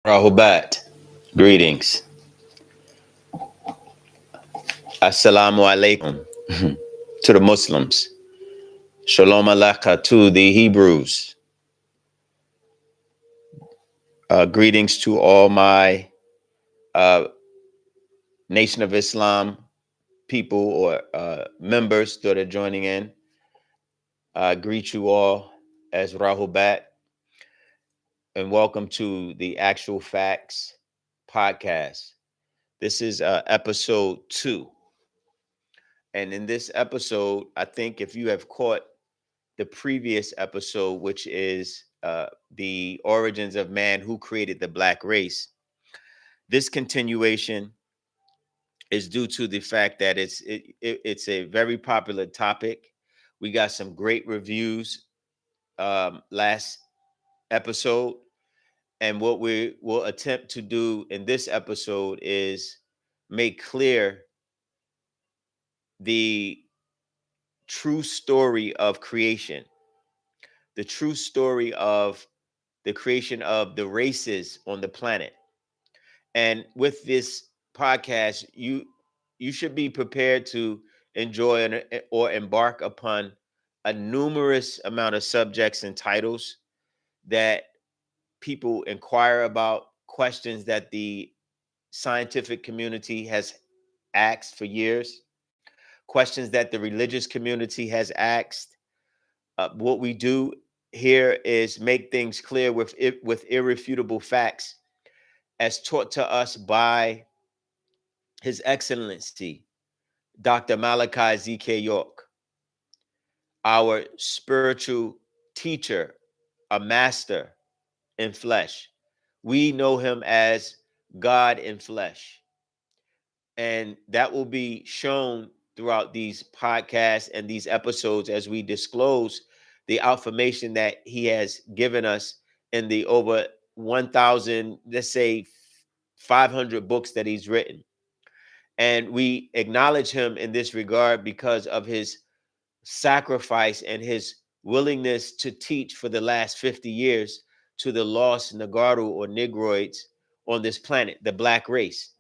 Rahubat, greetings. Assalamu alaikum to the Muslims. Shalom alaikum to the Hebrews. Greetings to all my Nation of Islam people or members that are joining in. I greet you all as Rahubat and welcome to the Actual Facts podcast. This is episode 2. And in this episode, I think if you have caught the previous episode, which is the origins of man, who created the black race, this continuation is due to the fact that it's a very popular topic. We got some great reviews last episode, and what we will attempt to do in this episode is make clear the true story of creation, the true story of the creation of the races on the planet. And with this podcast, you should be prepared to enjoy or embark upon a numerous amount of subjects and titles that people inquire about, questions that the scientific community has asked for years, questions that the religious community has asked. What we do here is make things clear with irrefutable facts as taught to us by His Excellency, Dr. Malachi Z.K. York, our spiritual teacher, a master in flesh. We know him as God in flesh. And that will be shown throughout these podcasts and these episodes as we disclose the information that he has given us in the over 1,000, let's say 500 books that he's written. And we acknowledge him in this regard because of his sacrifice and his willingness to teach for the last 50 years to the lost Nagaru or Negroids on this planet, the black race.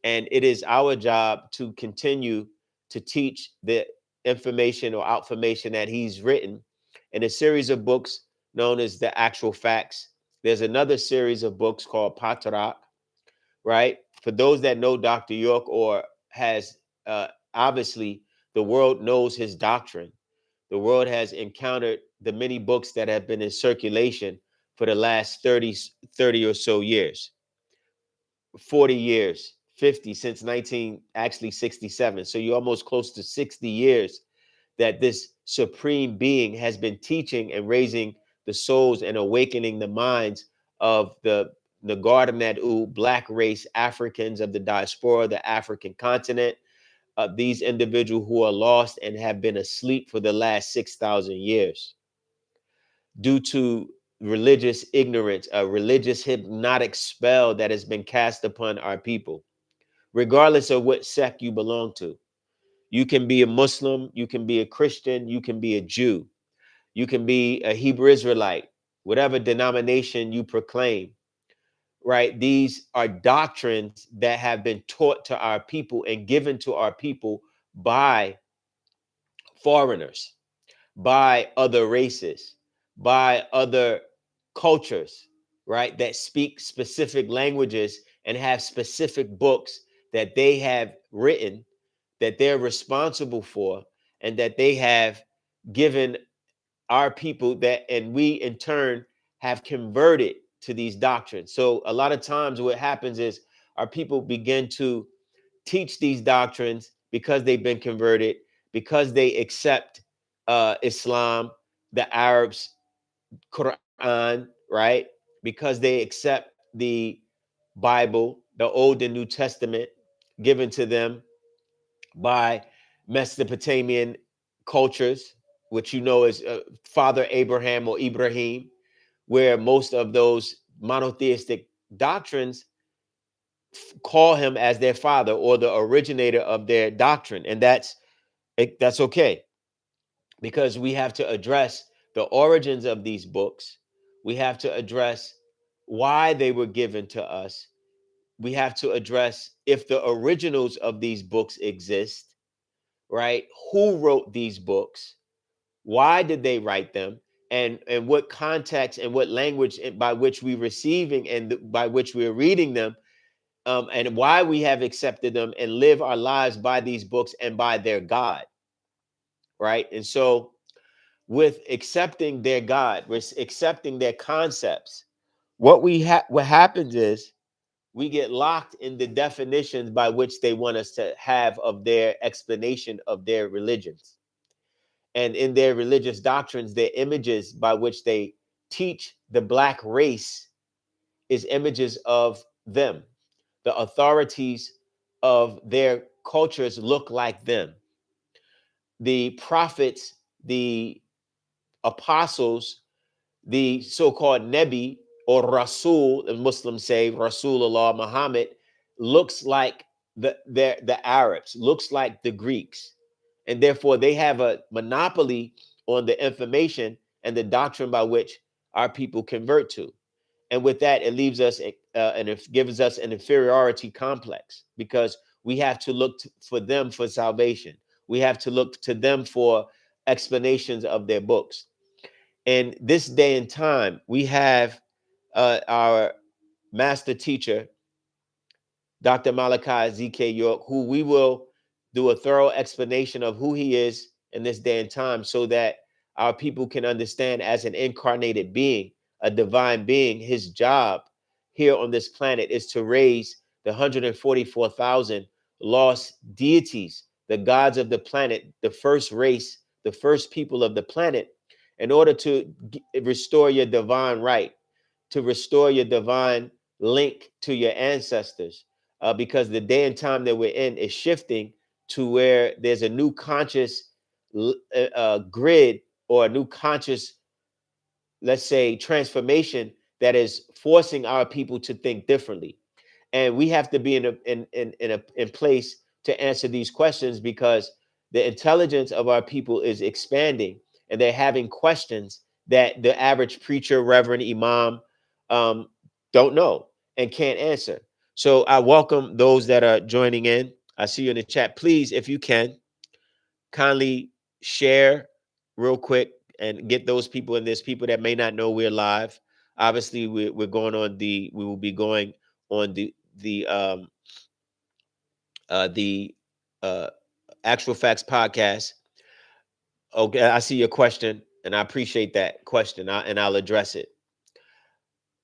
And it is our job to continue to teach the information or outformation that he's written in a series of books known as The Actual Facts. There's another series of books called Patarak, right? For those that know Dr. York or has, obviously, the world knows his doctrine. The world has encountered the many books that have been in circulation for the last 30 or so years, 40 years, 50, since 1967. So you're almost close to 60 years that this supreme being has been teaching and raising the souls and awakening the minds of the Ngardanadu black race Africans of the diaspora, the African continent, these individuals who are lost and have been asleep for the last 6,000 years due to religious ignorance, a religious hypnotic spell that has been cast upon our people, regardless of what sect you belong to. You can be a Muslim, you can be a Christian, you can be a Jew, you can be a Hebrew Israelite, whatever denomination you proclaim, right? These are doctrines that have been taught to our people and given to our people by foreigners, by other races, by other cultures, right? That speak specific languages and have specific books that they have written, that they're responsible for, and that they have given our people, that, and we in turn have converted to these doctrines. So a lot of times what happens is our people begin to teach these doctrines because they've been converted, because they accept Islam, the Arabs, Quran, right? Because they accept the Bible, the Old and New Testament given to them by Mesopotamian cultures, which you know is Father Abraham or Ibrahim, where most of those monotheistic doctrines call him as their father or the originator of their doctrine. And that's okay, because we have to address the origins of these books. We have to address why they were given to us. We have to address if the originals of these books exist, right? Who wrote these books? Why did they write them? And what context and what language by which we're receiving and by which we're reading them, and why we have accepted them and live our lives by these books and by their God, right? And so, with accepting their God, with accepting their concepts, what happens is we get locked in the definitions by which they want us to have of their explanation of their religions. And in their religious doctrines, their images by which they teach the black race is images of them. The authorities of their cultures look like them. The prophets, the apostles, the so-called Nebi or Rasul, the Muslims say Rasulullah Muhammad, looks like the Arabs, looks like the Greeks. And therefore they have a monopoly on the information and the doctrine by which our people convert to. And with that, it leaves us and it gives us an inferiority complex, because we have to look for them for salvation. We have to look to them for explanations of their books. In this day and time, we have our master teacher, Dr. Malachi Z.K. York, who we will do a thorough explanation of who he is in this day and time, so that our people can understand, as an incarnated being, a divine being, his job here on this planet is to raise the 144,000 lost deities, the gods of the planet, the first race, the first people of the planet, in order to restore your divine right, to restore your divine link to your ancestors, because the day and time that we're in is shifting to where there's a new conscious grid, or a new conscious, let's say, transformation that is forcing our people to think differently. And we have to be in place to answer these questions, because the intelligence of our people is expanding, and they're having questions that the average preacher, reverend, imam, um, don't know and can't answer. So I welcome those that are joining in. I see you in the chat. Please, if you can, kindly share real quick and get those people in. There's people that may not know we're live. Obviously, we're going on we will be going on the uh Actual Facts podcast. Okay, I see your question, and I appreciate that question, and I'll address it.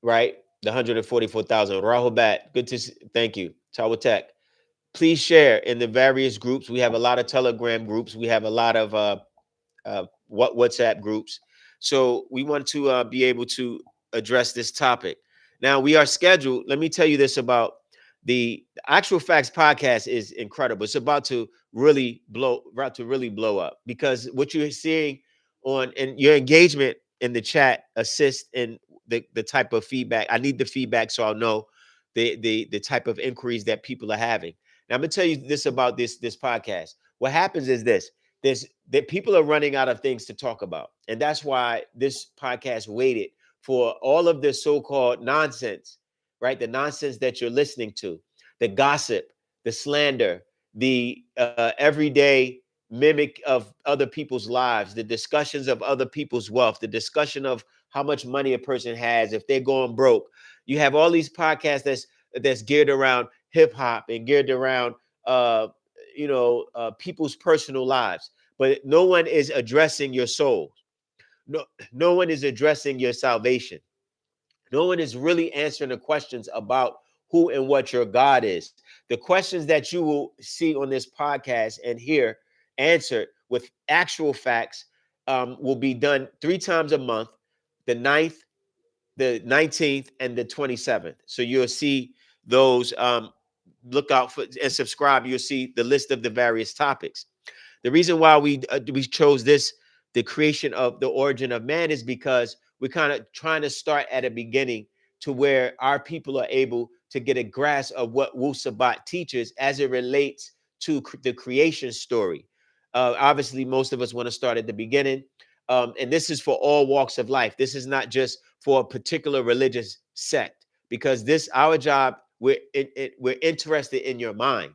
Right, the 144,000. Rahul Bat, good to see. Thank you, Tawatek. Please share in the various groups. We have a lot of Telegram groups. We have a lot of WhatsApp groups. So we want to be able to address this topic. Now we are scheduled. Let me tell you this about the Actual Facts podcast is incredible. It's about to really blow up, because what you're seeing on and your engagement in the chat assists in the type of feedback. I need the feedback so I'll know the type of inquiries that people are having. Now I'm gonna tell you this about this podcast. What happens is this: that people are running out of things to talk about. And that's why this podcast waited for all of this so-called nonsense, right? The nonsense that you're listening to, the gossip, the slander, the everyday mimic of other people's lives, the discussions of other people's wealth, the discussion of how much money a person has, if they're going broke. You have all these podcasts that's geared around hip hop and geared around people's personal lives, but no one is addressing your soul. No one is addressing your salvation. No one is really answering the questions about who and what your God is. The questions that you will see on this podcast and hear answered with actual facts will be done 3 times a month: the 9th, the 19th, and the 27th. So you'll see those. Look out for and subscribe. You'll see the list of the various topics. The reason why we chose this, the creation of the origin of man, is because we're kind of trying to start at a beginning to where our people are able to get a grasp of what Wu Sabat teaches as it relates to the creation story. Obviously, most of us want to start at the beginning. And this is for all walks of life. This is not just for a particular religious sect, because this our job. We're interested in your mind.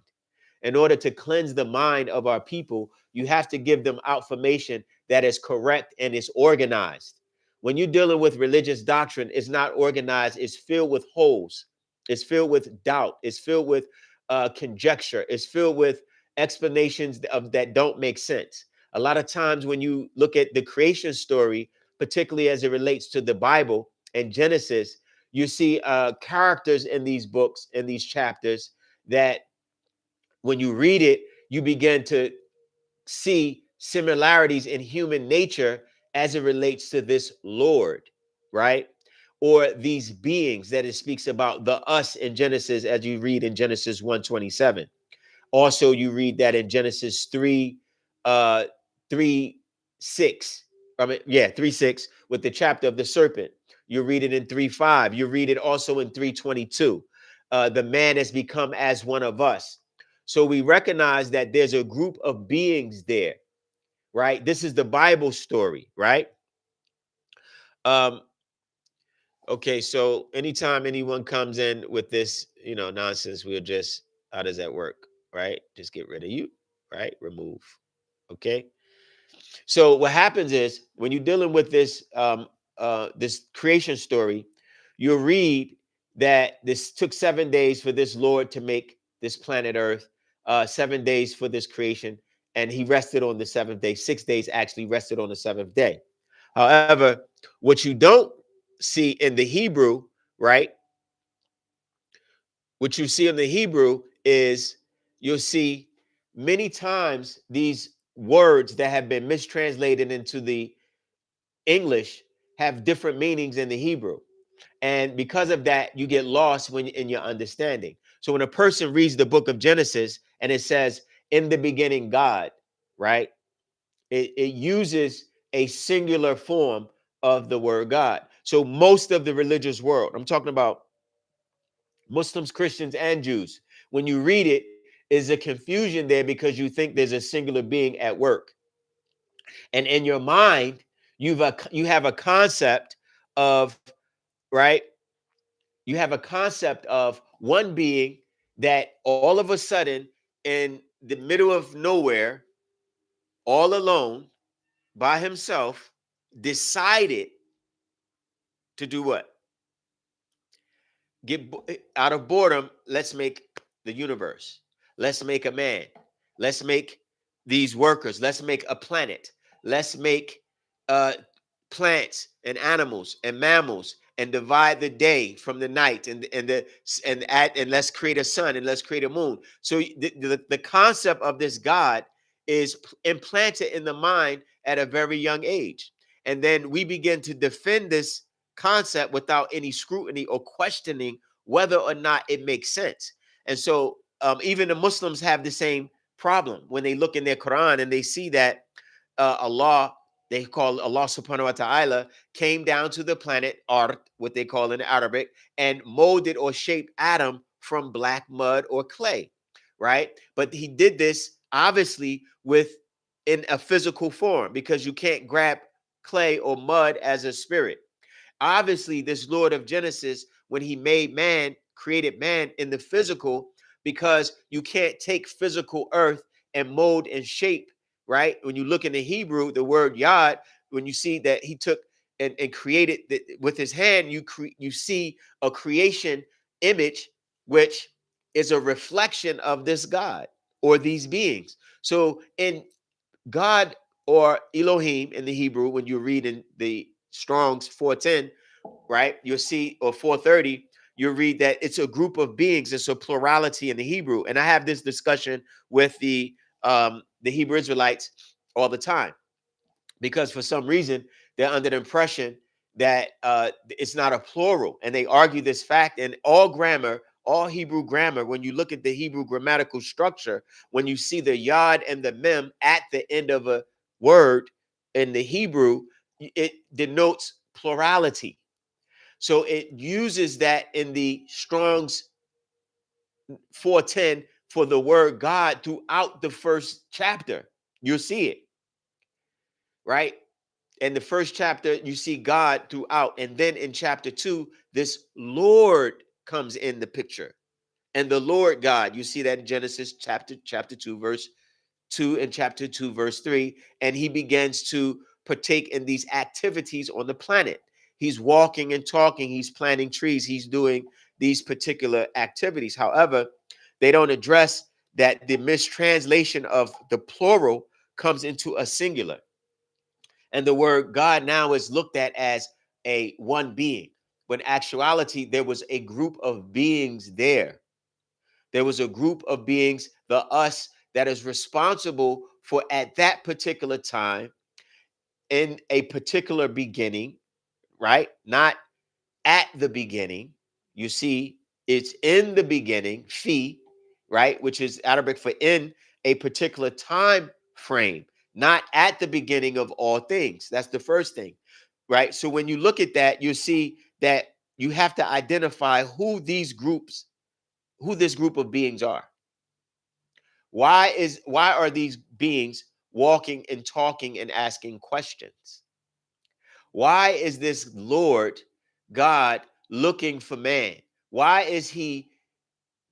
In order to cleanse the mind of our people, you have to give them information that is correct and is organized. When you're dealing with religious doctrine, it's not organized, it's filled with holes, it's filled with doubt, it's filled with conjecture, it's filled with explanations of that don't make sense. A lot of times when you look at the creation story, particularly as it relates to the Bible and Genesis, you see characters in these books, in these chapters, that when you read it, you begin to see similarities in human nature as it relates to this Lord, right? Or these beings that it speaks about, the us in Genesis, as you read in Genesis 1:27. Also, you read that in Genesis 3, 3, 6. I mean, yeah, 3:6 with the chapter of the serpent. You read it in 3:5. You read it also in 3:22. The man has become as one of us. So we recognize that there's a group of beings there, right? This is the Bible story, right? Um, okay, so anytime anyone comes in with this, nonsense, we'll just, how does that work? Right? Just get rid of you, right? Remove. Okay. So what happens is when you're dealing with this creation story, you read that this took 7 days for this Lord to make this planet Earth, 7 days for this creation, and he rested on the seventh day. 6 days actually rested on the seventh day. However, what you don't see in the Hebrew, right? What you see in the Hebrew is you'll see many times these words that have been mistranslated into the English have different meanings in the Hebrew. And because of that, you get lost when in your understanding. So when a person reads the book of Genesis and it says, in the beginning, God, right? It uses a singular form of the word God. So most of the religious world, I'm talking about Muslims, Christians, and Jews, when you read it, is a confusion there because you think there's a singular being at work. And in your mind, you have a concept of, right? You have a concept of one being that all of a sudden in the middle of nowhere, all alone by himself, decided to do what? Out of boredom, let's make the universe. Let's make a man. Let's make these workers. Let's make a planet. Let's make uh, plants and animals and mammals and divide the day from the night and let's create a sun and let's create a moon. So the concept of this God is implanted in the mind at a very young age. And then we begin to defend this concept without any scrutiny or questioning whether or not it makes sense. And so even the Muslims have the same problem when they look in their Quran and they see that Allah, they call Allah subhanahu wa ta'ala, came down to the planet Ard, what they call in Arabic, and molded or shaped Adam from black mud or clay, right? But he did this obviously with in a physical form because you can't grab clay or mud as a spirit. Obviously, this Lord of Genesis, when he made man, created man in the physical, because you can't take physical earth and mold and shape, right? When you look in the Hebrew, the word yod, when you see that he took and created with his hand, you see a creation image, which is a reflection of this God or these beings. So in God or Elohim in the Hebrew, when you read in the Strong's 410, right, you'll see, or 430, you'll read that it's a group of beings. It's a plurality in the Hebrew. And I have this discussion with the Hebrew Israelites all the time because for some reason they're under the impression that it's not a plural, and they argue this fact. And all grammar, all Hebrew grammar, when you look at the Hebrew grammatical structure, when you see the yod and the mem at the end of a word in the Hebrew, it denotes plurality. So it uses that in the Strong's 410 for the word God throughout the first chapter. You'll see it, right? in the first chapter, you see God throughout. And then in chapter 2, this Lord comes in the picture. And the Lord God, you see that in Genesis chapter 2, verse 2 and chapter 2, verse 3. And he begins to partake in these activities on the planet. He's walking and talking. He's planting trees. He's doing these particular activities. However, they don't address that the mistranslation of the plural comes into a singular. And the word God now is looked at as a one being. When actuality, there was a group of beings there. There was a group of beings, the us, that is responsible for at that particular time in a particular beginning, right? Not at the beginning. You see, it's in the beginning, phi, right? Which is Arabic for in a particular time frame, not at the beginning of all things. That's the first thing, right? So when you look at that, you see that you have to identify who this group of beings are. Why are these beings walking and talking and asking questions? Why is this Lord God looking for man? Why is he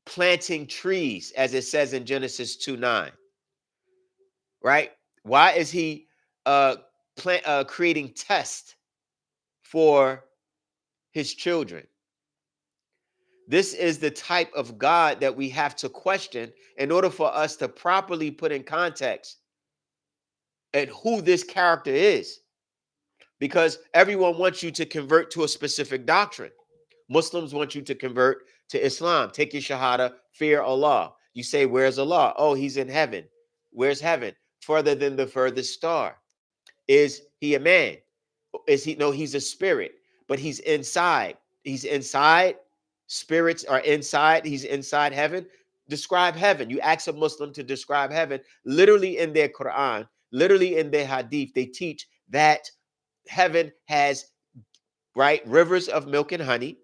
planting trees, as it says in Genesis 2:9? Right? Why is he uh, creating tests for his children? This is the type of God that we have to question in order for us to properly put in context at who this character is. Because everyone wants you to convert to a specific doctrine. Muslims want you to convert to Islam. Take your Shahada, fear Allah. You say, where's Allah? Oh, he's in heaven. Where's heaven? Further than the furthest star. Is he a man? Is he? No, he's a spirit, but he's inside. He's inside. Spirits are inside. He's inside heaven. Describe heaven. You ask a Muslim to describe heaven. Literally in their Quran, literally in their Hadith, they teach that heaven has, right, rivers of milk and honey.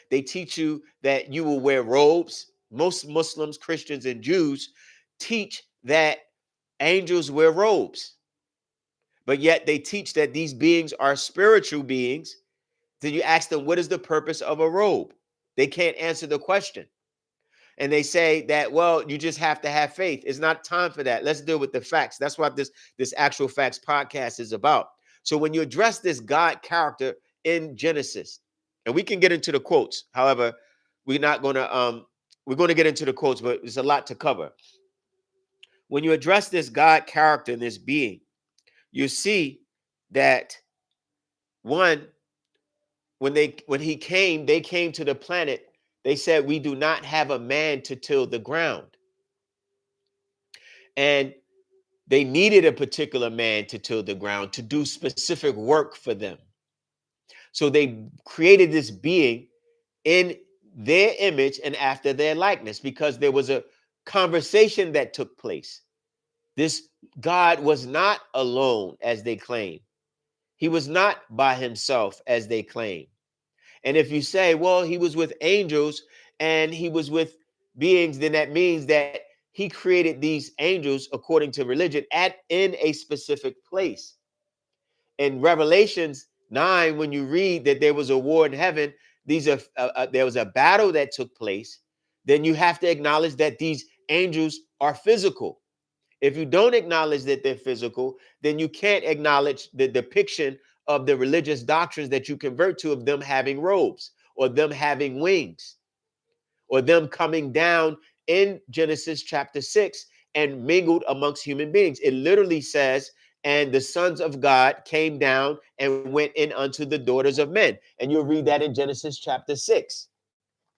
They teach you that you will wear robes. Most Muslims, Christians, and Jews teach that angels wear robes, but yet they teach that these beings are spiritual beings. Then you ask them, what is the purpose of a robe? They can't answer the question. And they say that, well, you just have to have faith. It's not time for that. Let's deal with the facts. That's what this actual facts podcast is about. So when you address this God character in Genesis, and we can get into the quotes. However, we're going to get into the quotes, but there's a lot to cover. When you address this God character and this being, you see that one, when he came, they came to the planet. They said, we do not have a man to till the ground. And they needed a particular man to till the ground, to do specific work for them. So they created this being in their image and after their likeness, because there was a conversation that took place. This God was not alone, as they claim. He was not by himself, as they claim. And if you say, well, he was with angels and he was with beings, then that means that he created these angels, according to religion, in a specific place. In Revelations 9, when you read that there was a war in heaven, there was a battle that took place, then you have to acknowledge that these angels are physical. If you don't acknowledge that they're physical, then you can't acknowledge the depiction of the religious doctrines that you convert to, of them having robes or them having wings or them coming down in Genesis chapter 6 and mingled amongst human beings. It literally says, and the sons of God came down and went in unto the daughters of men. And you'll read that in Genesis chapter 6.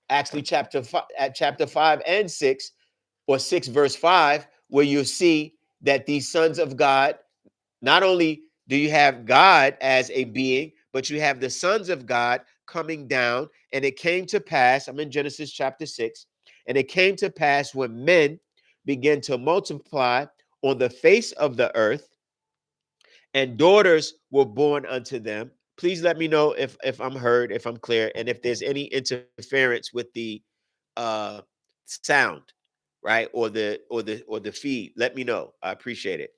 Actually, chapter 5 and 6, or 6 verse 5, where you see that these sons of God, not only do you have God as a being, but you have the sons of God coming down. And it came to pass, I'm in Genesis chapter 6, and it came to pass when men began to multiply on the face of the earth, and daughters were born unto them. Please let me know if I'm heard, if I'm clear, and if there's any interference with the uh sound, right, or the feed. Let me know. I appreciate it.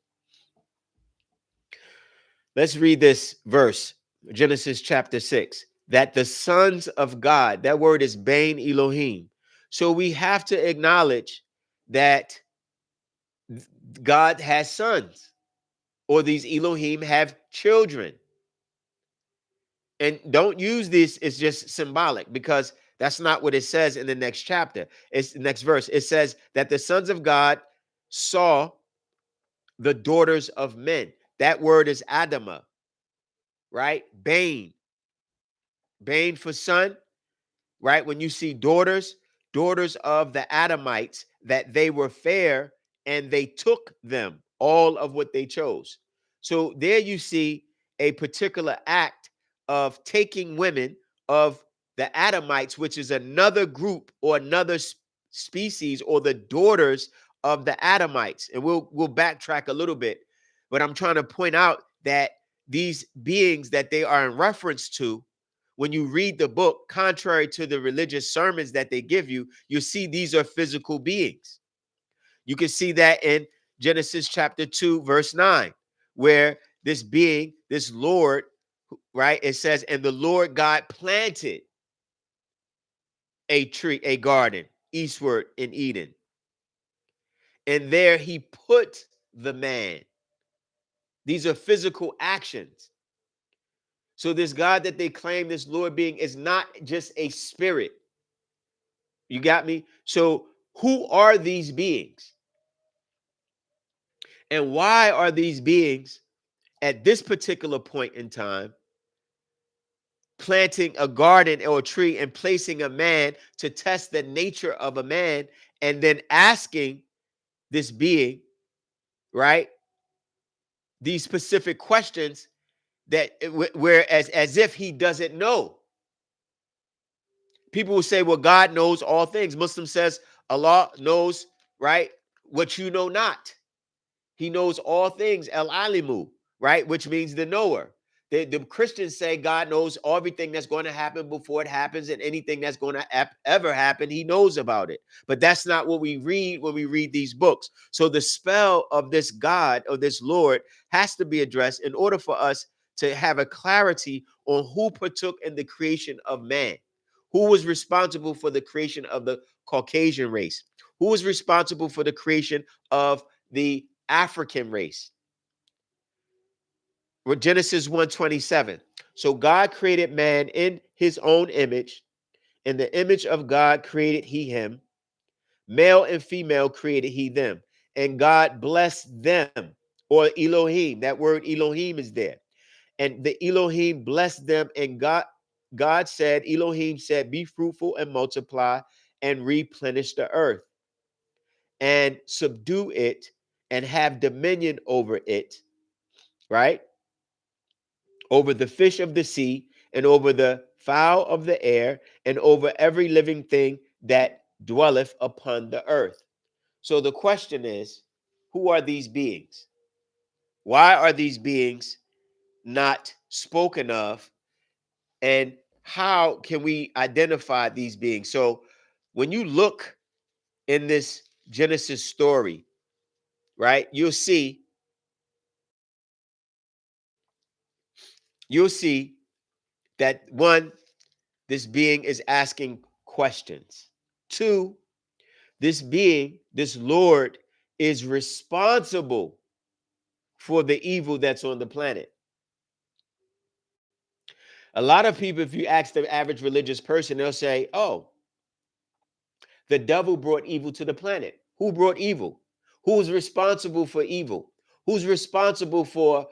Let's read this verse, Genesis chapter 6. That the sons of God, that word is Bain Elohim. So we have to acknowledge that God has sons, or these Elohim have children. And don't use this as just symbolic, because that's not what it says in the next chapter. It's the next verse. It says that the sons of God saw the daughters of men. That word is Adama, right? Bain for son, right? When you see daughters, daughters of the Adamites, that they were fair and they took them, all of what they chose. So there you see a particular act of taking women of the Adamites, which is another group or another species, or the daughters of the Adamites. And we'll backtrack a little bit, but I'm trying to point out that these beings that they are in reference to, when you read the book, contrary to the religious sermons that they give you, you see these are physical beings. You can see that in Genesis chapter 2, verse 9, where this being, this Lord, right? It says, and the Lord God planted a tree, a garden eastward in Eden. And there he put the man. These are physical actions. So this God that they claim, this Lord being, is not just a spirit. You got me? So who are these beings? And why are these beings at this particular point in time planting a garden or a tree and placing a man to test the nature of a man, and then asking this being, right, these specific questions that whereas as if he doesn't know? People will say, well, God knows all things. Muslim says Allah knows, right, what you know not. He knows all things, El Alimu, right? Which means the knower. The Christians say God knows everything that's going to happen before it happens, and anything that's going to ever happen, he knows about it. But that's not what we read when we read these books. So the spell of this God, or this Lord, has to be addressed in order for us to have a clarity on who partook in the creation of man, who was responsible for the creation of the Caucasian race, who was responsible for the creation of the African race. With Genesis 1:27. So God created man in his own image. In the image of God created he him. Male and female created he them. And God blessed them, or Elohim. That word Elohim is there. And the Elohim blessed them. And God said, Elohim said, be fruitful and multiply and replenish the earth and subdue it and have dominion over it, right? Over the fish of the sea, and over the fowl of the air, and over every living thing that dwelleth upon the earth. So the question is, who are these beings? Why are these beings not spoken of? And how can we identify these beings? So when you look in this Genesis story, right, you'll see that one, this being is asking questions. Two, this being, this Lord, is responsible for the evil that's on the planet. A lot of people, if you ask the average religious person, they'll say, oh, the devil brought evil to the planet. Who brought evil? Who's responsible for evil? Who's responsible for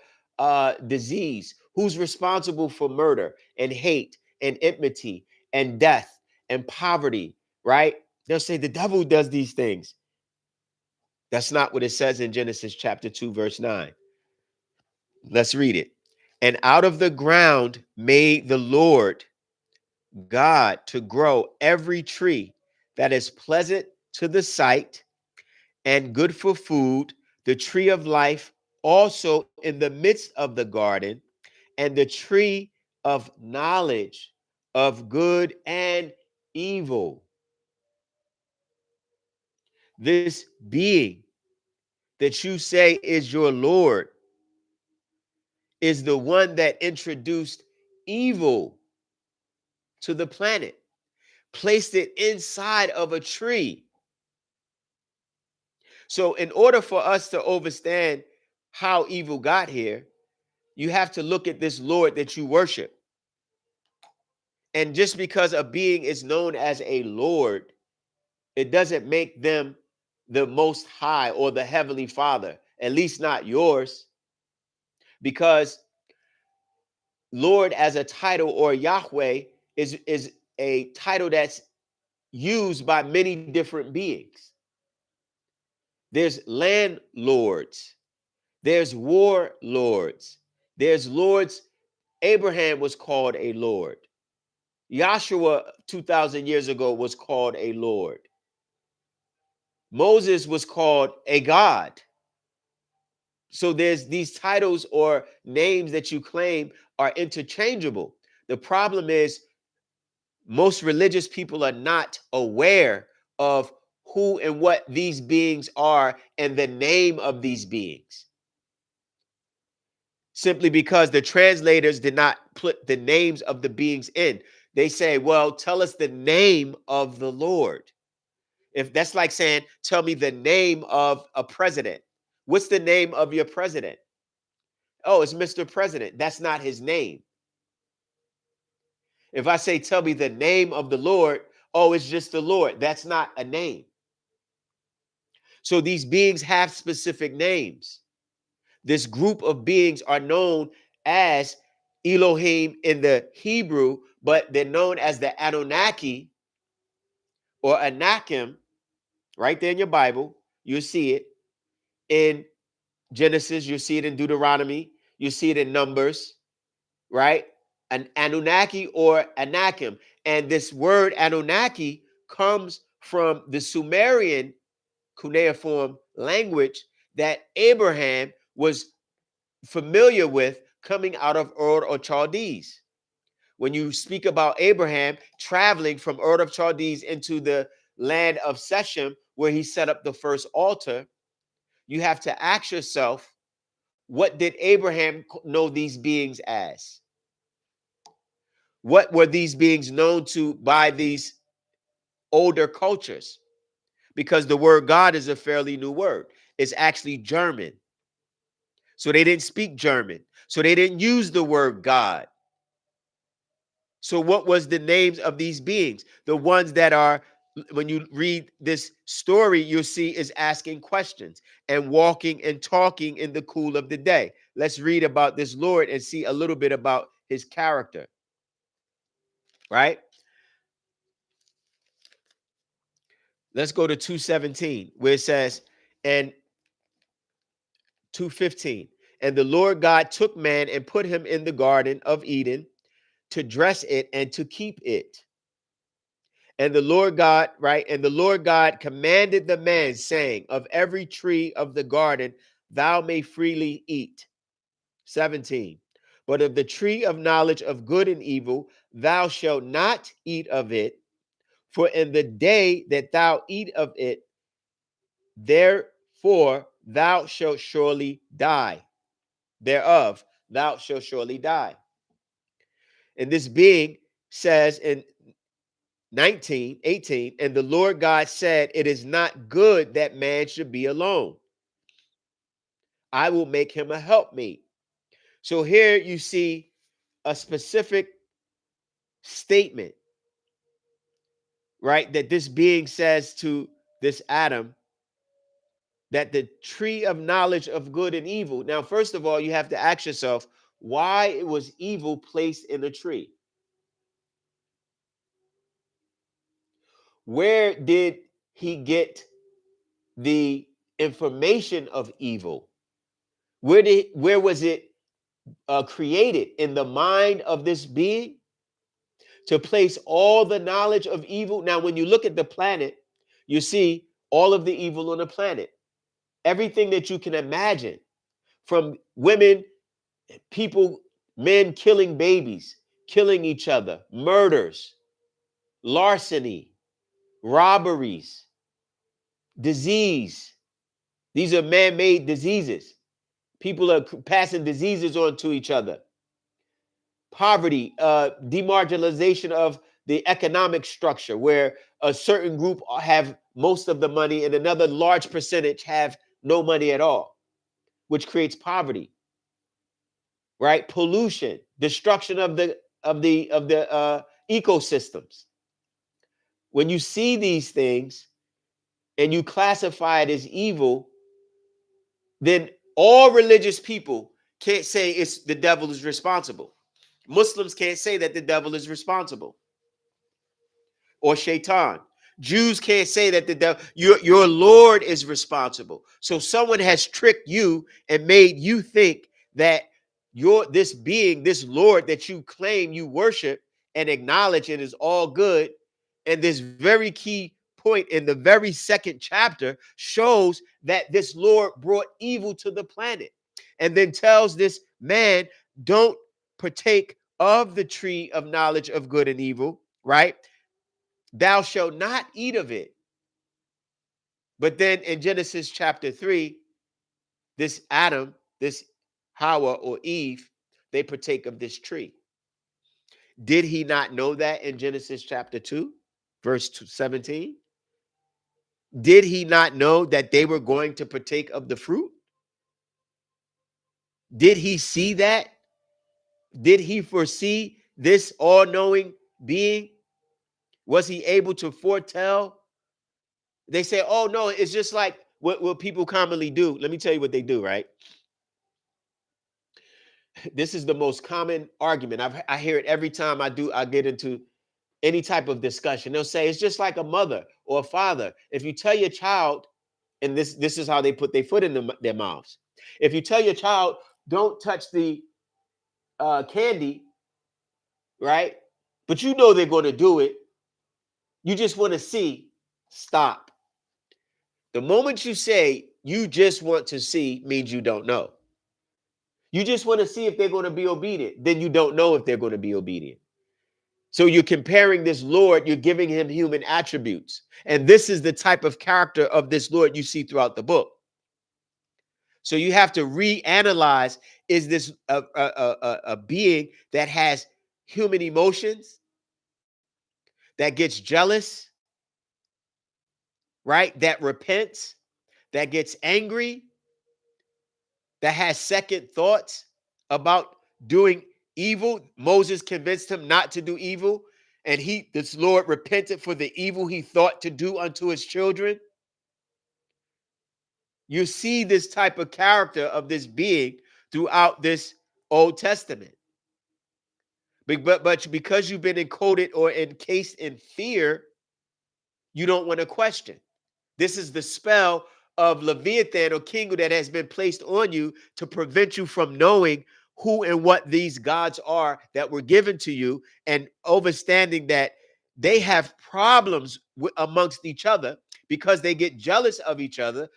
disease? Who's responsible for murder and hate and enmity and death and poverty, right? They'll say the devil does these things. That's not what it says in Genesis chapter 2, verse 9. Let's read it. And out of the ground made the Lord God to grow every tree that is pleasant to the sight and good for food, the tree of life also in the midst of the garden, and the tree of knowledge of good and evil. This being that you say is your Lord is the one that introduced evil to the planet, placed it inside of a tree. So in order for us to understand how evil got here, you have to look at this Lord that you worship. And just because a being is known as a Lord, it doesn't make them the most high or the heavenly Father, at least not yours. Because Lord as a title, or Yahweh, is a title that's used by many different beings. There's landlords, there's warlords, there's lords. Abraham was called a Lord. Joshua 2,000 years ago was called a Lord. Moses was called a God. So there's these titles or names that you claim are interchangeable. The problem is most religious people are not aware of who and what these beings are and the name of these beings. Simply because the translators did not put the names of the beings in. They say, well, tell us the name of the Lord. If that's like saying, tell me the name of a president. What's the name of your president? Oh, it's Mr. President. That's not his name. If I say, tell me the name of the Lord, oh, it's just the Lord. That's not a name. So these beings have specific names. This group of beings are known as Elohim in the Hebrew, but they're known as the Anunnaki or Anakim. Right there in your Bible, you'll see it in Genesis, you'll see it in Deuteronomy, you see it in Numbers, right? An Anunnaki or Anakim. And this word Anunnaki comes from the Sumerian cuneiform language that Abraham was familiar with coming out of Ur or Chaldees. When you speak about Abraham traveling from Ur of Chaldees into the land of Shechem, where he set up the first altar, you have to ask yourself, what did Abraham know these beings as? What were these beings known to by these older cultures? Because the word God is a fairly new word. It's actually German. So they didn't speak German. So they didn't use the word God. So what was the names of these beings? The ones that are, when you read this story, you'll see is asking questions and walking and talking in the cool of the day. Let's read about this Lord and see a little bit about his character. Right? Let's go to 2:17, where it says, and 2:15, and the Lord God took man and put him in the garden of Eden to dress it and to keep it. And the Lord God, right? And the Lord God commanded the man, saying, of every tree of the garden thou may freely eat. 17. But of the tree of knowledge of good and evil, thou shalt not eat of it, for in the day that thou eat of it, therefore thou shalt surely die. Thereof thou shalt surely die. And this being says in 18, and the Lord God said, it is not good that man should be alone. I will make him a helpmeet. So here you see a specific statement, right? That this being says to this Adam, that the tree of knowledge of good and evil. Now, first of all, you have to ask yourself why it was evil placed in a tree. Where did he get the information of evil? Where was it created in the mind of this being to place all the knowledge of evil? Now, when you look at the planet, you see all of the evil on the planet. Everything that you can imagine, from women, people, men killing babies, killing each other, murders, larceny, robberies, disease. These are man-made diseases. People are passing diseases on to each other. Poverty, demarginalization of the economic structure, where a certain group have most of the money and another large percentage have no money at all, which creates poverty. Right? Pollution, destruction of the ecosystems. When you see these things and you classify it as evil, then all religious people can't say it's the devil is responsible. Muslims can't say that the devil is responsible, or shaitan. Jews can't say that the devil, your Lord is responsible. So someone has tricked you and made you think that this being, this Lord that you claim you worship and acknowledge it is all good. And this very key point in the very second chapter shows that this Lord brought evil to the planet, and then tells this man, don't partake of the tree of knowledge of good and evil, right? Thou shalt not eat of it. But then in Genesis chapter 3, this Adam, this Hawa or Eve, they partake of this tree. Did he not know that in Genesis chapter 2, verse 17? Did he not know that they were going to partake of the fruit? Did he see that? Did he foresee this all-knowing being? Was he able to foretell? They say, oh, no, it's just like what people commonly do. Let me tell you what they do, right? This is the most common argument. I hear it every time I get into any type of discussion. They'll say it's just like a mother or a father. If you tell your child, and this is how they put their foot in their mouths. If you tell your child, don't touch the candy, right? But you know they're going to do it. You just want to see, stop. The moment you say you just want to see means you don't know. You just want to see if they're going to be obedient. Then you don't know if they're going to be obedient. So you're comparing this Lord, you're giving him human attributes. And this is the type of character of this Lord you see throughout the book. So you have to reanalyze, is this a being that has human emotions, that gets jealous, right? That repents, that gets angry, that has second thoughts about doing evil. Moses convinced him not to do evil, and this Lord repented for the evil he thought to do unto his children. You see this type of character of this being throughout this Old Testament. But because you've been encoded or encased in fear, you don't want to question. This is the spell of Leviathan or Kingu that has been placed on you to prevent you from knowing who and what these gods are that were given to you, and understanding that they have problems amongst each other because they get jealous of each other.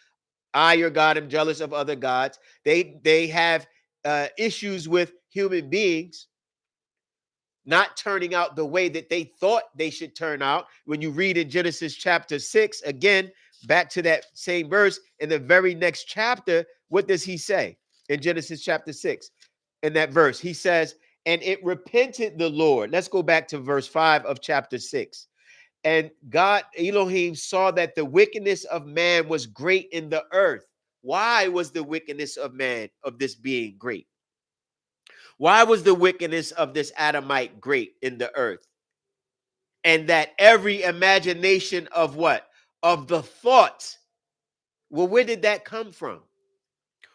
I, your God, am jealous of other gods. They have issues with human beings not turning out the way that they thought they should turn out. When you read in Genesis chapter 6, again, back to that same verse, in the very next chapter, what does he say in Genesis chapter 6? In that verse, he says, and it repented the Lord. Let's go back to verse 5 of chapter 6. And God, Elohim, saw that the wickedness of man was great in the earth. Why was the wickedness of man, of this being, great? Why was the wickedness of this Adamite great in the earth? And that every imagination of what? Of the thoughts. Well, where did that come from?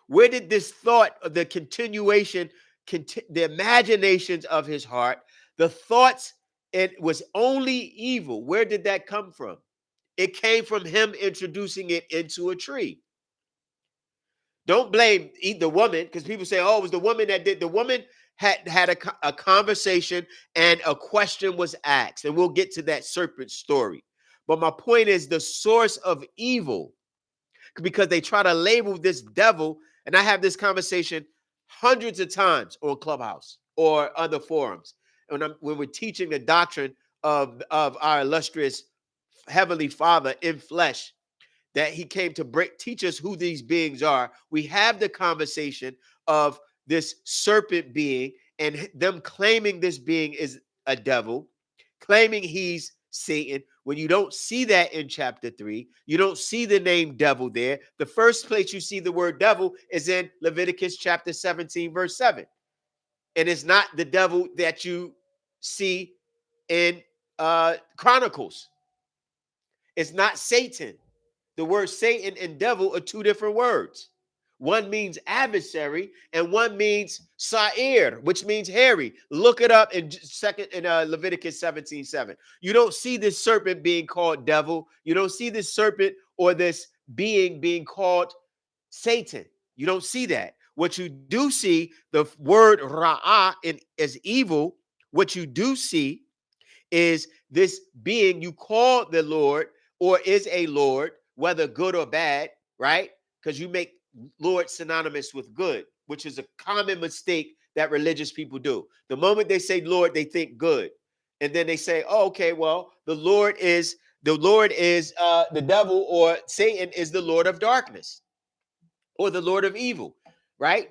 Where did this thought of the continuation, the imaginations of his heart, the thoughts, it was only evil. Where did that come from? It came from him introducing it into a tree. Don't blame the woman, because people say, oh, it was the woman that did. The woman had a conversation and a question was asked. And we'll get to that serpent story. But my point is the source of evil, because they try to label this devil. And I have this conversation hundreds of times on Clubhouse or other forums. When we're teaching the doctrine of our illustrious Heavenly Father in flesh, that he came to teach us who these beings are. We have the conversation of this serpent being and them claiming this being is a devil, claiming he's Satan. When you don't see that in chapter 3, you don't see the name devil there. The first place you see the word devil is in Leviticus chapter 17, verse 7. And it's not the devil that you see in Chronicles. It's not Satan. The word Satan and devil are two different words. One means adversary, and one means sa'ir, which means hairy. Look it up in Leviticus 17:7. You don't see this serpent being called devil. You don't see this serpent or this being called Satan. You don't see that. What you do see, the word ra'ah as evil, what you do see is this being you call the Lord or is a Lord, whether good or bad, right? Because you make Lord synonymous with good, which is a common mistake that religious people do. The moment they say Lord, they think good. And then they say, oh, okay, well, the Lord is the devil, or Satan is the Lord of darkness or the Lord of evil, right?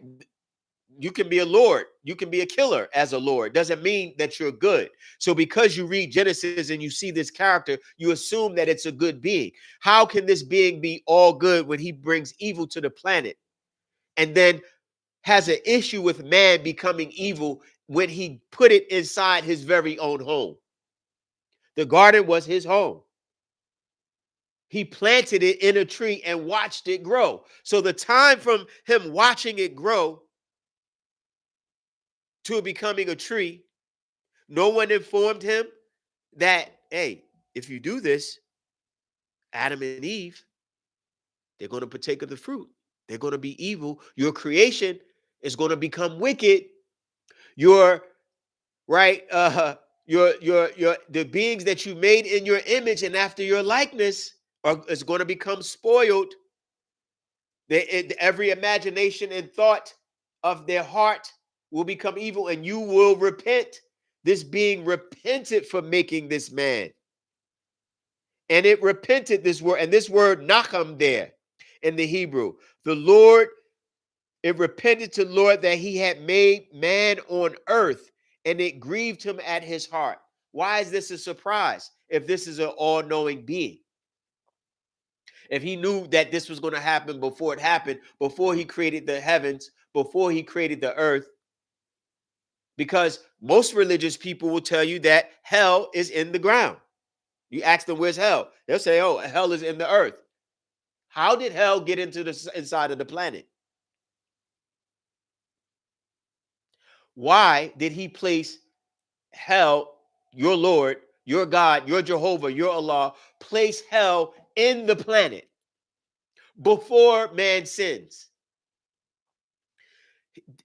You can be a Lord, you can be a killer as a Lord. Doesn't mean that you're good. So because you read Genesis and you see this character, you assume that it's a good being. How can this being be all good when he brings evil to the planet and then has an issue with man becoming evil when he put it inside his very own home? The garden was his home. He planted it in a tree and watched it grow. So the time from him watching it grow to it becoming a tree, no one informed him that, hey, if you do this, Adam and Eve, they're going to partake of the fruit. They're going to be evil. Your creation is going to become wicked. Your right, your the beings that you made in your image and after your likeness is going to become spoiled. Every imagination and thought of their heart will become evil, and you will repent. This being repented for making this man. And it repented, this word, and this word nacham there in the Hebrew. The Lord, it repented to the Lord that he had made man on earth, and it grieved him at his heart. Why is this a surprise if this is an all-knowing being? If he knew that this was going to happen before it happened, before he created the heavens, before he created the earth, because most religious people will tell you that hell is in the ground. You ask them, where's hell? They'll say, oh, hell is in the earth. How did hell get into the inside of the planet? Why did he place hell, your Lord, your God, your Jehovah, your Allah, place hell in the planet before man sins?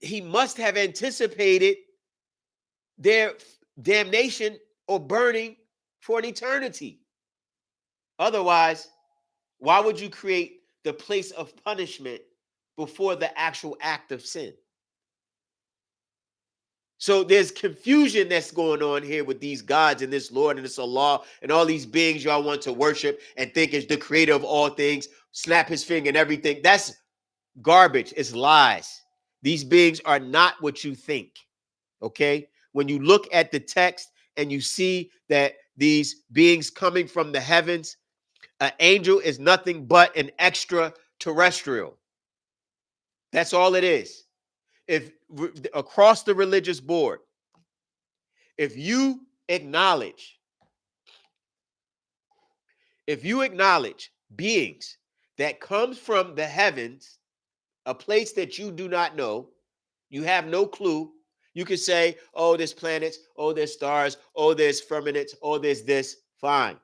He must have anticipated their damnation or burning for an eternity. Otherwise, why would you create the place of punishment before the actual act of sin? So there's confusion that's going on here with these gods and this Lord and this Allah and all these beings y'all want to worship and think is the creator of all things, snap his finger and everything. That's garbage. It's lies. These beings are not what you think. Okay? When you look at the text and you see that these beings coming from the heavens, an angel is nothing but an extraterrestrial. That's all it is. If across the religious board, if you acknowledge beings that comes from the heavens, a place that you do not know, you have no clue. You can say, oh, there's planets, oh, there's stars, oh, there's firmaments, oh, there's this. Fine.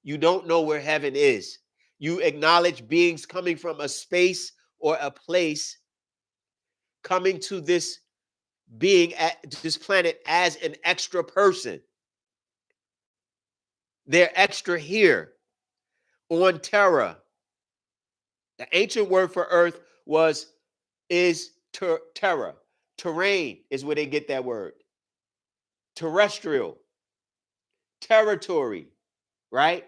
You don't know where heaven is. You acknowledge beings coming from a space or a place, coming to this being at this planet as an extra person. They're extra here on Terra. The ancient word for earth is terra. Terrain is where they get that word. Terrestrial, territory, right?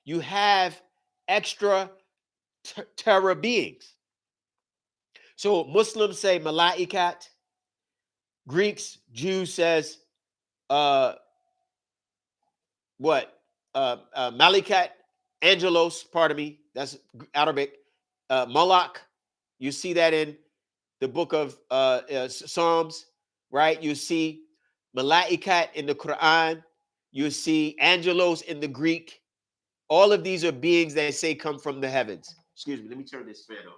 You have extra terror beings. So Muslims say malaikat, Greeks, Jews says uh what? Malikat, Angelos, pardon me, that's Arabic. Malak, you see that in the book of Psalms, right? You see Malaikat in the Quran. You see Angelos in the Greek. All of these are beings that say come from the heavens. Excuse me, let me turn this fan off.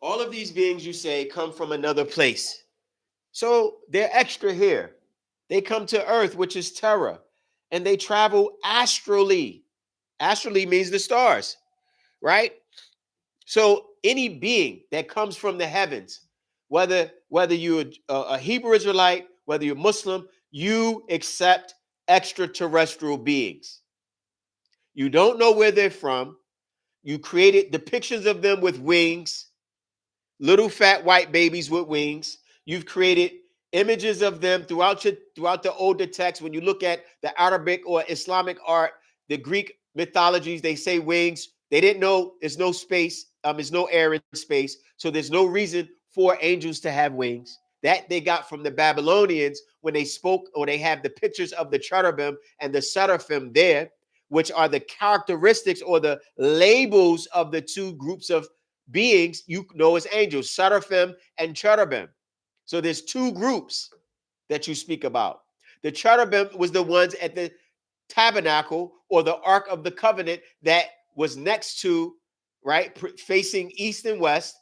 All of these beings, you say, come from another place. So they're extra here. They come to Earth, which is Terra, and they travel astrally. Astrally means the stars, right? So any being that comes from the heavens, whether you're a Hebrew Israelite, whether you're Muslim, you accept extraterrestrial beings. You don't know where they're from. You created depictions of them with wings, little fat white babies with wings. You've created images of them throughout the older text. When you look at the Arabic or Islamic art, the Greek mythologies, they say wings. They didn't know there's no space, there's no air in space, so there's no reason for angels to have wings. That they got from the Babylonians when they spoke, or they have the pictures of the cherubim and the seraphim there, which are the characteristics or the labels of the two groups of beings you know as angels, seraphim and cherubim. So there's two groups that you speak about. The cherubim was the ones at the tabernacle or the Ark of the Covenant that was next to, right, facing east and west,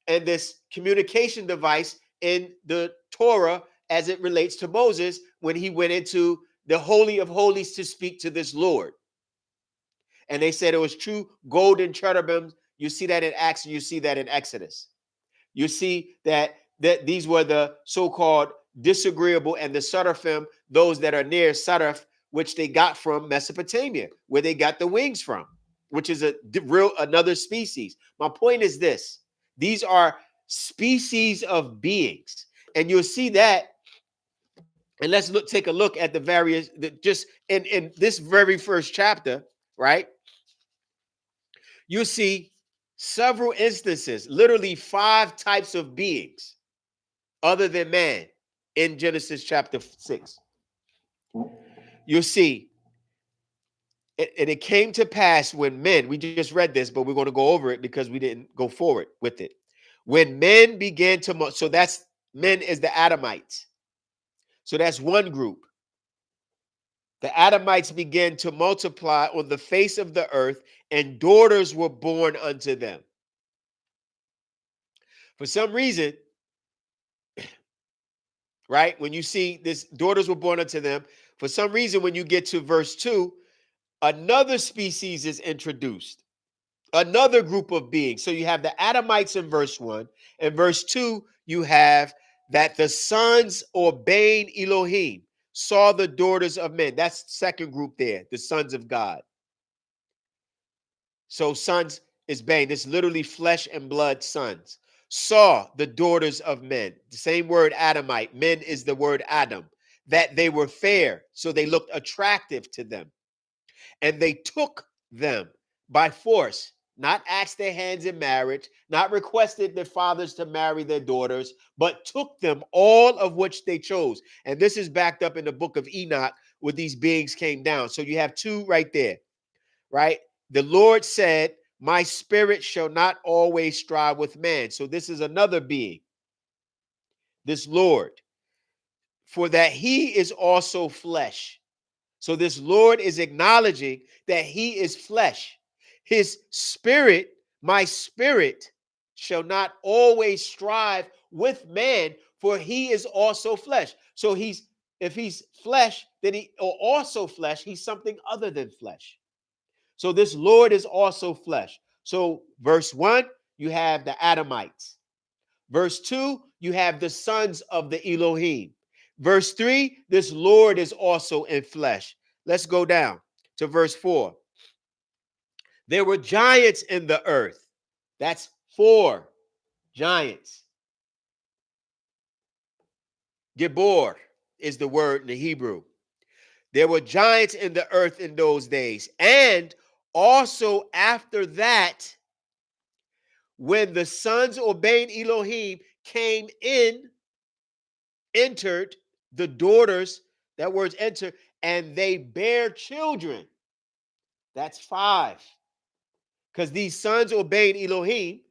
and this communication device in the Torah as it relates to Moses when he went into the Holy of Holies to speak to this Lord. And they said it was true golden cherubim. You see that in Acts, and you see that in Exodus. You see that these were the so-called disagreeable, and the seraphim, those that are near Saraf, which they got from Mesopotamia, where they got the wings from, which is another species. My point is this: these are species of beings, and you'll see that. And let's take a look at the various, just in this very first chapter, right? You see several instances, literally 5 types of beings other than man in Genesis chapter 6. You see, and it came to pass when men, we just read this, but we're going to go over it because we didn't go forward with it. When men began to, so that's men is the Adamites. So that's one group. The Adamites began to multiply on the face of the earth, and daughters were born unto them. For some reason, right, when you see this, daughters were born unto them, for some reason, when you get to verse 2, another species is introduced, another group of beings. So you have the Adamites in verse 1, and verse 2, you have that the sons obeying Elohim saw the daughters of men. That's the second group there, the sons of God. So sons is bane. This literally flesh and blood sons. Saw the daughters of men. The same word Adamite. Men is the word Adam. That they were fair, so they looked attractive to them. And they took them by force, not asked their hands in marriage, not requested their fathers to marry their daughters, but took them, all of which they chose. And this is backed up in the book of Enoch, where these beings came down. So you have two right there, right? The Lord said, my spirit shall not always strive with man. So this is another being, this Lord, for that he is also flesh. So this Lord is acknowledging that he is flesh. His spirit, my spirit, shall not always strive with man, for he is also flesh. So if he's flesh, then he, or also flesh, he's something other than flesh. So this Lord is also flesh. So verse 1, you have the Adamites. Verse 2, you have the sons of the Elohim. Verse 3, this Lord is also in flesh. Let's go down to verse 4. There were giants in the earth. That's 4 giants. Gibor. is the word in the Hebrew. There were giants in the earth in those days. And also after that, when the sons obeying Elohim came in, entered, the daughters, that word's enter, and they bear children. That's 5. Because these sons obeying Elohim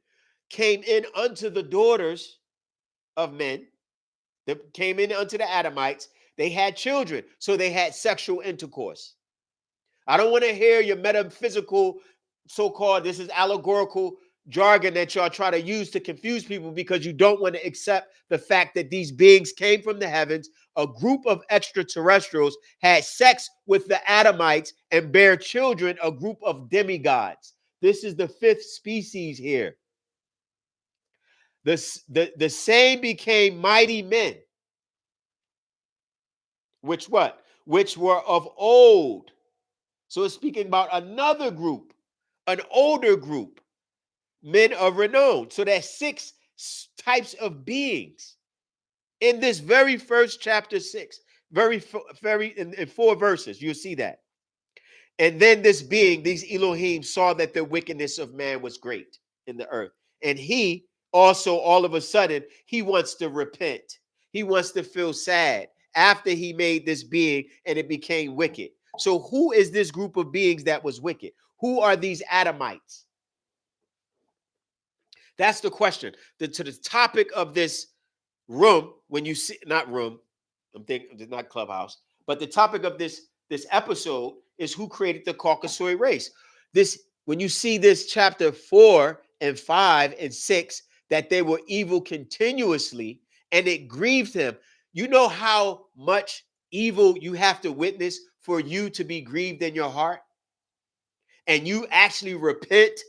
came in unto the daughters of men, that came in unto the Adamites. They had children, so they had sexual intercourse. I don't want to hear your metaphysical, so-called, this is allegorical jargon that y'all try to use to confuse people, because you don't want to accept the fact that these beings came from the heavens. A group of extraterrestrials had sex with the Adamites and bear children, a group of demigods. This is the 5th species here. The same became mighty men, which what? Which were of old. So it's speaking about another group, an older group, men of renown. So there's 6 types of beings in this very first chapter 6, very in 4 verses. You'll see that. And then this being, these Elohim, saw that the wickedness of man was great in the earth. And he also, all of a sudden, he wants to repent. He wants to feel sad after he made this being and it became wicked. So who is this group of beings that was wicked? Who are these Adamites? That's the question. To the topic of this room, when you see, not room, I'm thinking it's not clubhouse, but the topic of this episode is who created the Caucasoid race. This, when you see this chapter 4 and 5 and 6, that they were evil continuously and it grieved him. You know how much evil you have to witness for you to be grieved in your heart? And you actually repent,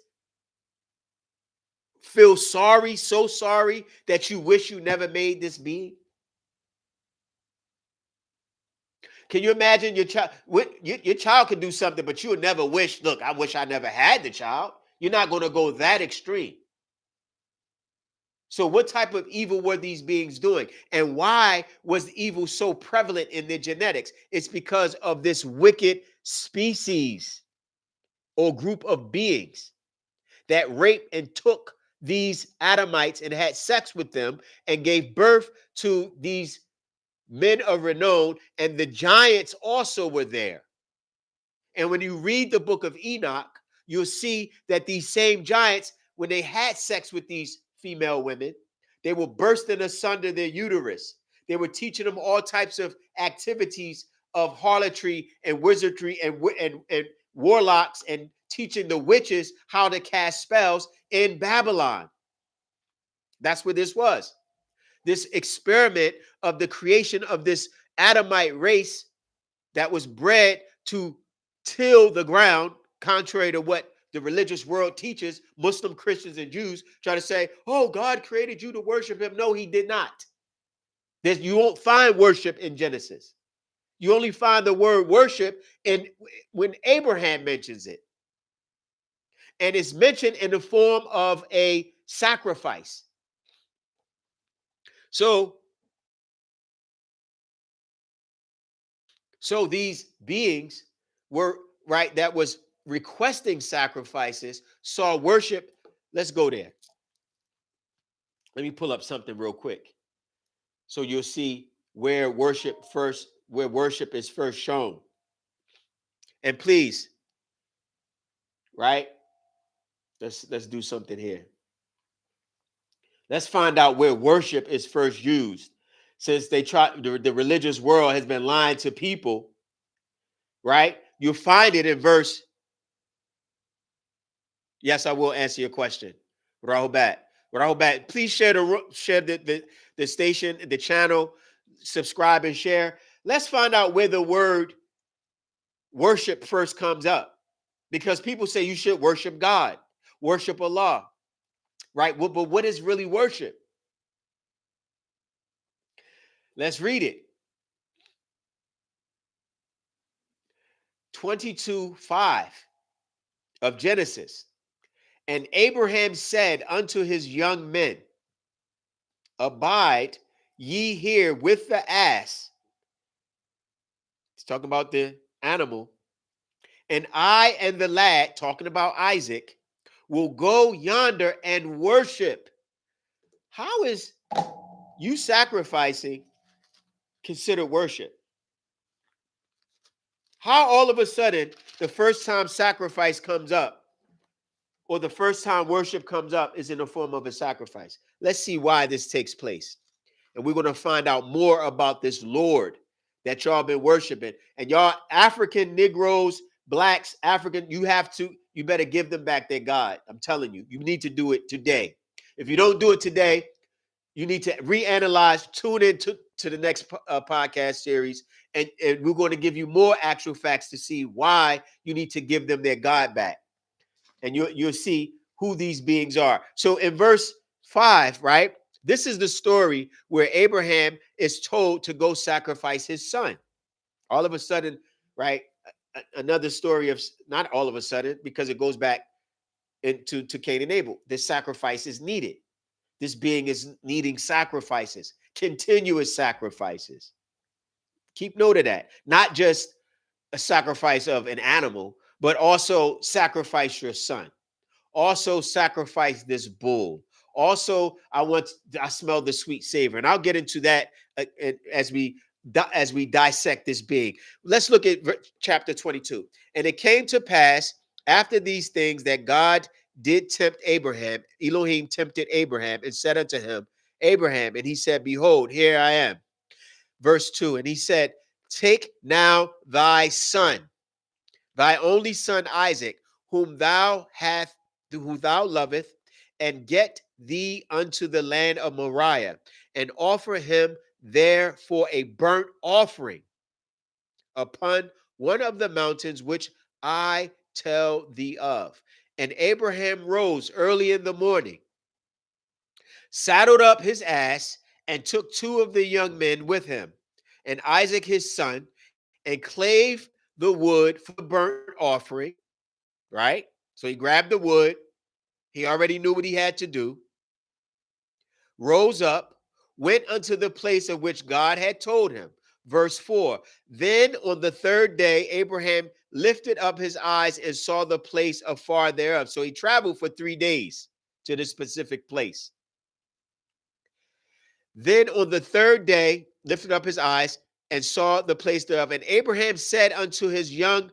feel sorry, so sorry that you wish you never made this being? Can you imagine your child? Your child can do something, but you would never wish, look, I wish I never had the child. You're not going to go that extreme. So what type of evil were these beings doing? And why was evil so prevalent in their genetics? It's because of this wicked species or group of beings that raped and took these Adamites and had sex with them and gave birth to these men of renown, and the giants also were there. And when you read the book of Enoch, you'll see that these same giants, when they had sex with these female women, they were bursting asunder their uterus. They were teaching them all types of activities of harlotry and wizardry and warlocks, and teaching the witches how to cast spells in Babylon. That's what this was. This experiment of the creation of this Adamite race that was bred to till the ground, contrary to what the religious world teaches. Muslim, Christians, and Jews try to say, oh, God created you to worship him. No, he did not. You won't find worship in Genesis. You only find the word worship when Abraham mentions it. And it's mentioned in the form of a sacrifice. So these beings were, right, that was requesting sacrifices, saw worship. Let's go there. Let me pull up something real quick. So you'll see where worship is first shown. And please, right? Let's do something here. Let's find out where worship is first used. Since the religious world has been lying to people, right? You'll find it in verse. Yes, I will answer your question. Rahubat. Please share the station, the channel, subscribe and share. Let's find out where the word worship first comes up, because people say you should worship God, worship Allah, right? But what is really worship? Let's read it. 22:5 of Genesis. And Abraham said unto his young men, abide ye here with the ass, talking about the animal. And I and the lad, talking about Isaac, will go yonder and worship. How is you sacrificing considered worship? How all of a sudden the first time sacrifice comes up or the first time worship comes up is in the form of a sacrifice? Let's see why this takes place. And we're going to find out more about this Lord that y'all been worshiping. And y'all African Negroes, blacks, African, you better give them back their God. I'm telling you, you need to do it today. If you don't do it today, you need to reanalyze, tune in to the next podcast series, and we're going to give you more actual facts to see why you need to give them their God back. And you'll see who these beings are. So in verse 5, right, this is the story where Abraham is told to go sacrifice his son. All of a sudden, right, another story of, not all of a sudden, because it goes back into Cain and Abel. This sacrifice is needed. This being is needing sacrifices, continuous sacrifices. Keep note of that. Not just a sacrifice of an animal, but also sacrifice your son. Also sacrifice this bull. Also, I smell the sweet savor. And I'll get into that as we dissect this being. Let's look at chapter 22. And it came to pass after these things that God did tempt Abraham. Elohim tempted Abraham and said unto him, Abraham, and he said, behold, here I am. Verse 2, and he said, take now thy son, thy only son Isaac, whom thou loveth, and get thee unto the land of Moriah, and offer him there for a burnt offering upon one of the mountains which I tell thee of. And Abraham rose early in the morning, saddled up his ass, and took two of the young men with him, and Isaac his son, and clave the wood for the burnt offering, right? So he grabbed the wood. He already knew what he had to do. Rose up, went unto the place of which God had told him. Verse 4, then on the third day, Abraham lifted up his eyes and saw the place afar thereof. So he traveled for 3 days to this specific place. Then on the third day, lifted up his eyes and saw the place thereof. And Abraham said unto his young,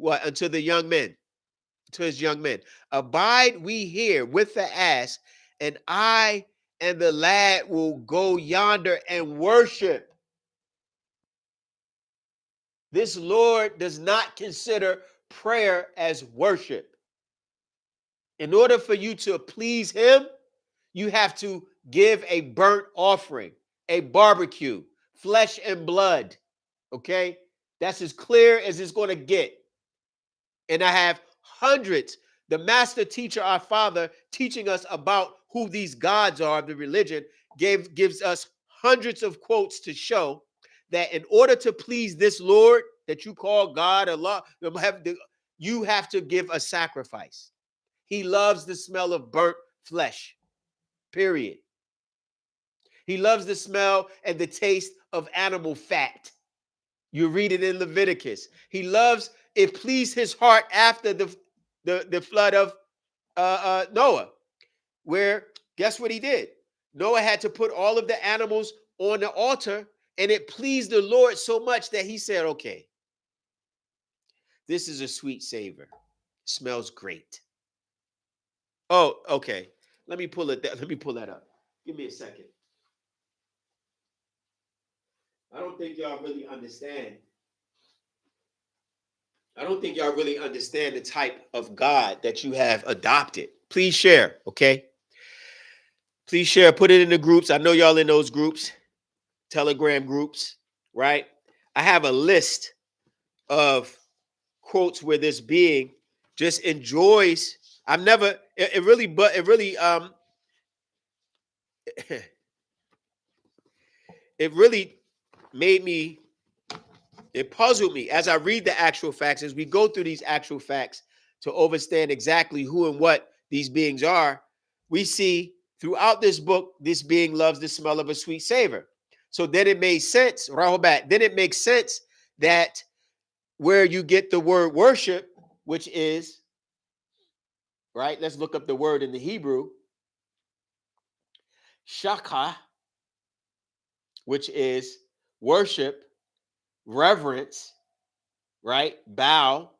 unto the young men, to his young men, abide we here with the ass, and I and the lad will go yonder and worship. This Lord does not consider prayer as worship. In order for you to please him, you have to give a burnt offering, a barbecue, flesh and blood. Okay? That's as clear as it's going to get. And I have hundreds, the master teacher, our father, teaching us about who these gods are of the religion, gives us hundreds of quotes to show that in order to please this Lord that you call God, Allah, you have to give a sacrifice. He loves the smell of burnt flesh, period. He loves the smell and the taste of animal fat. You read it in Leviticus. He loves, it pleased his heart after the flood of Noah, where guess what he did? Noah had to put all of the animals on the altar, and it pleased the Lord so much that he said, okay, this is a sweet savor. It smells great. Oh, okay. Let me pull that up. Give me a second. I don't think y'all really understand. I don't think y'all really understand the type of God that you have adopted. Please share, okay? Please share. Put it in the groups. I know y'all in those groups, Telegram groups, right? I have a list of quotes where this being just enjoys. I've never, it really it really made me, it puzzled me as I read the actual facts, as we go through these actual facts to understand exactly who and what these beings are. We see throughout this book, this being loves the smell of a sweet savor. So then it made sense, Rahobat, then it makes sense that where you get the word worship, which is, right? Let's look up the word in the Hebrew, shaka, which is worship, reverence, right? Bow,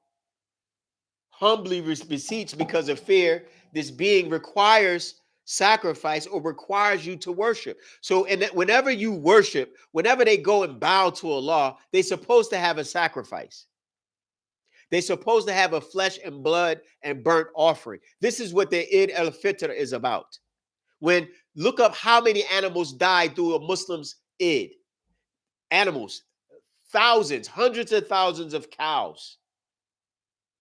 humbly beseech because of fear. This being requires sacrifice or requires you to worship. So, and whenever you worship, whenever they go and bow to Allah, they're supposed to have a sacrifice. They're supposed to have a flesh and blood and burnt offering. This is what the Eid al-Fitr is about. When look up how many animals died through a Muslim's Eid. Animals, thousands, hundreds of thousands of cows.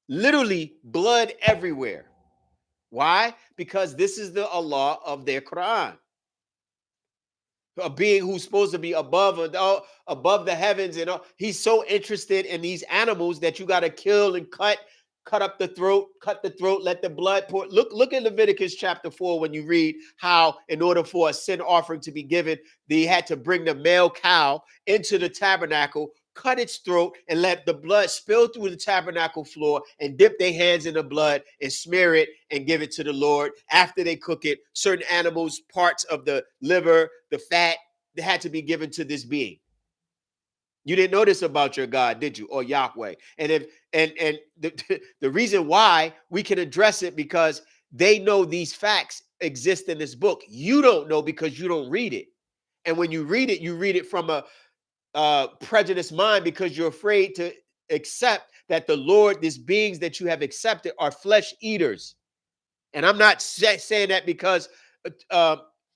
Literally blood everywhere. Why? Because this is the Allah of their Quran. A being who's supposed to be above the heavens, and all. He's so interested in these animals that you got to kill and cut up the throat, let the blood pour. Look at Leviticus chapter 4 when you read how, in order for a sin offering to be given, they had to bring the male cow into the tabernacle, cut its throat, and let the blood spill through the tabernacle floor, and dip their hands in the blood and smear it and give it to the Lord. After they cook it, certain animals, parts of the liver, the fat, they had to be given to this being. You didn't know this about your God, did you? Or Yahweh. And the reason why we can address it, because they know these facts exist in this book. You don't know because you don't read it. And when you read it from a prejudiced mind, because you're afraid to accept that the Lord, these beings that you have accepted, are flesh eaters. And I'm not saying that because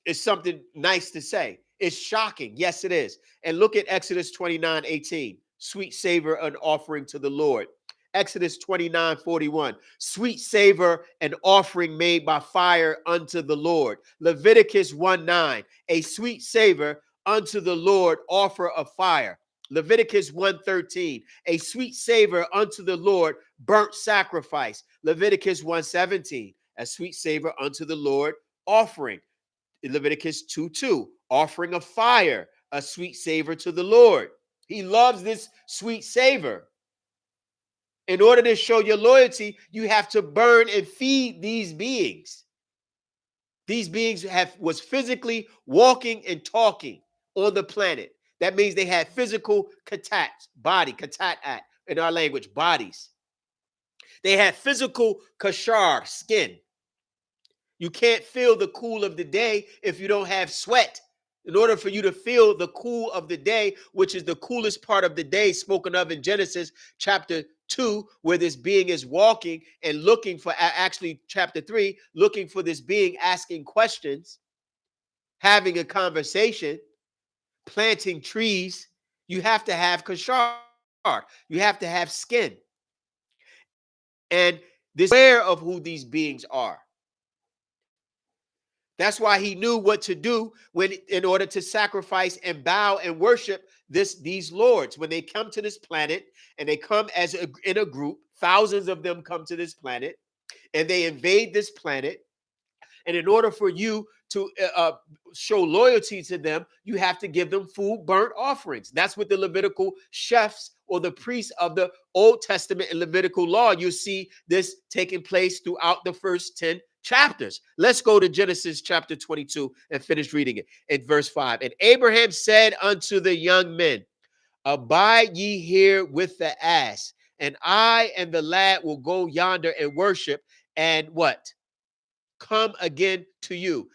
it's something nice to say. It's shocking. Yes, it is. And look at Exodus 29:18. Sweet savor, an offering to the Lord. Exodus 29:41. Sweet savor, an offering made by fire unto the Lord. Leviticus 1:9. A sweet savor unto the Lord, offer of fire. Leviticus 1:13. A sweet savor unto the Lord, burnt sacrifice. Leviticus 1:17. A sweet savor unto the Lord, offering. Leviticus 2:2, offering of fire, a sweet savor to the Lord. He loves this sweet savor. In order to show your loyalty, you have to burn and feed these beings. These beings was physically walking and talking on the planet. That means they had physical katat, body, katat in our language, bodies. They had physical kashar, skin. You can't feel the cool of the day if you don't have sweat. In order for you to feel the cool of the day, which is the coolest part of the day spoken of in Genesis chapter 2, where this being is walking and looking for, actually chapter 3, looking for this being, asking questions, having a conversation, planting trees, you have to have kashar. You have to have skin. And this is aware of who these beings are. That's why he knew what to do in order to sacrifice and bow and worship these lords. When they come to this planet, and they come in a group, thousands of them come to this planet, and they invade this planet. And in order for you to show loyalty to them, you have to give them food, burnt offerings. That's what the Levitical chefs or the priests of the Old Testament and Levitical law, you see this taking place throughout the first 10 chapters. Let's go to Genesis chapter 22 and finish reading it in verse 5. And Abraham said unto the young men, abide ye here with the ass, and I and the lad will go yonder and worship, and what? Come again to you.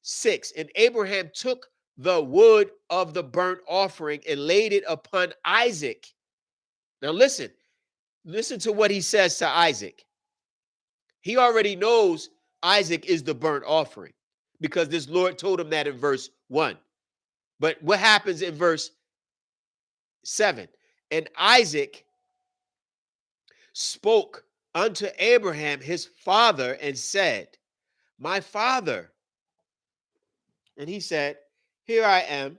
6. And Abraham took the wood of the burnt offering and laid it upon Isaac. Now listen to what he says to Isaac. He already knows Isaac is the burnt offering because this Lord told him that in verse 1. But what happens in verse 7? And Isaac spoke unto Abraham his father and said, my father. And he said, here I am,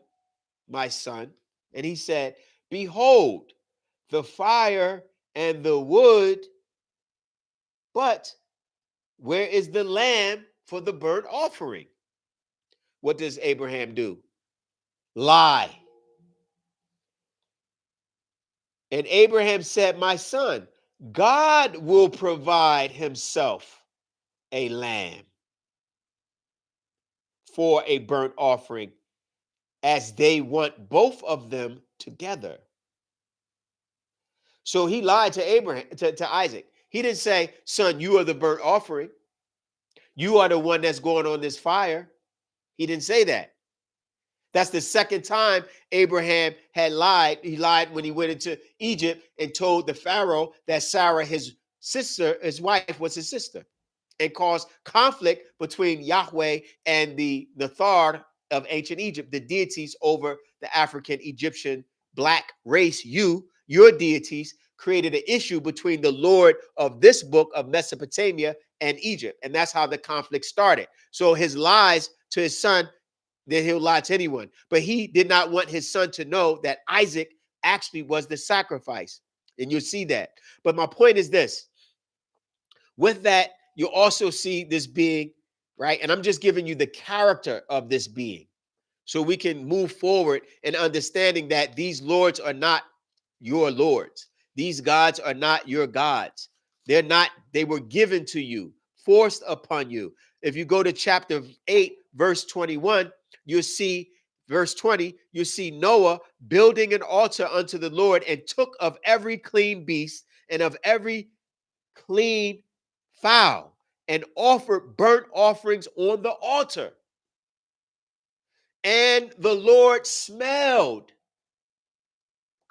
my son. And he said, behold, the fire and the wood, but where is the lamb for the burnt offering? What does Abraham do? Lie. And Abraham said, my son, God will provide himself a lamb for a burnt offering, as they want both of them together. So he lied to Abraham, to Isaac. He didn't say, son, you are the burnt offering. You are the one that's going on this fire. He didn't say that. That's the second time Abraham had lied. He lied when he went into Egypt and told the Pharaoh that Sarah, his sister, his wife, was his sister, and caused conflict between Yahweh and the Nathar of ancient Egypt, the deities over the African Egyptian black race. Your deities created an issue between the Lord of this book of Mesopotamia and Egypt. And that's how the conflict started. So his lies to his son, then he'll lie to anyone. But he did not want his son to know that Isaac actually was the sacrifice. And you'll see that. But my point is this. With that, you also see this being, right? And I'm just giving you the character of this being so we can move forward in understanding that these lords are not your lords. These gods are not your gods. They're not, they were given to you, forced upon you. If you go to chapter 8, verse 21, you'll see, verse 20, you see Noah building an altar unto the Lord and took of every clean beast and of every clean fowl and offered burnt offerings on the altar. And the Lord smelled.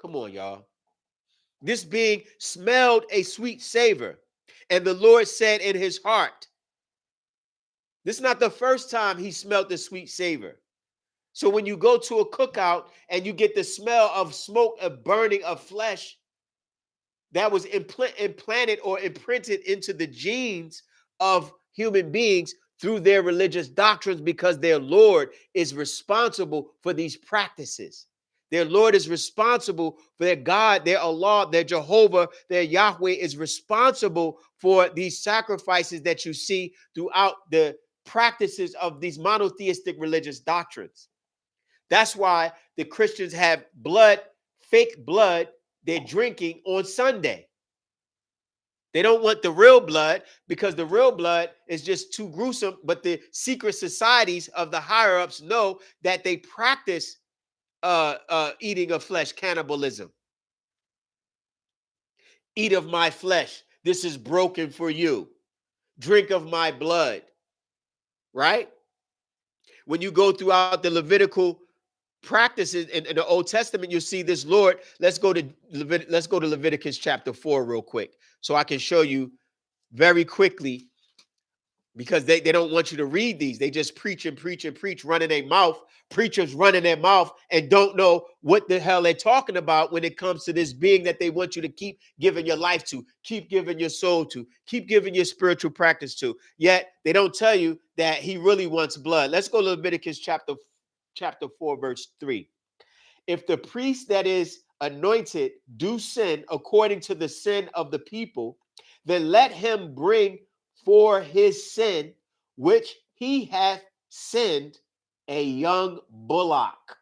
Come on, y'all. This being smelled a sweet savor. And the Lord said in his heart, this is not the first time he smelled the sweet savor. So when you go to a cookout and you get the smell of smoke, of burning of flesh, that was implanted or imprinted into the genes of human beings through their religious doctrines, because their Lord is responsible for these practices. Their Lord is responsible for their God, their Allah, their Jehovah, their Yahweh is responsible for these sacrifices that you see throughout the practices of these monotheistic religious doctrines. That's why the Christians have blood, fake blood, they're drinking on Sunday. They don't want the real blood because the real blood is just too gruesome. But the secret societies of the higher ups know that they practice eating of flesh, cannibalism. Eat of my flesh. This is broken for you. Drink of my blood. Right? When you go throughout the Levitical practices in the Old Testament, you'll see this Lord. Let's go to Leviticus chapter 4 real quick so I can show you very quickly, because they don't want you to read these. They just preach and preach and preach, running their mouth. Preachers running their mouth and don't know what the hell they're talking about when it comes to this being that they want you to keep giving your life to, keep giving your soul to, keep giving your spiritual practice to. Yet they don't tell you that he really wants blood. Let's go to Leviticus chapter 4, verse 3. If the priest that is anointed do sin according to the sin of the people, then let him bring for his sin, which he hath sinned, a young bullock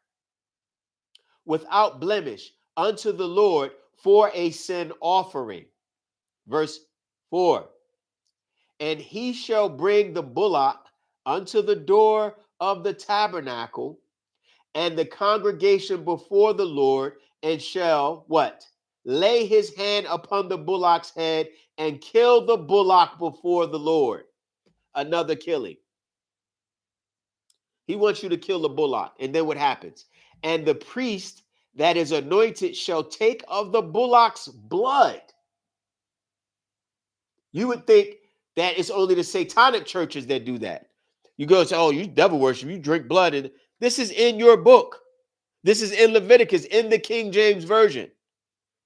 without blemish unto the Lord for a sin offering. Verse 4. And he shall bring the bullock unto the door of the tabernacle and the congregation before the Lord, and shall what? Lay his hand upon the bullock's head and kill the bullock before the Lord. Another killing. He wants you to kill the bullock. And then what happens? And the priest that is anointed shall take of the bullock's blood. You would think that it's only the satanic churches that do that. You go and say, oh, you devil worship, you drink blood. And this is in your book. This is in Leviticus, in the King James Version.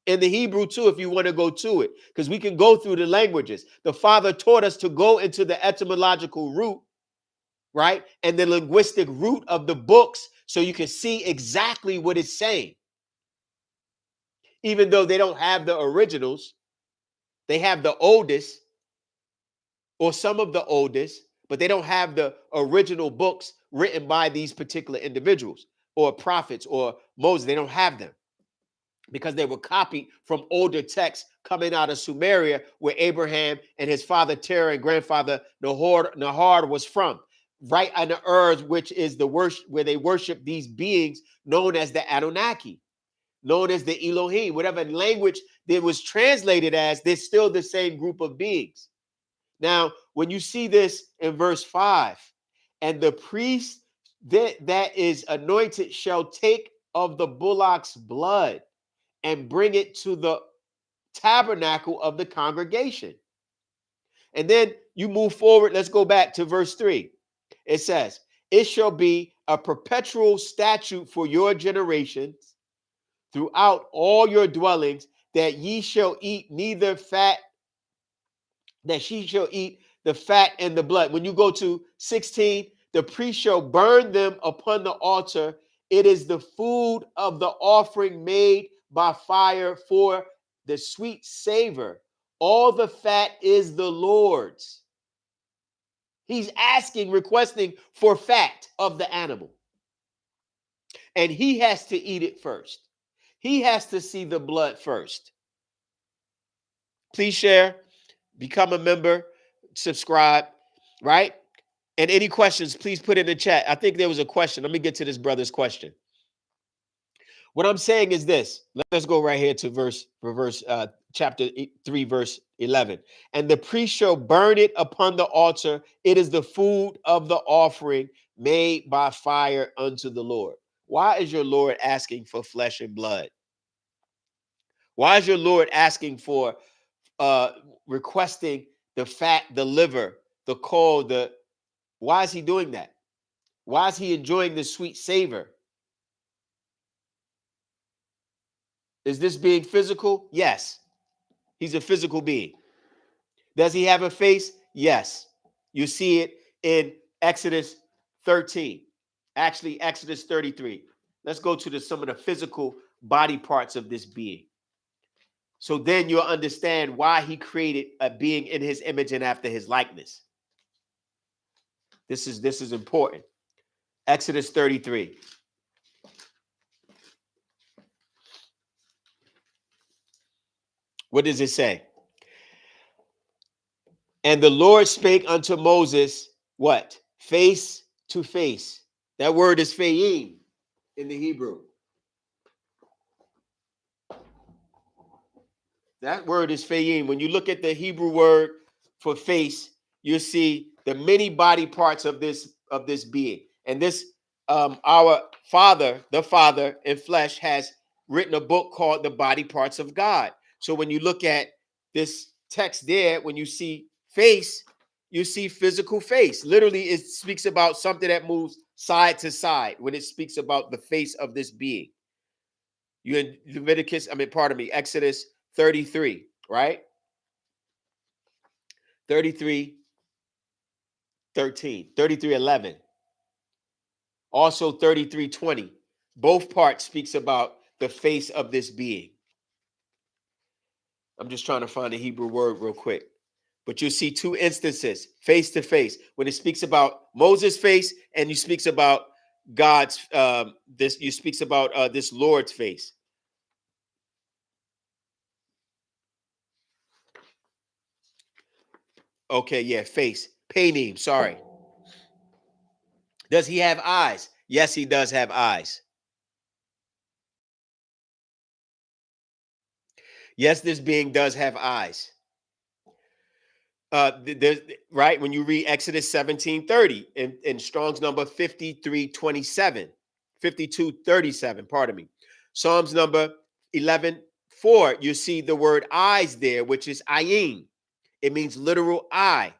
In the Hebrew too, if you want to go to it, because we can go through the languages. The Father taught us to go into the etymological root, right? And the linguistic root of the books so you can see exactly what it's saying. Even though they don't have the originals, they have the oldest or some of the oldest, but they don't have the original books written by these particular individuals or prophets or Moses. They don't have them. because they were copied from older texts coming out of Sumeria, where Abraham and his father Terah and grandfather Nahor was from, right on the earth, which is the worship where they worship these beings known as the Anunnaki, known as the Elohim, whatever language that was translated as. They're still the same group of beings. Now, when you see this in verse 5, and the priest that is anointed shall take of the bullock's blood and bring it to the tabernacle of the congregation. And then you move forward. Let's go back to verse 3. It says, it shall be a perpetual statute for your generations throughout all your dwellings, that ye shall eat neither fat, that she shall eat the fat and the blood. When you go to 16, the priest shall burn them upon the altar. It is the food of the offering made by fire for the sweet savor. All the fat is the Lord's. He's asking, requesting for fat of the animal. And he has to eat it first. He has to see the blood first. Please share, become a member, subscribe, right? And any questions, please put in the chat. I think there was a question. Let me get to this brother's question. What I'm saying is this. Let's go right here to chapter 3, verse 11. And the priest shall burn it upon the altar. It is the food of the offering made by fire unto the Lord. Why is your Lord asking for flesh and blood? Why is your Lord asking for requesting the fat, the liver, the caul, why is he doing that? Why is he enjoying the sweet savor? Is this being physical? Yes. He's a physical being. Does he have a face? Yes. You see it in Exodus 13. Actually, Exodus 33. Let's go to some of the physical body parts of this being. So then you'll understand why he created a being in his image and after his likeness. This is important. Exodus 33. What does it say? And the Lord spake unto Moses, what? Face to face. That word is fayim in the Hebrew. That word is fayim. When you look at the Hebrew word for face, you see the many body parts of this being. And this our Father, the Father in flesh, has written a book called The Body Parts of God. So when you look at this text there, when you see face, you see physical face. Literally, it speaks about something that moves side to side when it speaks about the face of this being. You in Exodus 33, right? 33, 13, 33, 11. Also 33, 20. Both parts speaks about the face of this being. I'm just trying to find the Hebrew word real quick. But you see two instances, face to face, when it speaks about Moses' face and you speaks about God's this Lord's face. Okay, yeah, face. Painim, sorry. Does he have eyes? Yes, he does have eyes. Yes, this being does have eyes. Right, when you read Exodus 17:30 in Strong's number 5327, 5237, pardon me. Psalms number 11:4, you see the word eyes there, which is ayin. It means literal eye,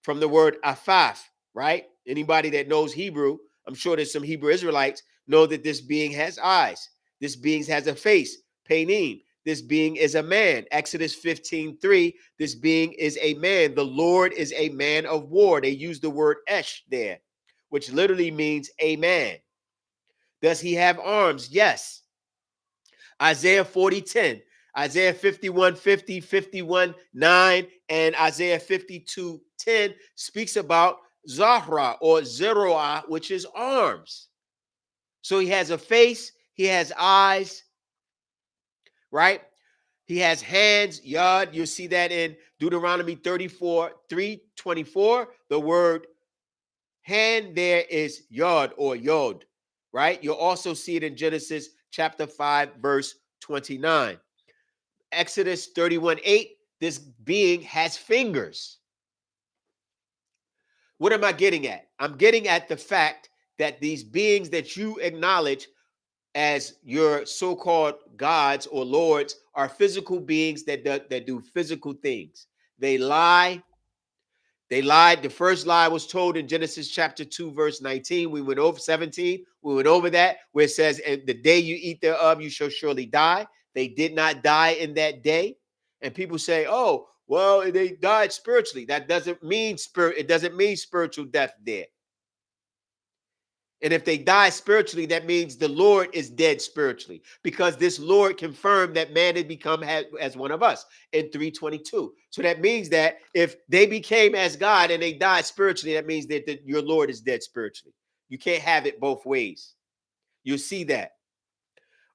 from the word afaf, right? Anybody that knows Hebrew, I'm sure there's some Hebrew Israelites, know that this being has eyes. This being has a face, peinim. This being is a man. Exodus 15:3, this being is a man. The Lord is a man of war. They use the word esh there, which literally means a man. Does he have arms? Yes. Isaiah 40:10, Isaiah 51:50, 51:9, and Isaiah 52:10 speaks about Zahra or Zeroah, which is arms. So he has a face, he has eyes, right? He has hands, yod. You'll see that in Deuteronomy 34, 3:24. The word hand there is yod or yod, right? You'll also see it in Genesis chapter 5, verse 29. Exodus 31:8, this being has fingers. What am I getting at? I'm getting at the fact that these beings that you acknowledge as your so-called gods or lords are physical beings that do physical things. They lie. They lied. The first lie was told in Genesis chapter 2, verse 19. We went over 17. We went over that where it says, and the day you eat thereof, you shall surely die. They did not die in that day. And people say, oh, well, they died spiritually. That doesn't mean spirit. It doesn't mean spiritual death there. And if they die spiritually, that means the Lord is dead spiritually, because this Lord confirmed that man had become as one of us in 3:22. So that means that if they became as God and they died spiritually, that means that your Lord is dead spiritually. You can't have it both ways. You'll see that.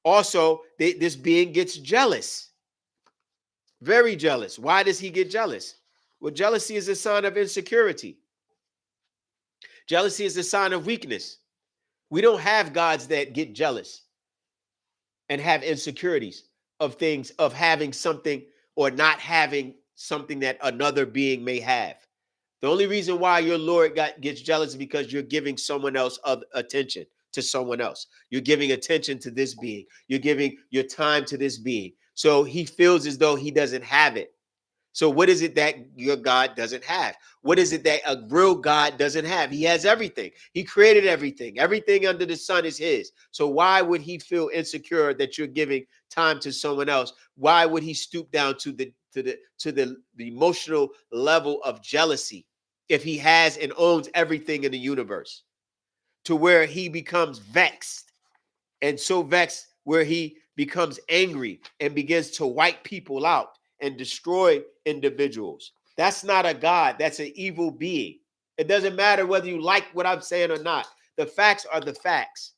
Also, this being gets jealous, very jealous. Why does he get jealous? Well, jealousy is a sign of insecurity. Jealousy is a sign of weakness. We don't have gods that get jealous and have insecurities of things, of having something or not having something that another being may have. The only reason why your Lord gets jealous is because you're giving someone else attention to someone else. You're giving attention to this being. You're giving your time to this being. So he feels as though he doesn't have it. So what is it that your God doesn't have? What is it that a real God doesn't have? He has everything. He created everything. Everything under the sun is his. So why would he feel insecure that you're giving time to someone else? Why would he stoop down to the emotional level of jealousy if he has and owns everything in the universe, to where he becomes vexed, and so vexed where he becomes angry and begins to wipe people out and destroy individuals? That's not a God. That's an evil being. It doesn't matter whether you like what I'm saying or not. The facts are the facts.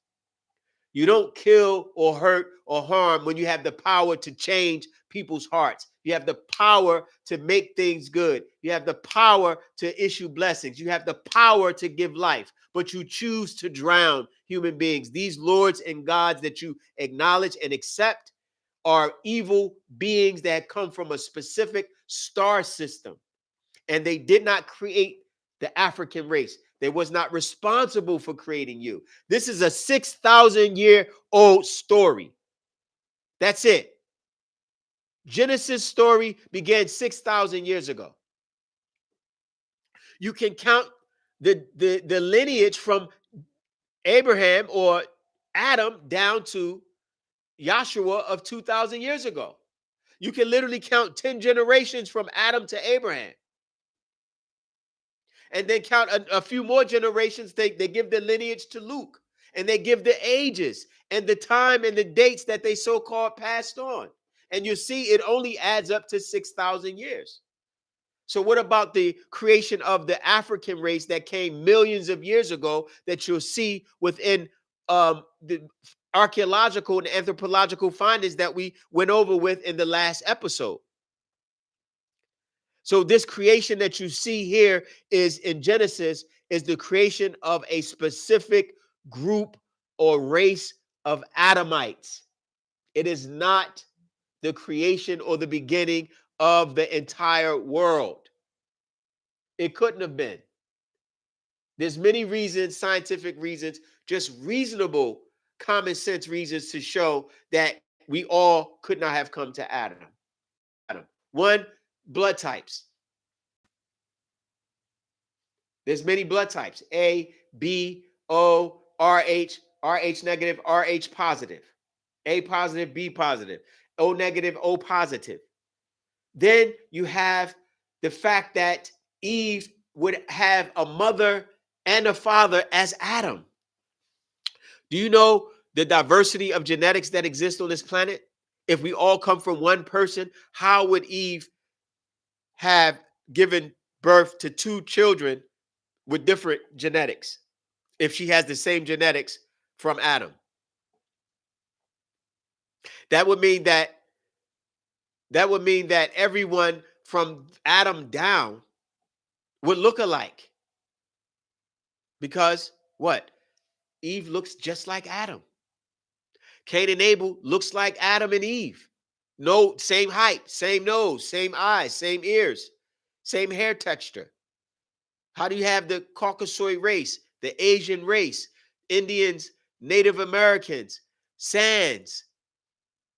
You don't kill or hurt or harm when you have the power to change people's hearts. You have the power to make things good. You have the power to issue blessings. You have the power to give life, but you choose to drown human beings. These lords and gods that you acknowledge and accept are evil beings that come from a specific star system, and they did not create the African race. They was not responsible for creating you. This is a 6,000-year-old story. That's it. Genesis story began 6,000 years ago. You can count the lineage from Abraham or Adam down to Joshua of 2,000 years ago. You can literally count 10 generations from Adam to Abraham. And then count a few more generations. They give the lineage to Luke, and they give the ages and the time and the dates that they so-called passed on. And you see, it only adds up to 6,000 years. So what about the creation of the African race that came millions of years ago that you'll see within the archaeological and anthropological findings that we went over with in the last episode? So this creation that you see here is in Genesis is the creation of a specific group or race of Adamites. It is not the creation or the beginning of the entire world. It couldn't have been. There's many reasons, scientific reasons, just reasonable common sense reasons to show that we all could not have come to Adam. One, blood types. There's many blood types: A, B, O, RH, RH negative, RH positive, A positive, B positive, O negative, O positive. Then you have the fact that Eve would have a mother and a father as Adam. Do you know the diversity of genetics that exists on this planet? If we all come from one person, how would Eve have given birth to two children with different genetics if she has the same genetics from Adam? That would mean that That would mean that everyone from Adam down would look alike. Because what? Eve looks just like Adam. Cain and Abel looks like Adam and Eve. No, same height, same nose, same eyes, same ears, same hair texture. How do you have the Caucasian race, the Asian race, Indians, Native Americans, Sands,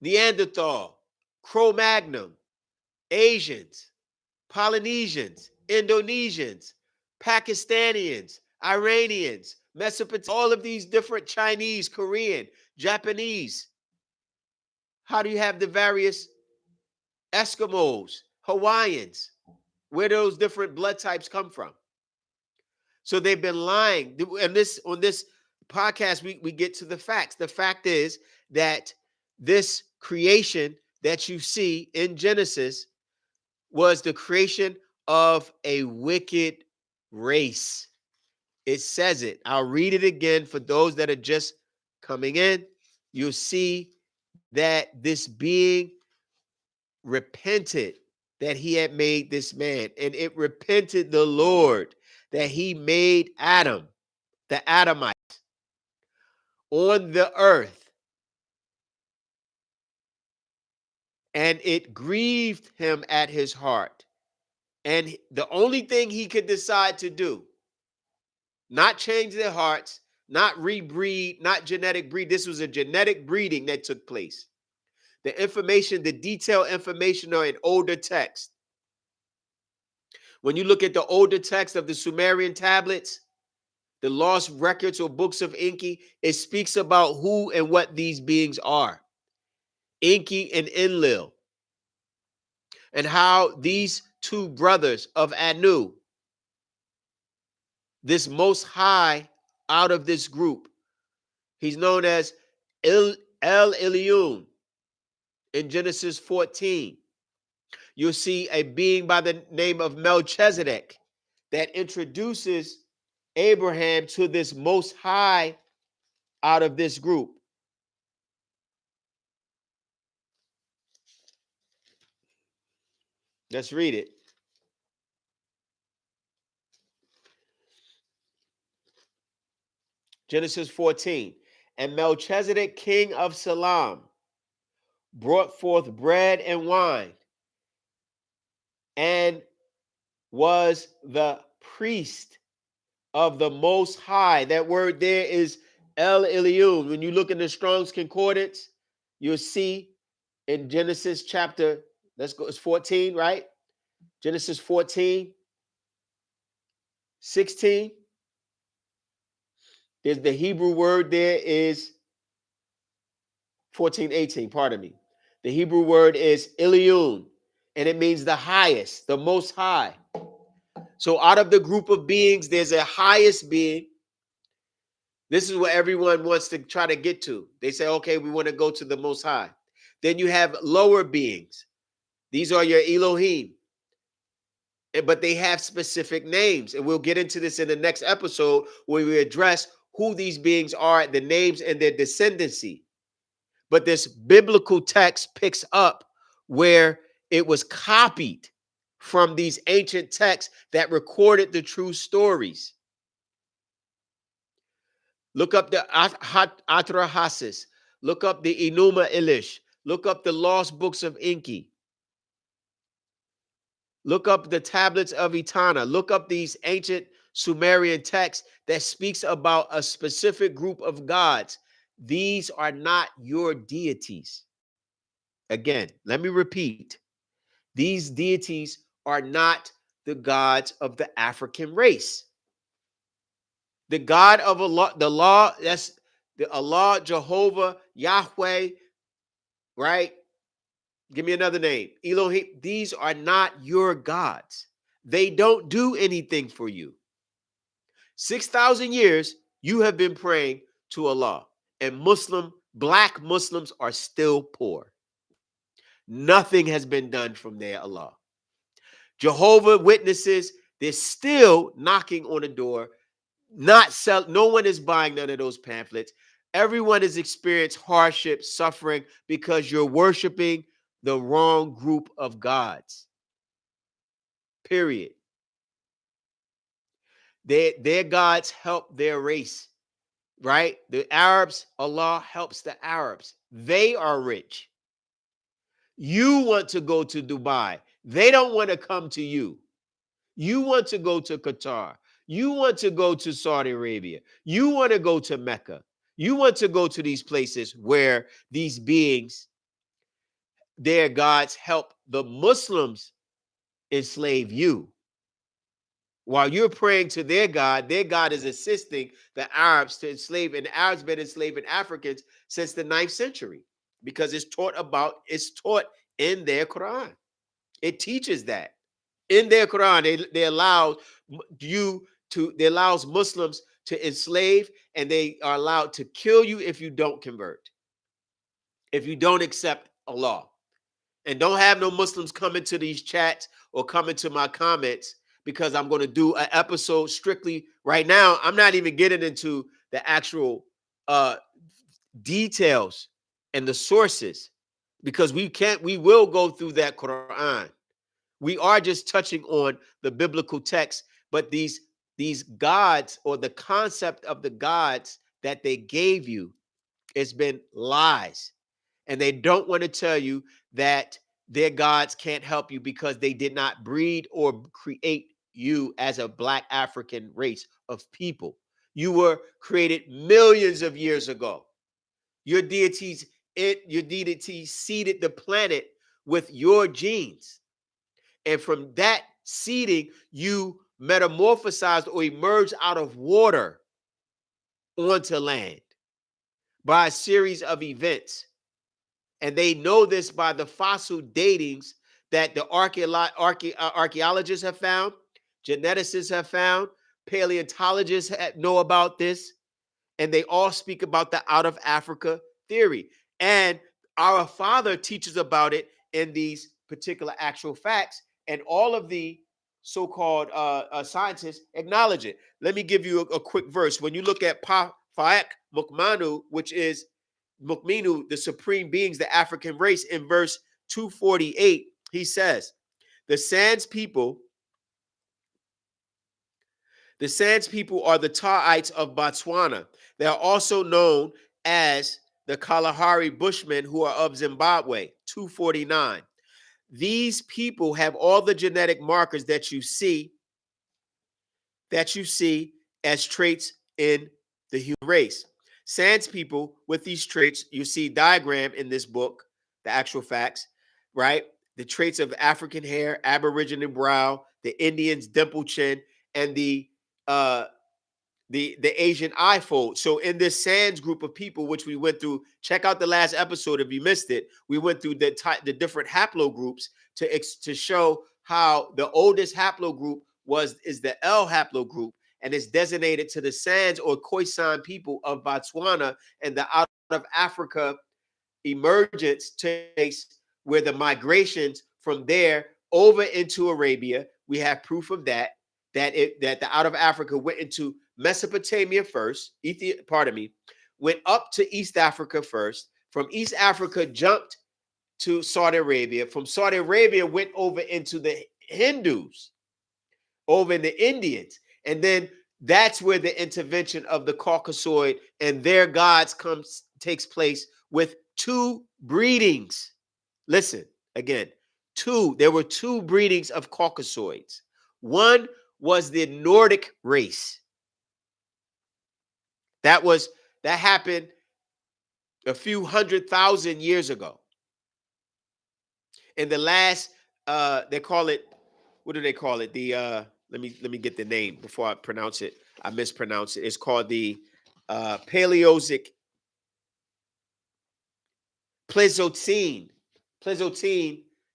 Neanderthal, Cro-Magnon, Asians, Polynesians, Indonesians, Pakistanians, Iranians, Mesopotamians, all of these different Chinese, Korean, Japanese. How do you have the various Eskimos, Hawaiians? Where do those different blood types come from? So they've been lying. And on this podcast, we get to the facts. The fact is that this creation that you see in Genesis was the creation of a wicked race. It says it. I'll read it again for those that are just coming in. You'll see that this being repented that he had made this man, and it repented the Lord that he made Adam, the Adamite, on the earth, and it grieved him at his heart. And the only thing he could decide to do, not change their hearts, not rebreed, not genetic breed. This was a genetic breeding that took place. The information, the detailed information are in older text. When you look at the older text of the Sumerian tablets, the lost records or books of Enki, it speaks about who and what these beings are. Enki and Enlil. And how these two brothers of Anu, this most high out of this group, he's known as El Elyon in Genesis 14. You'll see a being by the name of Melchizedek that introduces Abraham to this most high out of this group. Let's read it. Genesis 14. And Melchizedek, king of Salem, brought forth bread and wine, and was the priest of the Most High. That word there is El Elyon. When you look in the Strong's Concordance, you'll see in Genesis chapter, let's go, it's 14, right? Genesis 14, 16. There's the Hebrew word there is 14, 18, pardon me. The Hebrew word is Elyon, and it means the highest, the most high. So out of the group of beings, there's a highest being. This is what everyone wants to try to get to. They say, okay, we want to go to the most high. Then you have lower beings. These are your Elohim. But they have specific names. And we'll get into this in the next episode where we address who these beings are, the names and their descendancy. But this biblical text picks up where it was copied from these ancient texts that recorded the true stories. Look up the Atrahasis. Look up the Enuma Elish. Look up the lost books of Enki. Look up the tablets of Etana. Look up these ancient Sumerian texts that speaks about a specific group of gods. These are not your deities. Again, let me repeat. These deities are not the gods of the African race. The God of Allah, the law, that's the Allah, Jehovah, Yahweh, right? Give me another name. Elohim. These are not your gods. They don't do anything for you. 6,000 years, you have been praying to Allah. And black Muslims are still poor. Nothing has been done from their Allah. Jehovah Witnesses, they're still knocking on the door. No one is buying none of those pamphlets. Everyone has experienced hardship, suffering because you're worshiping the wrong group of gods. Period. Their gods help their race, right? The Arabs, Allah helps the Arabs. They are rich. You want to go to Dubai. They don't want to come to you. You want to go to Qatar. You want to go to Saudi Arabia. You want to go to Mecca. You want to go to these places where these beings, their gods, help the Muslims enslave you. While you're praying to their God is assisting the Arabs to enslave, and the Arabs been enslaving Africans since the 9th century because it's taught in their Quran. It teaches that. In their Quran, they allow they allows Muslims to enslave, and they are allowed to kill you if you don't convert, if you don't accept Allah. And don't have no Muslims come into these chats or come into my comments, because I'm going to do an episode strictly right now. I'm not even getting into the actual details and the sources, because we will go through that Quran. We are just touching on the biblical text, but these gods, or the concept of the gods that they gave you, it's been lies. And they don't want to tell you that their gods can't help you because they did not breed or create you as a Black African race of people. You were created millions of years ago. Your deities seeded the planet with your genes. And from that seeding, you metamorphosized or emerged out of water onto land by a series of events. And they know this by the fossil datings that the archaeologists have found, geneticists have found, paleontologists know about this, and they all speak about the out of Africa theory. And our Father teaches about it in these particular actual facts, and all of the so-called scientists acknowledge it. Let me give you a quick verse. When you look at Fa'ek Mukmanu, which is Mukminu, the supreme beings, the African race, in verse 248, he says, the Sans people are the Ta'ites of Botswana. They are also known as the Kalahari Bushmen, who are of Zimbabwe, 249. These people have all the genetic markers that you see as traits in the human race. Sans people with these traits, you see diagram in this book, the actual facts, right? The traits of African hair, Aboriginal brow, the Indians dimple chin, and the Asian eye fold. So in this Sans group of people, which we went through, check out the last episode if you missed it. We went through the different haplogroups to show how the oldest haplogroup is the L haplogroup, and it's designated to the Sans or Khoisan people of Botswana, and the out of Africa emergence takes where the migrations from there over into Arabia. We have proof of that the out of Africa went into Mesopotamia first, went up to East Africa first. From East Africa jumped to Saudi Arabia. From Saudi Arabia went over into the Hindus, over in the Indians, and then that's where the intervention of the Caucasoid and their gods takes place with two breedings. Listen again, there were two breedings of Caucasoids. One was the Nordic race. That happened a few 100,000 years ago. In the last, they call it, what do they call it? Let me get the name before I pronounce it. I mispronounce it. It's called the Paleozoic Pleistocene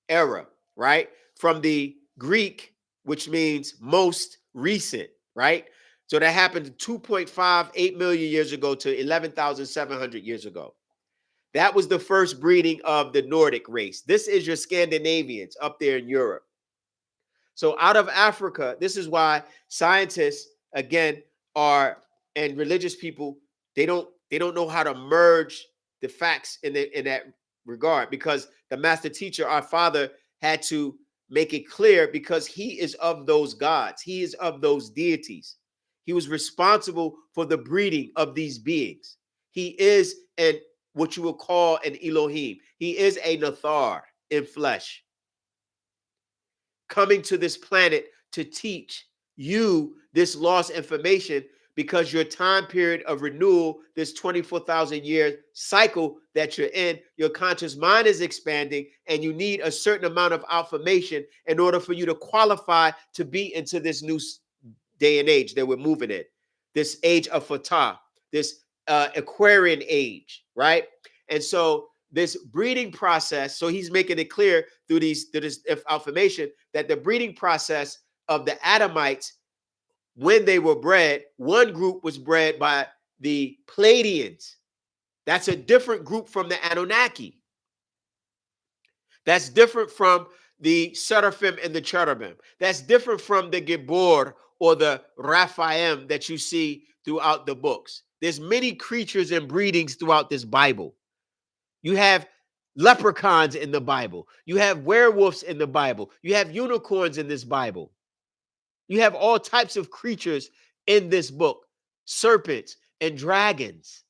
era, right? From the Greek, which means most recent, right? So that happened 2.58 million years ago to 11,700 years ago. That was the first breeding of the Nordic race. This is your Scandinavians up there in Europe. So out of Africa, this is why scientists, again, and religious people, they don't know how to merge the facts in that regard, because the master teacher, our father, had to make it clear, because he is of those gods. He is of those deities. He was responsible for the breeding of these beings. He is what you would call an Elohim. He is a Nathar in flesh, coming to this planet to teach you this lost information, because your time period of renewal, this 24,000 year cycle that you're in, your conscious mind is expanding, and you need a certain amount of affirmation in order for you to qualify to be into this new day and age that we're moving in, this age of Fatah, this Aquarian age, right? And so this breeding process, so he's making it clear through this affirmation that the breeding process of the Adamites, when they were bred, one group was bred by the Pleiadians. That's a different group from the Anunnaki. That's different from the Seraphim and the Cherubim. That's different from the Gibor or the Raphaim that you see throughout the books. There's many creatures and breedings throughout this Bible. You have leprechauns in the Bible. You have werewolves in the Bible. You have unicorns in this Bible. You have all types of creatures in this book, serpents and dragons.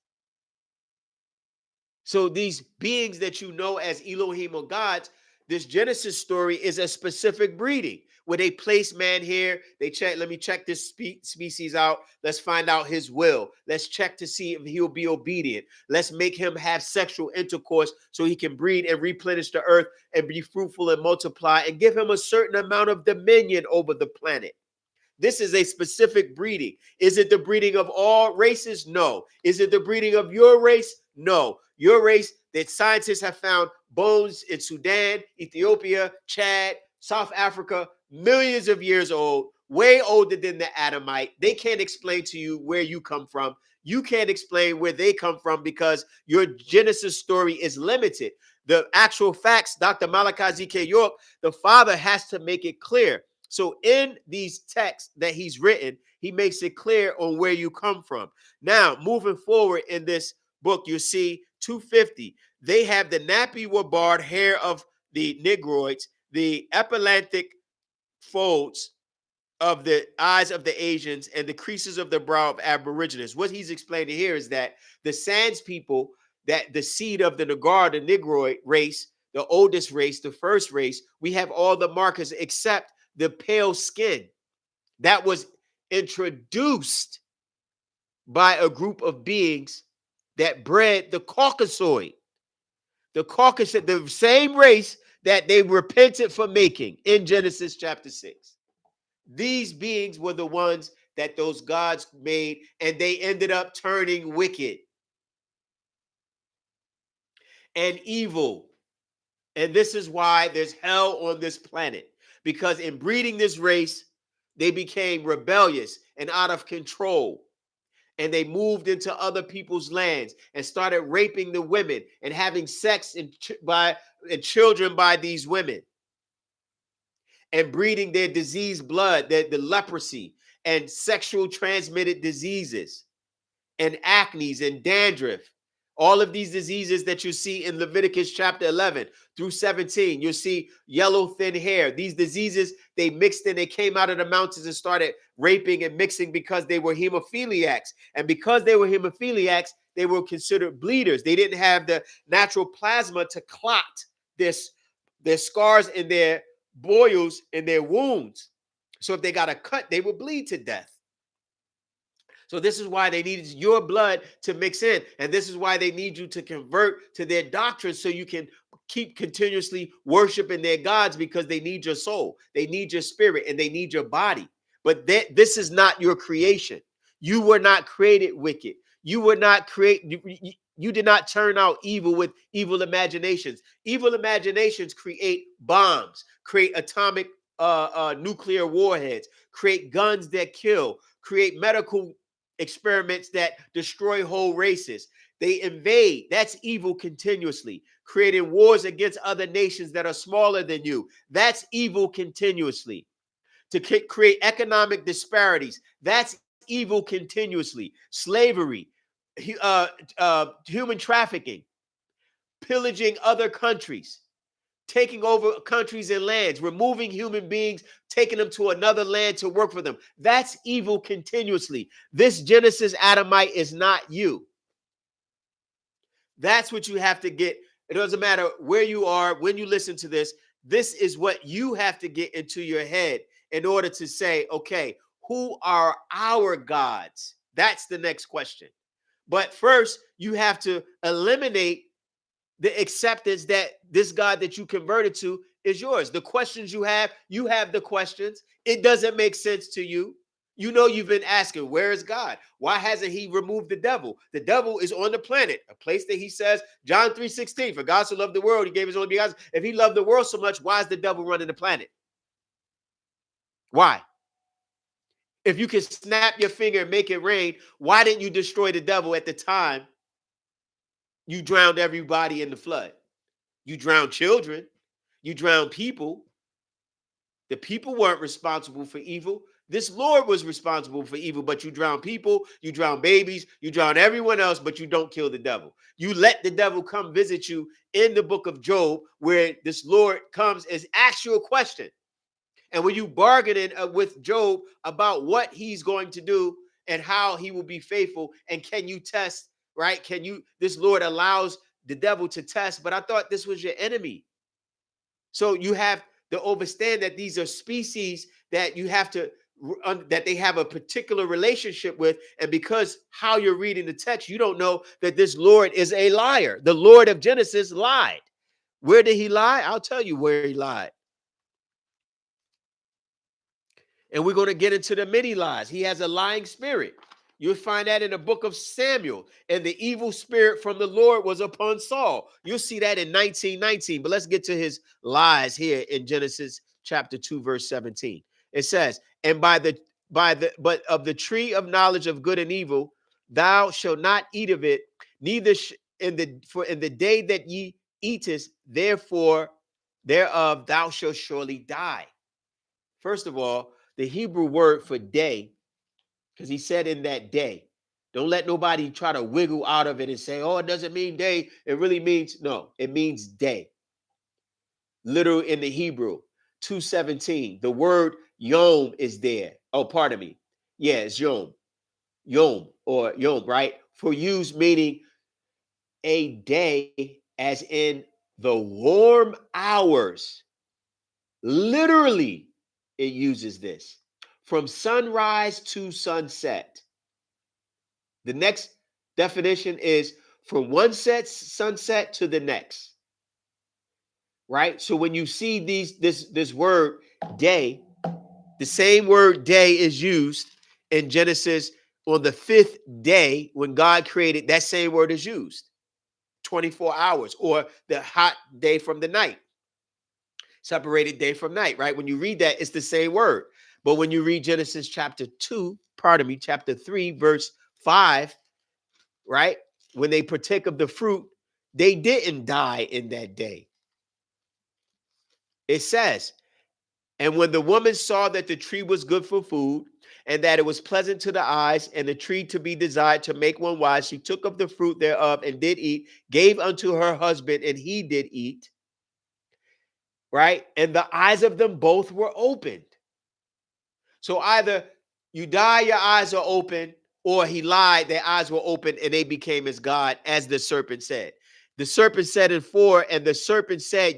So these beings that you know as Elohim or gods, this Genesis story is a specific breeding where they place man here. They check, let me check this species out. Let's find out his will. Let's check to see if he'll be obedient. Let's make him have sexual intercourse so he can breed and replenish the earth and be fruitful and multiply, and give him a certain amount of dominion over the planet. This is a specific breeding. Is it the breeding of all races? No. Is it the breeding of your race? No. Your race, that scientists have found bones in Sudan, Ethiopia, Chad, South Africa, millions of years old, way older than the Adamite. They can't explain to you where you come from. You can't explain where they come from, because your Genesis story is limited. The actual facts, Dr. Malachi Z.K. York, the father has to make it clear. So in these texts that he's written, he makes it clear on where you come from. Now, moving forward in this book, you see 250. They have the nappy-warbard hair of the Negroids, the epilantic folds of the eyes of the Asians, and the creases of the brow of Aborigines. What he's explaining here is that the Sans people, that the seed of the Nagar, the Negroid race, the oldest race, the first race, we have all the markers except the pale skin that was introduced by a group of beings that bred the Caucasoid. The Caucasian, the same race that they repented for making in Genesis chapter 6. These beings were the ones that those gods made, and they ended up turning wicked and evil. And this is why there's hell on this planet. Because in breeding this race, they became rebellious and out of control. And they moved into other people's lands and started raping the women and having sex and children by these women, and breeding their diseased blood, the leprosy and sexual transmitted diseases and acne and dandruff. All of these diseases that you see in Leviticus chapter 11 through 17, you'll see yellow thin hair. These diseases, they mixed in, they came out of the mountains and started raping and mixing because they were hemophiliacs. And because they were hemophiliacs, they were considered bleeders. They didn't have the natural plasma to clot their scars and their boils and their wounds. So if they got a cut, they would bleed to death. So this is why they needed your blood to mix in. And this is why they need you to convert to their doctrine, so you can keep continuously worshiping their gods, because they need your soul, they need your spirit, and they need your body. But this is not your creation. You were not created wicked. You were not created. You did not turn out evil with evil imaginations. Evil imaginations create bombs, create atomic nuclear warheads, create guns that kill, create medical experiments that destroy whole races. They invade. That's evil continuously. Creating wars against other nations that are smaller than you. That's evil continuously. To create economic disparities. That's evil continuously. Slavery, human trafficking, pillaging other countries, taking over countries and lands, removing human beings, taking them to another land to work for them. That's evil continuously. This Genesis Adamite is not you. That's what you have to get. It doesn't matter where you are, when you listen to this. This is what you have to get into your head in order to say, okay, who are our gods? That's the next question. But first, you have to eliminate the acceptance that this God that you converted to is yours. The questions you have the questions. It doesn't make sense to you. You know, you've been asking, where is God? Why hasn't he removed the devil? The devil is on the planet, a place that he says, John 3:16, for God so loved the world, he gave his only begotten. If he loved the world so much, why is the devil running the planet? Why? If you can snap your finger and make it rain, why didn't you destroy the devil at the time you drowned everybody in the flood? You drowned children. You drowned people. The people weren't responsible for evil. This Lord was responsible for evil, but you drown people, you drown babies, you drown everyone else, but you don't kill the devil. You let the devil come visit you in the book of Job, where this Lord comes and asks you a question. And when you bargaining with Job about what he's going to do and how he will be faithful, and can you test, right? This Lord allows the devil to test, but I thought this was your enemy. So you have to understand that these are species that you have to, that they have a particular relationship with. And because how you're reading the text, you don't know that this Lord is a liar. The Lord of Genesis lied. Where did he lie? I'll tell you where he lied. And we're going to get into the many lies. He has a lying spirit. You'll find that in the book of Samuel. And the evil spirit from the Lord was upon Saul. You'll see that in 19:19. But let's get to his lies here in Genesis chapter 2, verse 17. It says, and but of the tree of knowledge of good and evil, thou shalt not eat of it, neither in the day that ye eatest, therefore thereof thou shalt surely die. First of all, the Hebrew word for day, because he said in that day, don't let nobody try to wiggle out of it and say, oh, it doesn't mean day. It really means, no, it means day. Literal in the Hebrew, 2:17, the word yom is there. Oh, pardon me. Yeah, it's yom. Yom or yom, right? For use meaning a day as in the warm hours. Literally, it uses this. From sunrise to sunset. The next definition is from one sunset to the next. Right? So when you see this word day, the same word day is used in Genesis on the 5th day when God created, that same word is used. 24 hours, or the hot day from the night. Separated day from night, right? When you read that, it's the same word. But when you read Genesis chapter 3, verse 5, right? When they partake of the fruit, they didn't die in that day. It says, and when the woman saw that the tree was good for food, and that it was pleasant to the eyes, and the tree to be desired to make one wise, she took of the fruit thereof and did eat, gave unto her husband, and he did eat. Right? And the eyes of them both were opened. So either you die, your eyes are open, or he lied, their eyes were open, and they became as God, as the serpent said. The serpent said in 4, and the serpent said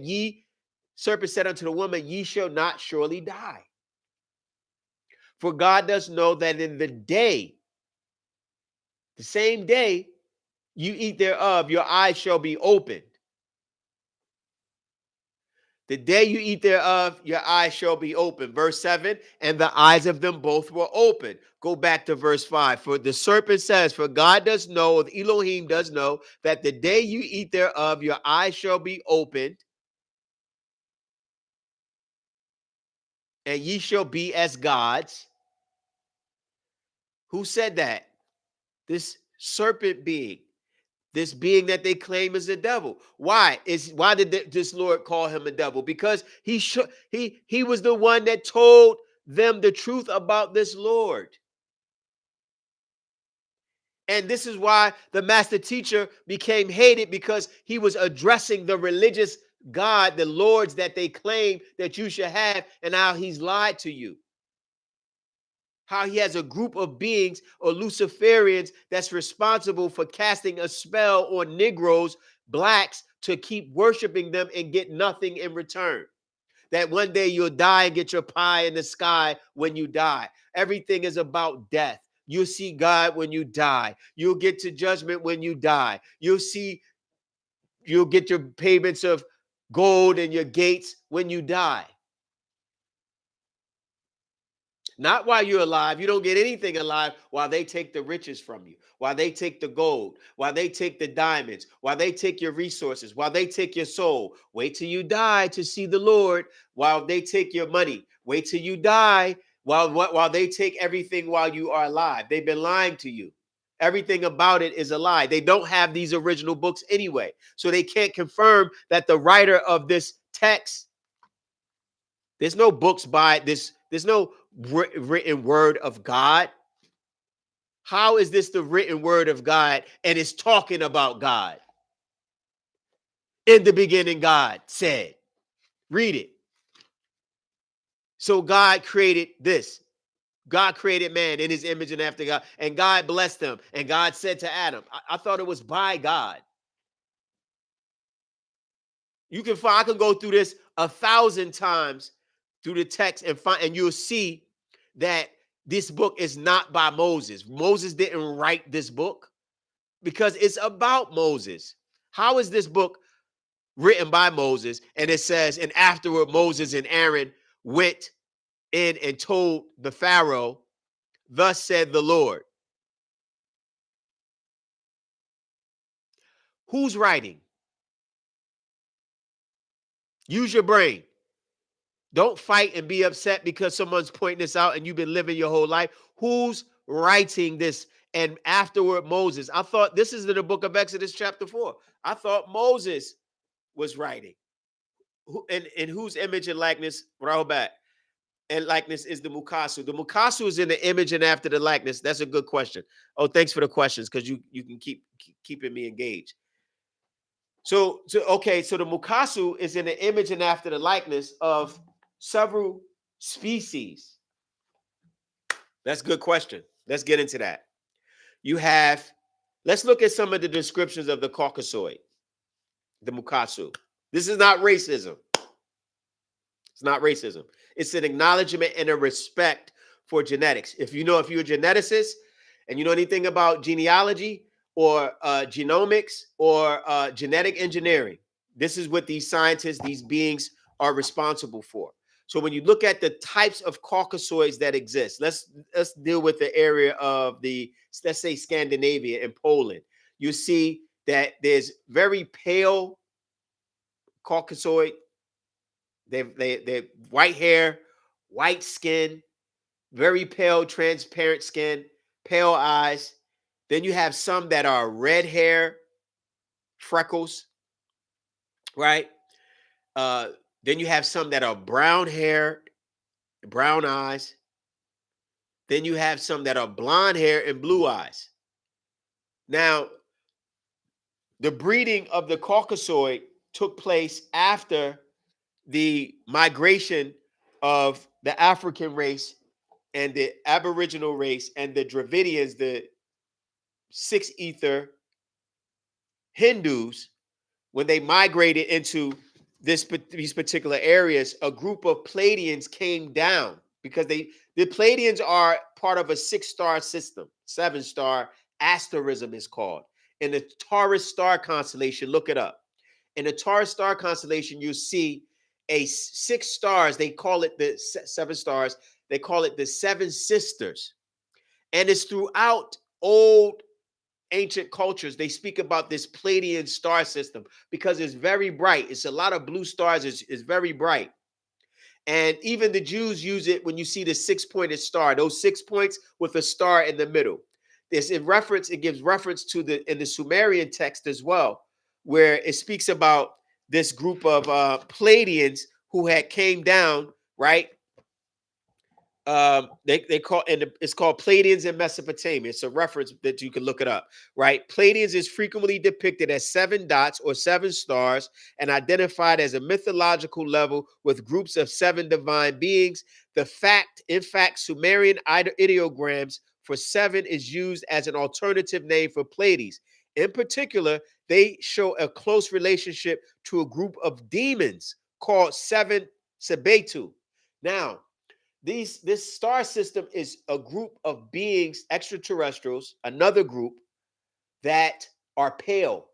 unto the woman, ye shall not surely die. For God does know that in the day, the same day you eat thereof, your eyes shall be opened. The day you eat thereof, your eyes shall be open. Verse 7, and the eyes of them both were open. Go back to verse 5. For the serpent says, for God does know, the Elohim does know, that the day you eat thereof, your eyes shall be opened, and ye shall be as gods. Who said that? This serpent being. This being that they claim is the devil. Why did this Lord call him a devil? Because he was the one that told them the truth about this Lord. And this is why the master teacher became hated, because he was addressing the religious God, the lords that they claim that you should have, and how he's lied to you. How he has a group of beings or Luciferians that's responsible for casting a spell on Negroes, blacks, to keep worshiping them and get nothing in return. That one day you'll die and get your pie in the sky when you die. Everything is about death. You'll see God when you die. You'll get to judgment when you die. You'll get your payments of gold and your gates when you die. Not while you're alive. You don't get anything alive while they take the riches from you, while they take the gold, while they take the diamonds, while they take your resources, while they take your soul. Wait till you die to see the Lord. While they take your money, wait till you die. While they take everything while you are alive. They've been lying to you. Everything about it is a lie. They don't have these original books anyway, so they can't confirm that the writer of this text, there's no books by this, there's no written word of God. How is this the written word of God and it's talking about God? In the beginning, God said, read it. So God created this. God created man in his image and after God, and God blessed them. And God said to Adam, I thought it was by God. I can go through this 1,000 times through the text and you'll see that this book is not by Moses. Moses didn't write this book because it's about Moses. How is this book written by Moses? And it says, and afterward Moses and Aaron went in and told the Pharaoh, thus said the Lord. Who's writing? Use your brain. Don't fight and be upset because someone's pointing this out and you've been living your whole life. Who's writing this? And afterward, Moses. I thought this is in the book of Exodus chapter 4. I thought Moses was writing. In whose image and likeness, Rahubat, and likeness is the Mukasu? The Mukasu is in the image and after the likeness. That's a good question. Oh, thanks for the questions, because you can keeping me engaged. So the Mukasu is in the image and after the likeness of several species. That's a good question. Let's get into that. Let's look at some of the descriptions of the Caucasoid, the Mukasu. This is not racism. It's not racism. It's an acknowledgement and a respect for genetics. If you're a geneticist and you know anything about genealogy or genomics or genetic engineering, this is what these scientists, these beings are responsible for. So when you look at the types of Caucasoids that exist, let's deal with the area of let's say Scandinavia and Poland. You see that there's very pale Caucasoid. They're white hair, white skin, very pale, transparent skin, pale eyes. Then you have some that are red hair, freckles, right? Then you have some that are brown hair, brown eyes. Then you have some that are blonde hair and blue eyes. Now, the breeding of the Caucasoid took place after the migration of the African race and the Aboriginal race and the Dravidians, the six ether Hindus, when they migrated into these particular areas, a group of Pleiadians came down because the Pleiadians are part of a 6-star system, 7-star asterism is called. In the Taurus star constellation, look it up. In the Taurus star constellation, you see 6 stars. They call it the 7 stars. They call it the 7 sisters. And it's throughout old ancient cultures. They speak about this Pleiadian star system because it's very bright. It's a lot of blue stars. It's very bright. And even the Jews use it when you see the 6-pointed star, those 6 points with a star in the middle. It gives reference to in the Sumerian text as well, where it speaks about this group of Pleiadians who had came down, right? They call, and it's called Pleiadians in Mesopotamia. It's a reference that you can look it up, right? Pleiadians is frequently depicted as 7 dots or 7 stars and identified as a mythological level with groups of 7 divine beings. In fact, Sumerian ideograms for 7 is used as an alternative name for Pleiades. In particular, they show a close relationship to a group of demons called 7 Sabetu. Now, this star system is a group of beings, extraterrestrials, another group that are pale.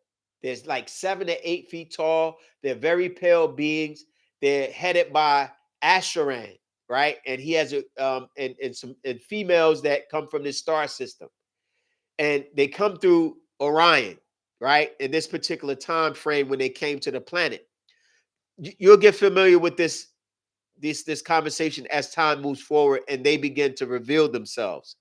There's like 7 to 8 feet tall. They're very pale beings. They're headed by Asheran, right? And he has and females that come from this star system, and they come through Orion, right? In this particular time frame when they came to the planet, you'll get familiar with this conversation as time moves forward and they begin to reveal themselves.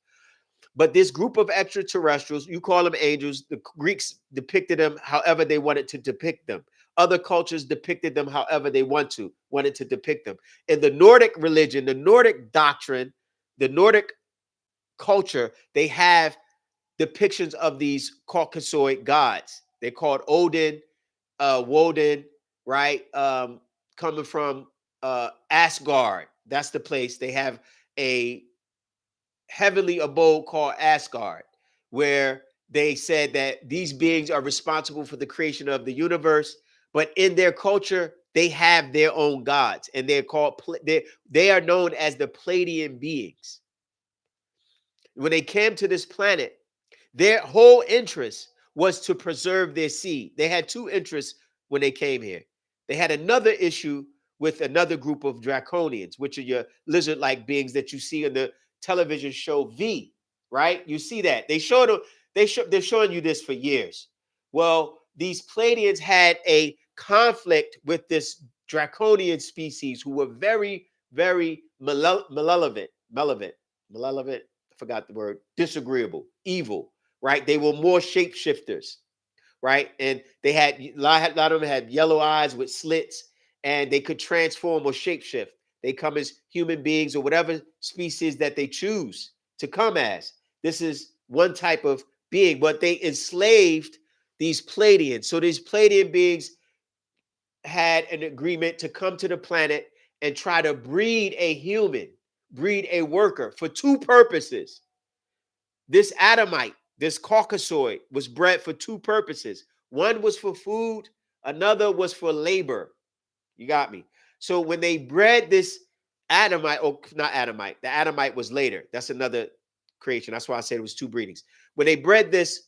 But this group of extraterrestrials, you call them angels, the Greeks depicted them however they wanted to depict them. Other cultures depicted them however they wanted to depict them. In the Nordic religion, the Nordic doctrine, the Nordic culture, they have depictions of these Caucasoid gods. They're called Odin, Woden, right? Coming from Asgard. That's the place. They have a heavenly abode called Asgard, where they said that these beings are responsible for the creation of the universe. But in their culture, they have their own gods, and they're called they are known as the Pleiadian beings. When they came to this planet, their whole interest was to preserve their seed. They had 2 interests when they came here. They had another issue with another group of draconians, which are your lizard-like beings that you see in the television show V, right? You see that. They're showing you this for years. Well, these Pleiadians had a conflict with this draconian species who were very, very malevolent. I forgot the word. Disagreeable, evil, right? They were more shapeshifters, right? And they had a lot of them had yellow eyes with slits, and they could transform or shapeshift. They come as human beings or whatever species that they choose to come as. This is one type of being, but they enslaved these Pleiadians. So these Pleiadian beings had an agreement to come to the planet and try to breed a human, breed a worker for 2 purposes. This Adamite, this Caucasoid, was bred for 2 purposes. One was for food, another was for labor. You got me. So when they bred this Adamite, or not Adamite, the Adamite was later. That's another creation. That's why I said it was 2 breedings. When they bred this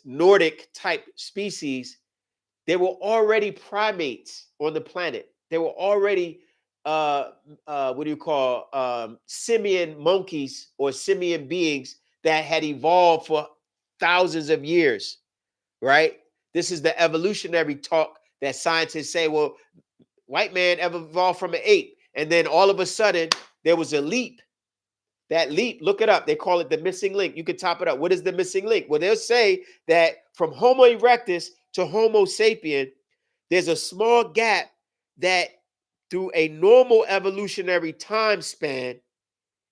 Nordic type species, there were already primates on the planet. There were already what do you call simian monkeys or simian beings that had evolved for thousands of years, right? This is the evolutionary talk that scientists say, well, white man evolved from an ape, and then all of a sudden there was a leap. That leap, look it up. They call it the missing link. You can top it up. What is the missing link? Well, they'll say that from Homo erectus to Homo sapien, there's a small gap that through a normal evolutionary time span,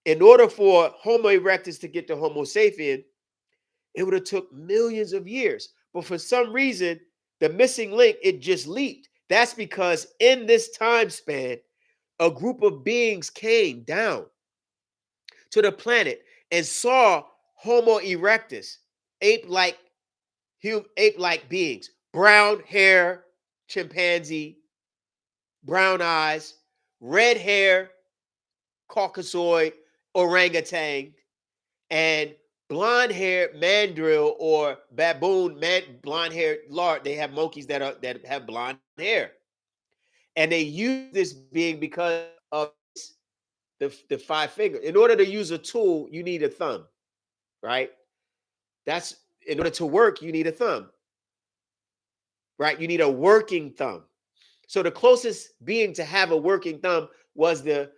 in order for Homo erectus to get to Homo sapien, it would have took millions of years. But for some reason, the missing link, it just leaped. That's because in this time span, a group of beings came down to the planet and saw Homo erectus, ape-like beings, brown hair, chimpanzee, brown eyes, red hair, Caucasoid, orangutan, and blonde hair mandrill or baboon, blonde hair lard. They have monkeys that have blonde hair, and they use this being because of the 5 finger. In order to use a tool, you need a thumb, right? That's in order to work, you need a thumb, right? You need a working thumb. So the closest being to have a working thumb was the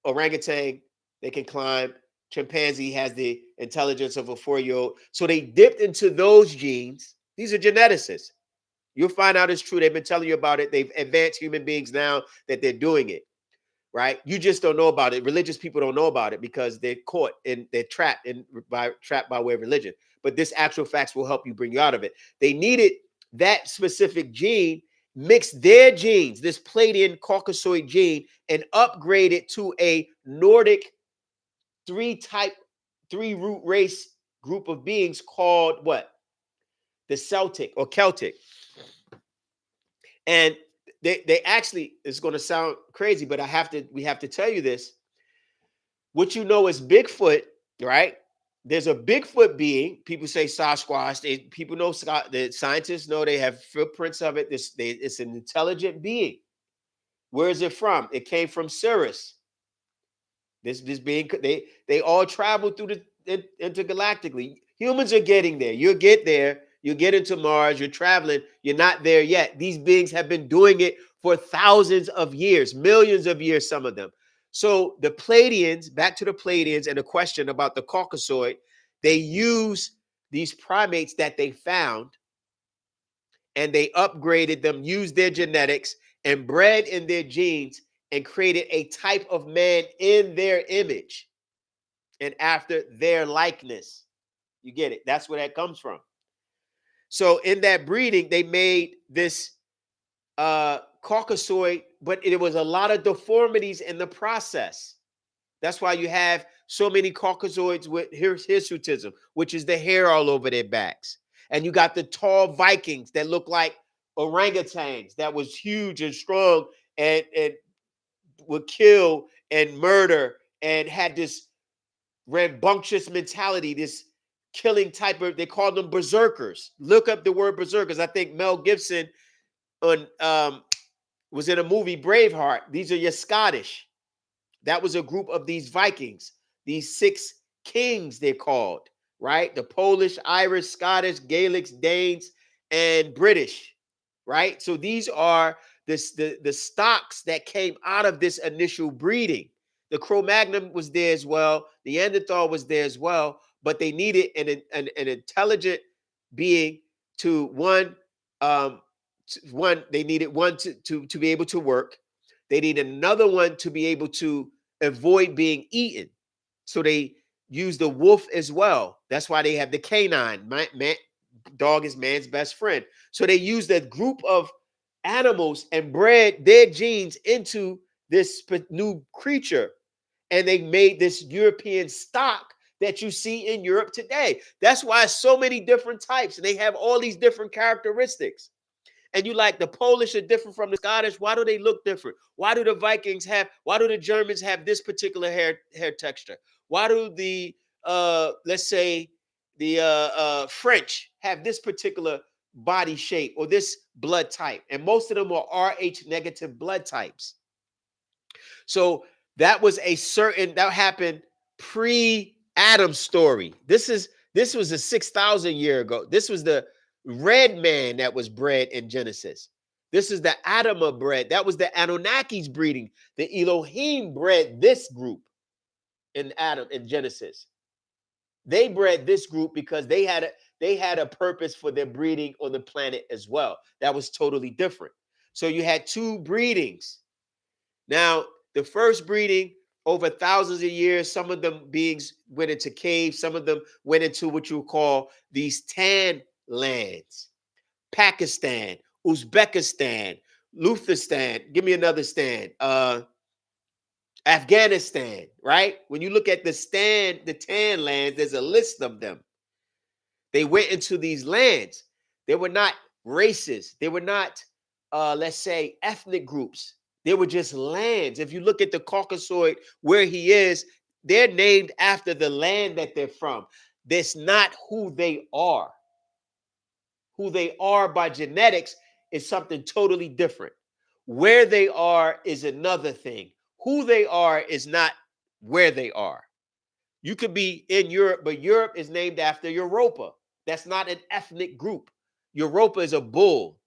orangutan. They can climb. Chimpanzee has the intelligence of a 4-year-old. So they dipped into those genes. These are geneticists. You'll find out it's true. They've been telling you about it. They've advanced human beings now that they're doing it. right? You just don't know about it. Religious people don't know about it because they're caught and they're trapped by way of religion. But this actual facts will help you bring you out of it. They needed that specific gene, mix their genes, this Pleiadian Caucasoid gene, and upgrade it to a Nordic three root race group of beings called what? The Celtic or Celtic. And they actually, it's going to sound crazy, but we have to tell you this. What you know is Bigfoot, right? There's a Bigfoot being. People say Sasquatch. People know, the scientists know, they have footprints of it. It's an intelligent being. Where is it from? It came from Sirius. This being, they all travel through intergalactically. Humans are getting there. You'll get there. You get into Mars. You're traveling. You're not there yet. These beings have been doing it for thousands of years, millions of years, some of them. So the Pleiadians, back to the Pleiadians and the question about the Caucasoid, they use these primates that they found and they upgraded them, used their genetics and bred in their genes and created a type of man in their image and after their likeness. You get it? That's where that comes from. So in that breeding, they made this Caucasoid, but it was a lot of deformities in the process. That's why you have so many Caucasoids with hirsutism, which is the hair all over their backs. And you got the tall Vikings that look like orangutans that was huge and strong and would kill and murder and had this rambunctious mentality, this killing type of, they called them berserkers. Look up the word berserkers. I think Mel Gibson was in a movie, Braveheart. These are your Scottish. That was a group of these Vikings, these 6 kings they're called, right? The Polish, Irish, Scottish, Gaelics, Danes, and British, right? So these are the stocks that came out of this initial breeding. The Cro-Magnon was there as well. The Neanderthal was there as well, but they needed an intelligent being to they needed one to be able to work. They needed another one to be able to avoid being eaten. So they use the wolf as well. That's why they have the canine. Dog is man's best friend. So they used a group of animals and bred their genes into this new creature. And they made this European stock that you see in Europe today. That's why so many different types, and they have all these different characteristics. And you like, the Polish are different from the Scottish. Why do they look different? Why do the Vikings why do the Germans have this particular hair texture? Why do the, let's say, the French have this particular body shape or this blood type? And most of them are Rh negative blood types. So that happened pre-Adam story. This was a 6,000 year ago. This was the red man that was bred in Genesis. This is the Adama bred. That was the Anunnakis breeding. The Elohim bred this group in Genesis. They bred this group because they had a purpose for their breeding on the planet as well. That was totally different. So you had 2 breedings. Now, the first breeding over thousands of years, some of them beings went into caves. Some of them went into what you would call these tan lands. Pakistan, Uzbekistan, Luthistan. Give me another stand. Afghanistan, right? When you look at the tan lands, there's a list of them. They went into these lands. They were not races. They were not, let's say, ethnic groups. They were just lands. If you look at the Caucasoid, where he is, they're named after the land that they're from. That's not who they are. Who they are by genetics is something totally different. Where they are is another thing. Who they are is not where they are. You could be in Europe, but Europe is named after Europa. That's not an ethnic group. Europa is a bull.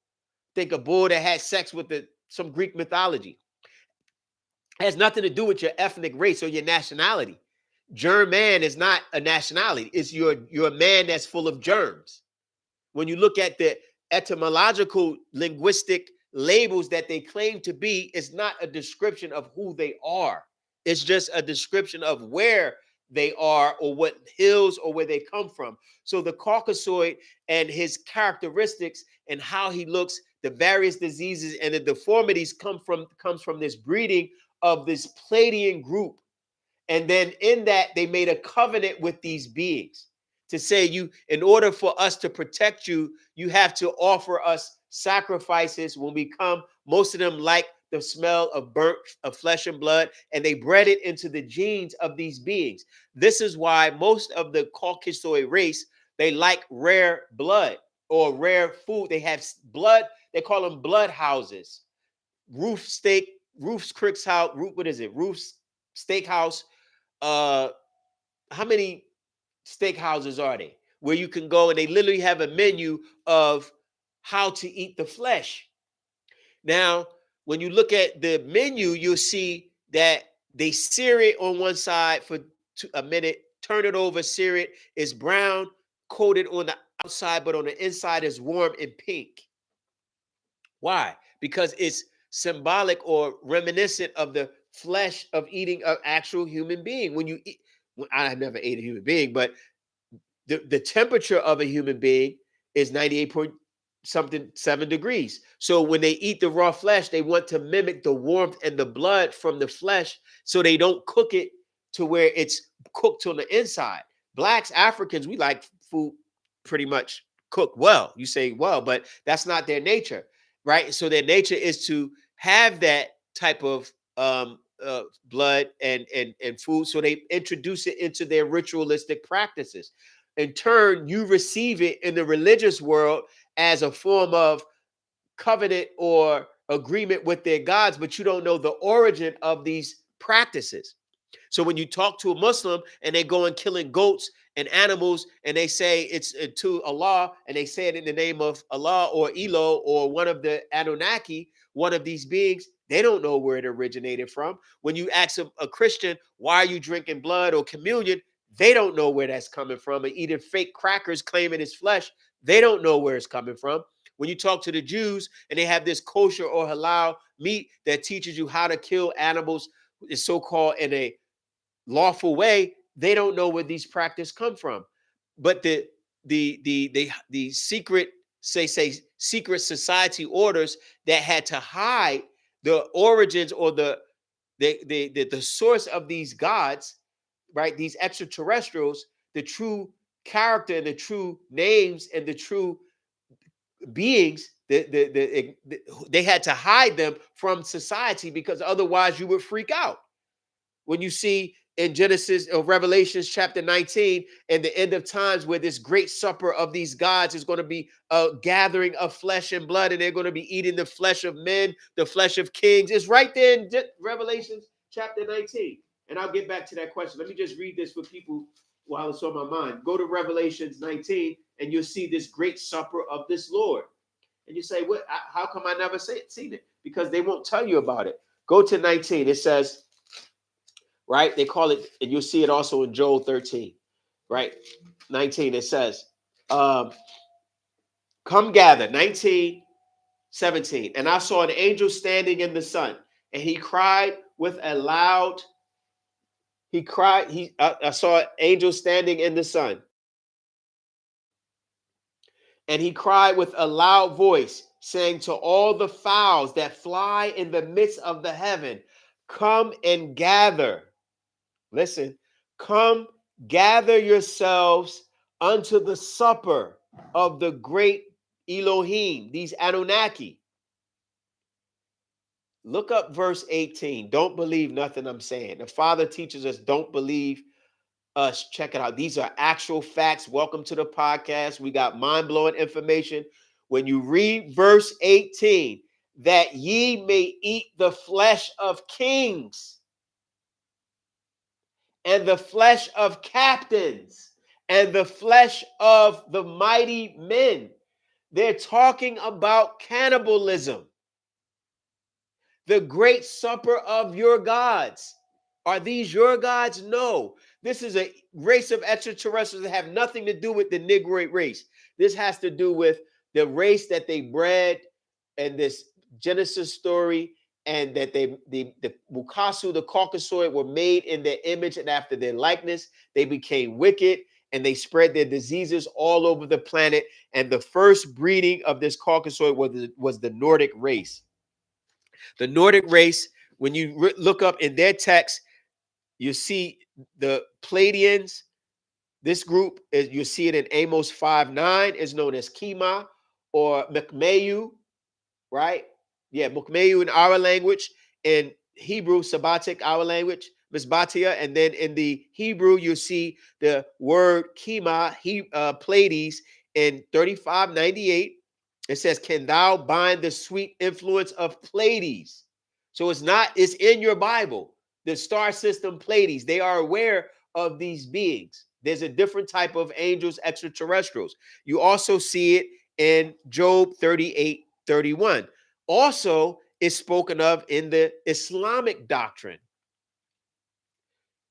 Think a bull that had sex with some Greek mythology. It has nothing to do with your ethnic race or your nationality. German is not a nationality. It's you're a man that's full of germs. When you look at the etymological linguistic labels that they claim to be is not a description of who they are. It's just a description of where they are or what hills or where they come from. So the Caucasoid and his characteristics and how he looks, the various diseases and the deformities comes from this breeding of this Pleiadian group. And then in that, they made a covenant with these beings to say, you, in order for us to protect you, you have to offer us sacrifices when we come. Most of them like the smell of burnt of flesh and blood, and they bred it into the genes of these beings. This is why most of the Caucasoid race, they like rare blood or rare food. They have blood, they call them blood houses. Roof's Crick's house, what is it? Roof's Steakhouse. How many steakhouses are they where you can go and they literally have a menu of how to eat the flesh? Now, when you look at the menu, you'll see that they sear it on one side for a minute, turn it over, sear it. It's brown, coated on the outside, but on the inside is warm and pink. Why? Because it's symbolic or reminiscent of the flesh of eating an actual human being. When you eat, well, I have never ate a human being, but the temperature of a human being is 98 point something 7 degrees. So when they eat the raw flesh, they want to mimic the warmth and the blood from the flesh, so they don't cook it to where it's cooked on the inside. Blacks, Africans, we like food pretty much cooked well. You say well, but that's not their nature, right? So their nature is to have that type of blood and food. So they introduce it into their ritualistic practices. In turn, you receive it in the religious world as a form of covenant or agreement with their gods, but you don't know the origin of these practices. So when you talk to a Muslim and they go and killing goats and animals and they say it's to Allah and they say it in the name of Allah or Elo or one of the Anunnaki, one of these beings, they don't know where it originated from. When you ask a Christian, why are you drinking blood or communion? They don't know where that's coming from. And eating fake crackers claiming it's flesh, they don't know where it's coming from. When you talk to the Jews and they have this kosher or halal meat that teaches you how to kill animals, is so-called in a lawful way, they don't know where these practices come from. But the secret secret society orders that had to hide the origins or the source of these gods, right? These extraterrestrials, the true character and the true names and the true beings, they had to hide them from society because otherwise you would freak out. When you see in Genesis or Revelations chapter 19 and the end of times where this great supper of these gods is going to be a gathering of flesh and blood, and they're going to be eating the flesh of men, the flesh of kings. It's right there in Revelations chapter 19. And I'll get back to that question. Let me just read this for people while it's on my mind. Go to Revelations 19 and you'll see this great supper of this Lord. And you say, "What? How come I never seen it?" Because they won't tell you about it. Go to 19. It says, right? They call it, and you'll see it also in Joel 13, right? 19, it says, come gather, 19, 17. And I saw an angel standing in the sun, and he cried with a loud, I saw an angel standing in the sun, and he cried with a loud voice, saying to all the fowls that fly in the midst of the heaven, come and gather. Listen, come gather yourselves unto the supper of the great Elohim, these Anunnaki. Look up verse 18. Don't believe nothing I'm saying. The Father teaches us, don't believe us. Check it out. These are actual facts. Welcome to the podcast. We got mind-blowing information. When you read verse 18, that ye may eat the flesh of kings and the flesh of captains and the flesh of the mighty men. They're talking about cannibalism. The great supper of your gods. Are these your gods? No. This is a race of extraterrestrials that have nothing to do with the Negroid race. This has to do with the race that they bred and this Genesis story, and that the Mukasu, the Caucasoid, were made in their image and after their likeness. They became wicked and they spread their diseases all over the planet. And the first breeding of this Caucasoid was the Nordic race. The Nordic race, when you look up in their text, you see the Pleiadians. This group, is you see it in Amos 5:9, is known as Kima or Mukmayu, right? Yeah, Mukmayu in our language, in Hebrew, Sabbatic, our language, Misbatia, and then in the Hebrew, you see the word Kima, Pleiades, in 3598. It says, "Can thou bind the sweet influence of Pleiades?" So it's in your Bible. The star system Pleiades, they are aware of these beings. There's a different type of angels, extraterrestrials. You also see it in Job 38:31. Also is spoken of in the Islamic doctrine.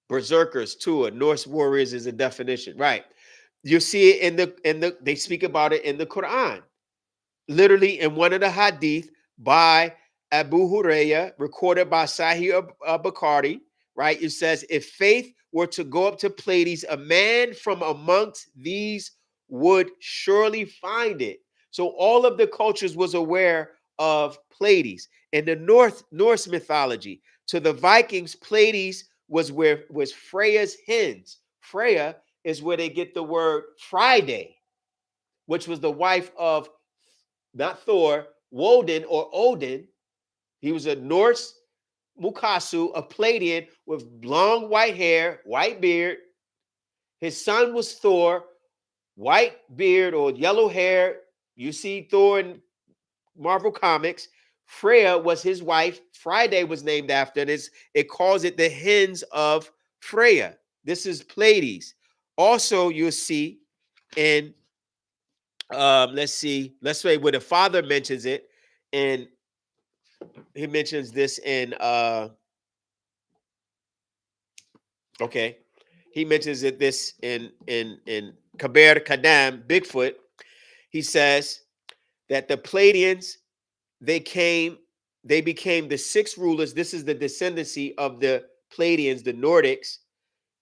Berserkers, too, Norse warriors is a definition, right? You see it they speak about it in the Quran. Literally in one of the hadith by Abu Hurairah, recorded by Sahih Bukhari, right? It says, if faith were to go up to Pleiades, a man from amongst these would surely find it. So all of the cultures was aware of Pleiades. In the Norse mythology, to the Vikings, Pleiades was Freya's hens. Freya is where they get the word Friday, which was the wife of not Thor, Woden or Odin. He was a Norse Mukasu, a Pleiadian with long white hair, white beard. His son was Thor, white beard or yellow hair. You see Thor in Marvel Comics. Freya was his wife. Friday was named after this. It calls it the hens of Freya. This is Pleiades. Also, you'll see in let's say where the father mentions it, and he mentions this in okay, he mentions it this in Kaber Kadam, Bigfoot. He says that the Pleiadians, they became the six rulers. This is the descendancy of the Pleiadians, the Nordics.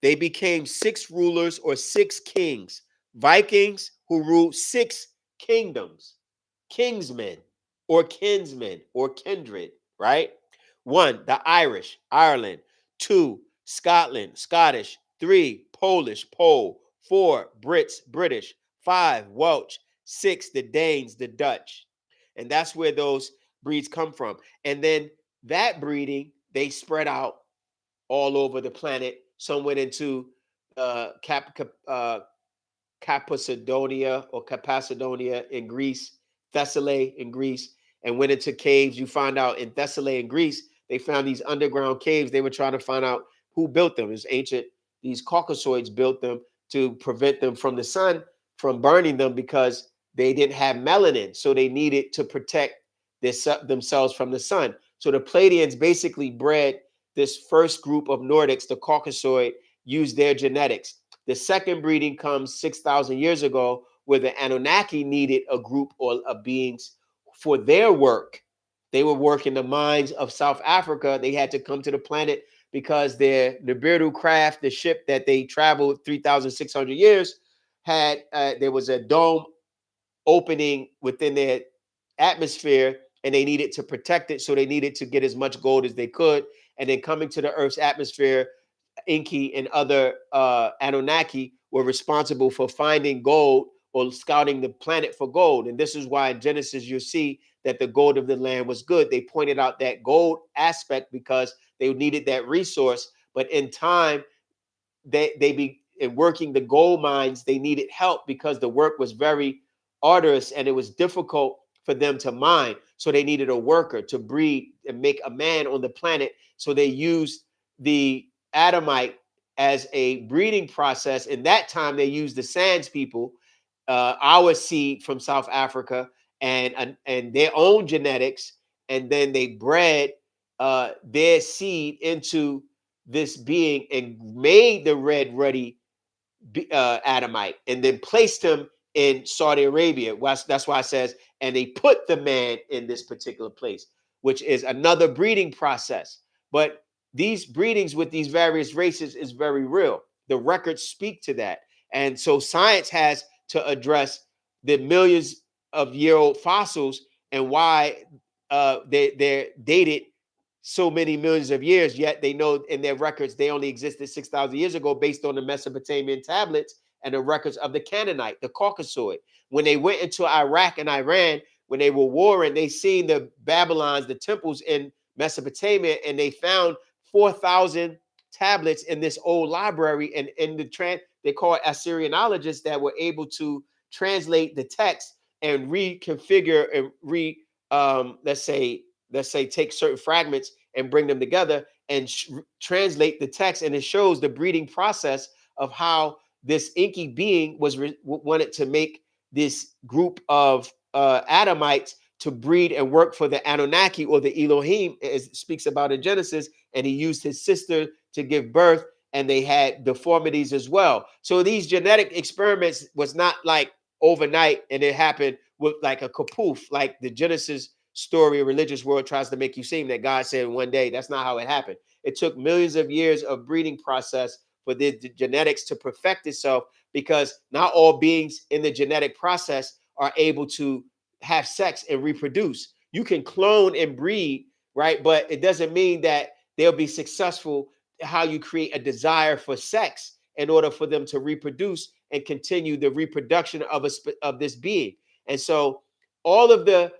They became six rulers or six kings, Vikings who ruled six kingdoms, kingsmen or kinsmen or kindred, right? One, the Irish, Ireland. Two, Scotland, Scottish. Three, Polish, Pole. Four, Brits, British. Five, Welsh. Six, the Danes, the Dutch. And that's where those breeds come from. And then that breeding, they spread out all over the planet. Some went into Cappadocia or Cappadocia in Greece, Thessaly in Greece, and went into caves. You find out in Thessaly in Greece, they found these underground caves. They were trying to find out who built them. It was ancient. These Caucasoids built them to prevent them from the sun, from burning them, because they didn't have melanin. So they needed to protect themselves from the sun. So the Pleiadians basically bred this first group of Nordics, the Caucasoid, used their genetics. The second breeding comes 6,000 years ago, where the Anunnaki needed a group of beings for their work. They were working the mines of South Africa. They had to come to the planet because their Nibiru craft, the ship that they traveled 3,600 years, had there was a dome opening within their atmosphere, and they needed to protect it. So they needed to get as much gold as they could. And then coming to the Earth's atmosphere, Enki and other Anunnaki were responsible for finding gold or scouting the planet for gold. And this is why in Genesis you see that the gold of the land was good. They pointed out that gold aspect because they needed that resource. But in time, in working the gold mines, they needed help because the work was very arduous and it was difficult for them to mine. So they needed a worker to breed and make a man on the planet. So they used the Adamite as a breeding process. In that time, they used the Sands people, our seed from South Africa, and their own genetics, and then they bred their seed into this being and made the red ruddy Adamite, and then placed him in Saudi Arabia. That's why it says, and they put the man in this particular place, which is another breeding process. But these breedings with these various races is very real. The records speak to that. And so science has to address the millions of year old fossils and why they're dated so many millions of years, yet they know in their records they only existed 6,000 years ago based on the Mesopotamian tablets and the records of the Canaanite, the Caucasoid. When they went into Iraq and Iran, when they were warring, they seen the Babylons, the temples in Mesopotamia, and they found 4,000 tablets in this old library. And in they call it Assyrianologists that were able to translate the text and reconfigure and let's say take certain fragments and bring them together and translate the text, and it shows the breeding process of how this inky being wanted to make this group of Adamites to breed and work for the Anunnaki or the Elohim, as it speaks about in Genesis, and he used his sister to give birth, and they had deformities as well. So these genetic experiments was not like overnight and it happened with like a kapoof, like the Genesis story of religious world tries to make you seem that God said one day. That's not how it happened. It took millions of years of breeding process for the genetics to perfect itself, because not all beings in the genetic process are able to have sex and reproduce. You can clone and breed, right? But it doesn't mean that they'll be successful. How you create a desire for sex in order for them to reproduce and continue the reproduction of this being. And so all of the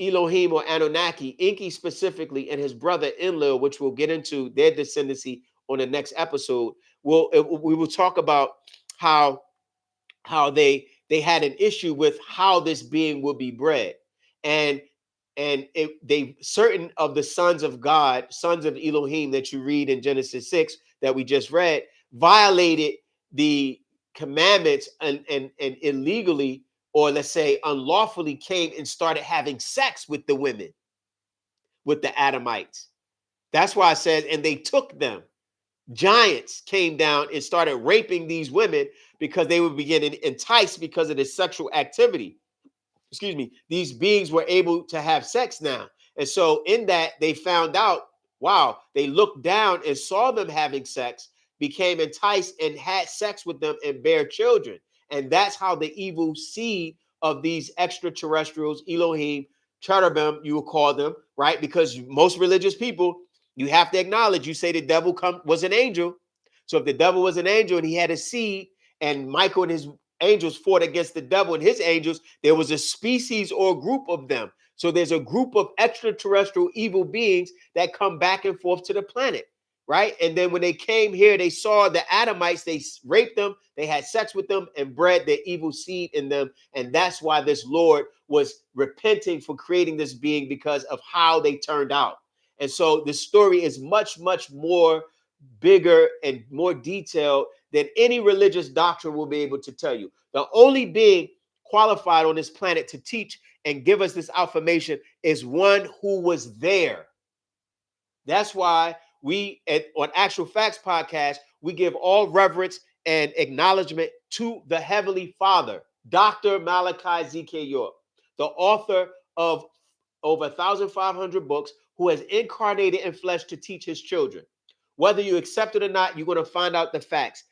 Elohim or Anunnaki, Enki specifically, and his brother Enlil, which we'll get into their descendancy on the next episode, we will talk about how they had an issue with how this being will be bred, and they certain of the sons of God, sons of Elohim that you read in Genesis 6 that we just read, violated the commandments and illegally, or let's say unlawfully, came and started having sex with the women, with the Adamites. That's why I said, and they took them. Giants came down and started raping these women because they were getting enticed because of this sexual activity. Excuse me. These beings were able to have sex now. And so in that, they found out, wow, they looked down and saw them having sex, became enticed and had sex with them and bear children. And that's how the evil seed of these extraterrestrials, Elohim, cherubim, you will call them, right? Because most religious people, you have to acknowledge, you say the devil was an angel. So if the devil was an angel and he had a seed, and Michael and his angels fought against the devil and his angels, there was a species or a group of them. So there's a group of extraterrestrial evil beings that come back and forth to the planet, right? And then when they came here, they saw the Adamites, they raped them, they had sex with them and bred their evil seed in them. And that's why this Lord was repenting for creating this being, because of how they turned out. And so the story is much, much more bigger and more detailed than any religious doctrine will be able to tell you. The only being qualified on this planet to teach and give us this information is one who was there. That's why we on Actual Facts Podcast, we give all reverence and acknowledgement to the Heavenly Father, Dr. Malachi Z.K. York, the author of over 1,500 books, who has incarnated in flesh to teach his children. Whether you accept it or not, you're going to find out the facts.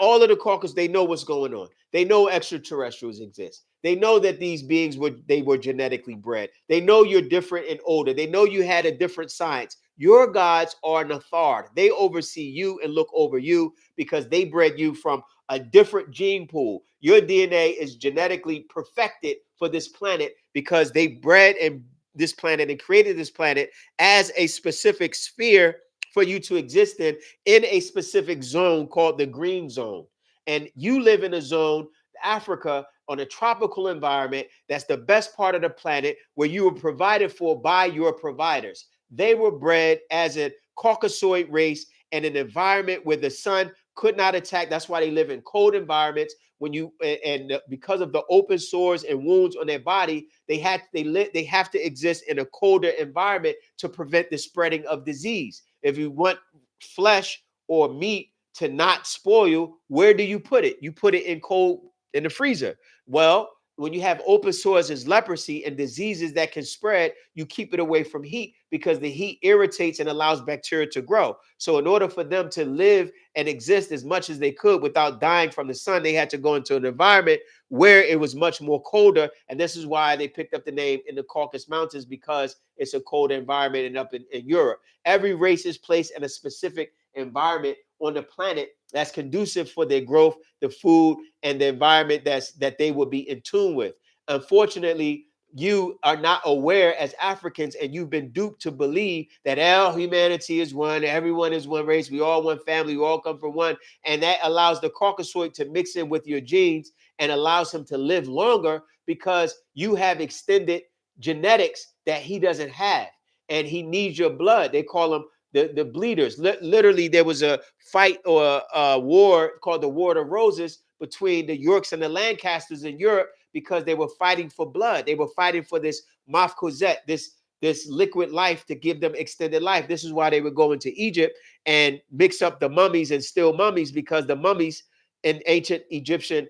All of the Caucasians, they know what's going on. They know extraterrestrials exist. They know that these beings were genetically bred. They know you're different and older. They know you had a different science. Your gods are Nathar. They oversee you and look over you because they bred you from a different gene pool. Your DNA is genetically perfected for this planet because they bred and this planet and created this planet as a specific sphere for you to exist in a specific zone called the green zone. And you live in a zone, Africa, on a tropical environment. That's the best part of the planet, where you were provided for by your providers. They were bred as a Caucasoid race in an environment where the sun could not attack. That's why they live in cold environments. Because of the open sores and wounds on their body, they have to exist in a colder environment to prevent the spreading of disease. If you want flesh or meat to not spoil, where do you put it? You put it in cold in the freezer. Well, when you have open sores as leprosy and diseases that can spread, you keep it away from heat because the heat irritates and allows bacteria to grow. So in order for them to live and exist as much as they could without dying from the sun, they had to go into an environment where it was much more colder. And this is why they picked up the name in the Caucasus Mountains, because it's a colder environment. And up in Europe, every race is placed in a specific environment on the planet that's conducive for their growth, the food, and the environment that they will be in tune with. Unfortunately, you are not aware as Africans, and you've been duped to believe that all humanity is one, everyone is one race, we all one family, we all come from one, and that allows the Caucasoid to mix in with your genes and allows him to live longer because you have extended genetics that he doesn't have, and he needs your blood. They call them the bleeders. Literally, there was a fight or a war called the War of the Roses between the Yorks and the Lancasters in Europe because they were fighting for blood. They were fighting for this maf cosette, this liquid life to give them extended life. This is why they would go into Egypt and mix up the mummies and steal mummies, because the mummies in ancient Egyptian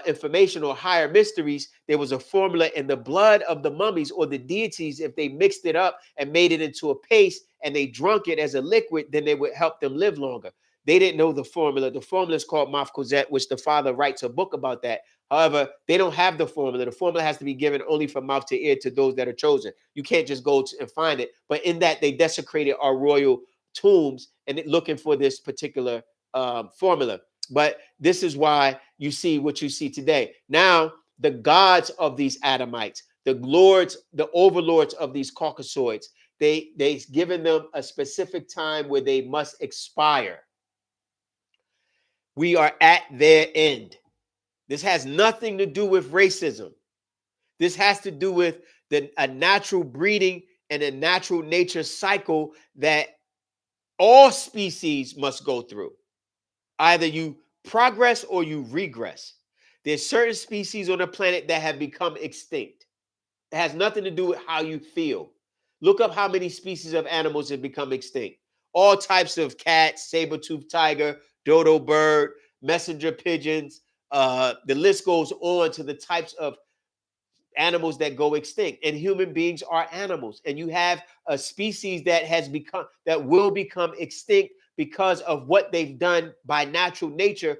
information or higher mysteries, there was a formula in the blood of the mummies or the deities. If they mixed it up and made it into a paste and they drunk it as a liquid, then they would help them live longer. They didn't know the formula. The formula is called Maf Cosette, which the father writes a book about that. However, they don't have the formula. The formula has to be given only from mouth to ear to those that are chosen. You can't just go and find it. But in that, they desecrated our royal tombs and looking for this particular formula. But this is why you see what you see today. Now, the gods of these Adamites, the lords, the overlords of these Caucasoids, they've given them a specific time where they must expire. We are at their end. This has nothing to do with racism. This has to do with a natural breeding and a natural nature cycle that all species must go through. Either you progress or you regress. There's certain species on the planet that have become extinct. It has nothing to do with how you feel. Look up how many species of animals have become extinct. All types of cats, saber-toothed tiger, dodo bird, messenger pigeons. The list goes on to the types of animals that go extinct, and human beings are animals. And you have a species that will become extinct because of what they've done by natural nature,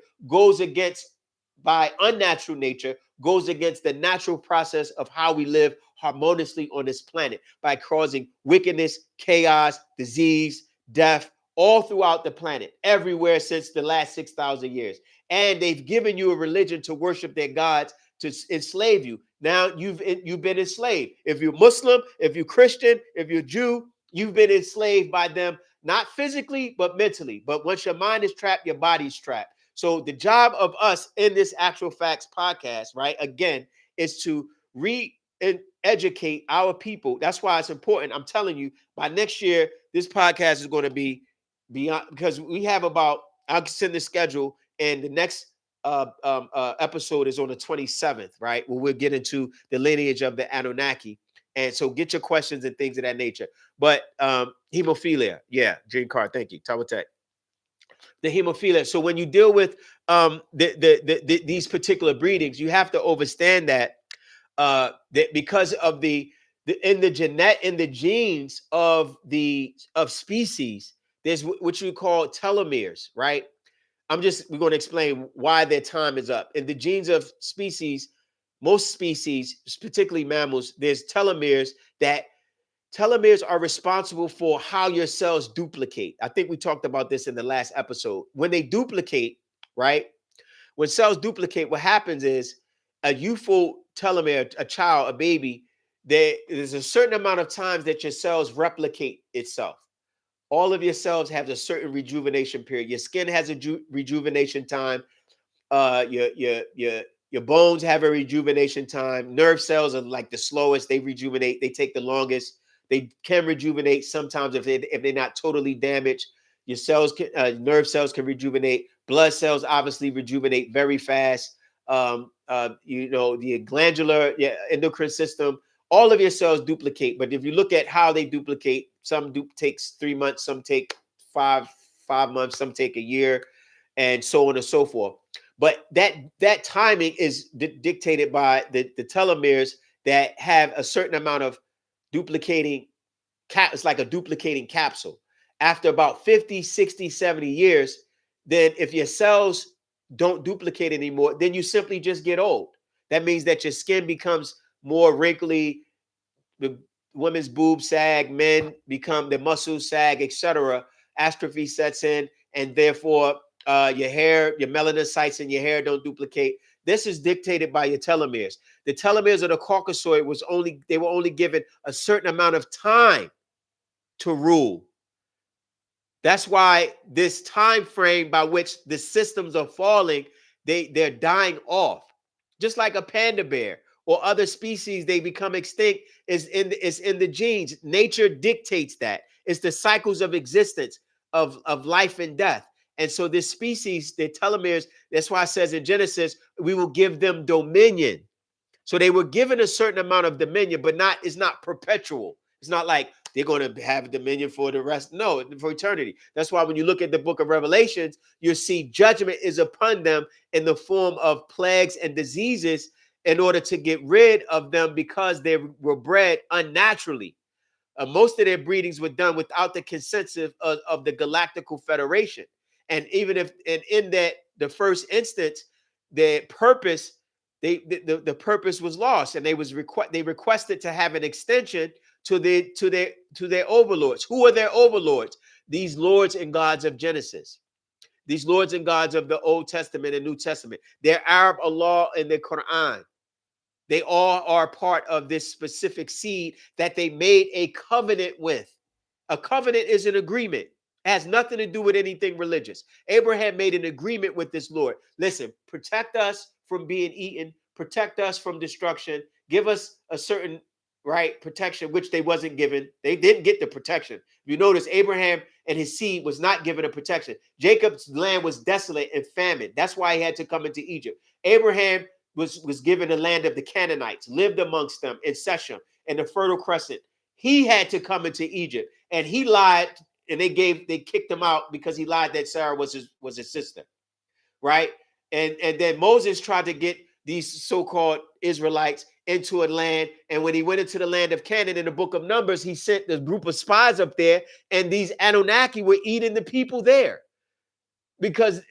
by unnatural nature, goes against the natural process of how we live harmoniously on this planet by causing wickedness, chaos, disease, death, all throughout the planet, everywhere since the last 6,000 years. And they've given you a religion to worship their gods, to enslave you. Now you've been enslaved. If you're Muslim, if you're Christian, if you're Jew, you've been enslaved by them, not physically, but mentally. But once your mind is trapped, your body's trapped. So the job of us in this Actual Facts podcast, right, again, is to educate our people. That's why it's important. I'm telling you, by next year, this podcast is going to be beyond, because we have about, I'll send the schedule, and the next episode is on the 27th, right? Where we'll get into the lineage of the Anunnaki. And so get your questions and things of that nature. But hemophilia, yeah, Gene Carr, thank you. Tawatek. The hemophilia. So when you deal with these particular breedings, you have to understand that because of in the genes of species, there's what you call telomeres, right? We're going to explain why their time is up. In the genes of species, most species, particularly mammals, there's telomeres. Telomeres are responsible for how your cells duplicate. I think we talked about this in the last episode. When they duplicate, right? When cells duplicate, what happens is a youthful telomere, a child, a baby, there's a certain amount of times that your cells replicate itself. All of your cells have a certain rejuvenation period. Your skin has a rejuvenation time. Your bones have a rejuvenation time. Nerve cells are like the slowest. They rejuvenate. They take the longest. They can rejuvenate sometimes if they're not totally damaged. Your nerve cells can rejuvenate. Blood cells obviously rejuvenate very fast. The glandular, endocrine system, all of your cells duplicate. But if you look at how they duplicate, some takes 3 months, some take five months, some take a year, and so on and so forth. But that timing is dictated by the telomeres that have a certain amount of duplicating it's like a duplicating capsule. After about 50, 60, 70 years, then if your cells don't duplicate anymore, then you simply just get old. That means that your skin becomes more wrinkly, the women's boobs sag, men become the muscles sag, etc. Atrophy sets in, and therefore your hair, your melanocytes in your hair don't duplicate. This is dictated by your telomeres. The telomeres of the Caucasoid they were only given a certain amount of time to rule. That's why this time frame by which the systems are falling, they're dying off. Just like a panda bear or other species, they become extinct is in the genes. Nature dictates that. It's the cycles of existence of life and death. And so this species, the telomeres, that's why it says in Genesis, we will give them dominion. So they were given a certain amount of dominion, but it's not perpetual. It's not like they're going to have dominion for the rest. No, for eternity. That's why when you look at the book of Revelations, you see judgment is upon them in the form of plagues and diseases in order to get rid of them because they were bred unnaturally. Most of their breedings were done without the consensus of the Galactical Federation. And even if, and in that, the first instance, their purpose, the purpose was lost, and they requested to have an extension to their overlords. Who are their overlords? These lords and gods of Genesis. These lords and gods of the Old Testament and New Testament. They're Arab Allah and the Quran. They all are part of this specific seed that they made a covenant with. A covenant is an agreement. It has nothing to do with anything religious. Abraham made an agreement with this Lord. Listen, protect us from being eaten, protect us from destruction, give us a certain protection, which they wasn't given. They didn't get the protection. If you notice, Abraham and his seed was not given a protection. Jacob's land was desolate and famine. That's why he had to come into Egypt. Abraham was given the land of the Canaanites, lived amongst them in Shechem and the Fertile Crescent. He had to come into Egypt, and he lied, and they kicked him out because he lied that Sarah was his sister, right? And then Moses tried to get these so-called Israelites into a land, and when he went into the land of Canaan in the book of Numbers, he sent a group of spies up there, and these Anunnaki were eating the people there. Because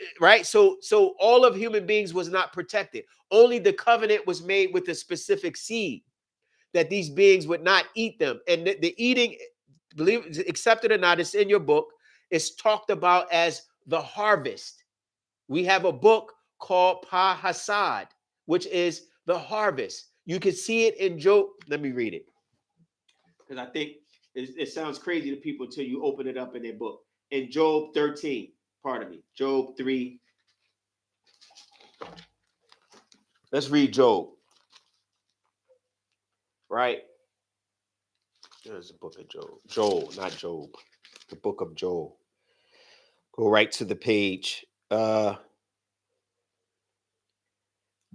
so all of human beings was not protected. Only the covenant was made with a specific seed that these beings would not eat them. And the eating, believe accept it or not, it's in your book. It's talked about as the harvest. We have a book called Pa Hasad, which is the harvest. You can see it in Job. Let me read it, because I think it sounds crazy to people until you open it up in their book. In Job 13. Pardon me, Job 3. Let's read Job. Right? There's the book of Job. Joel, not Job. The book of Joel. Go right to the page.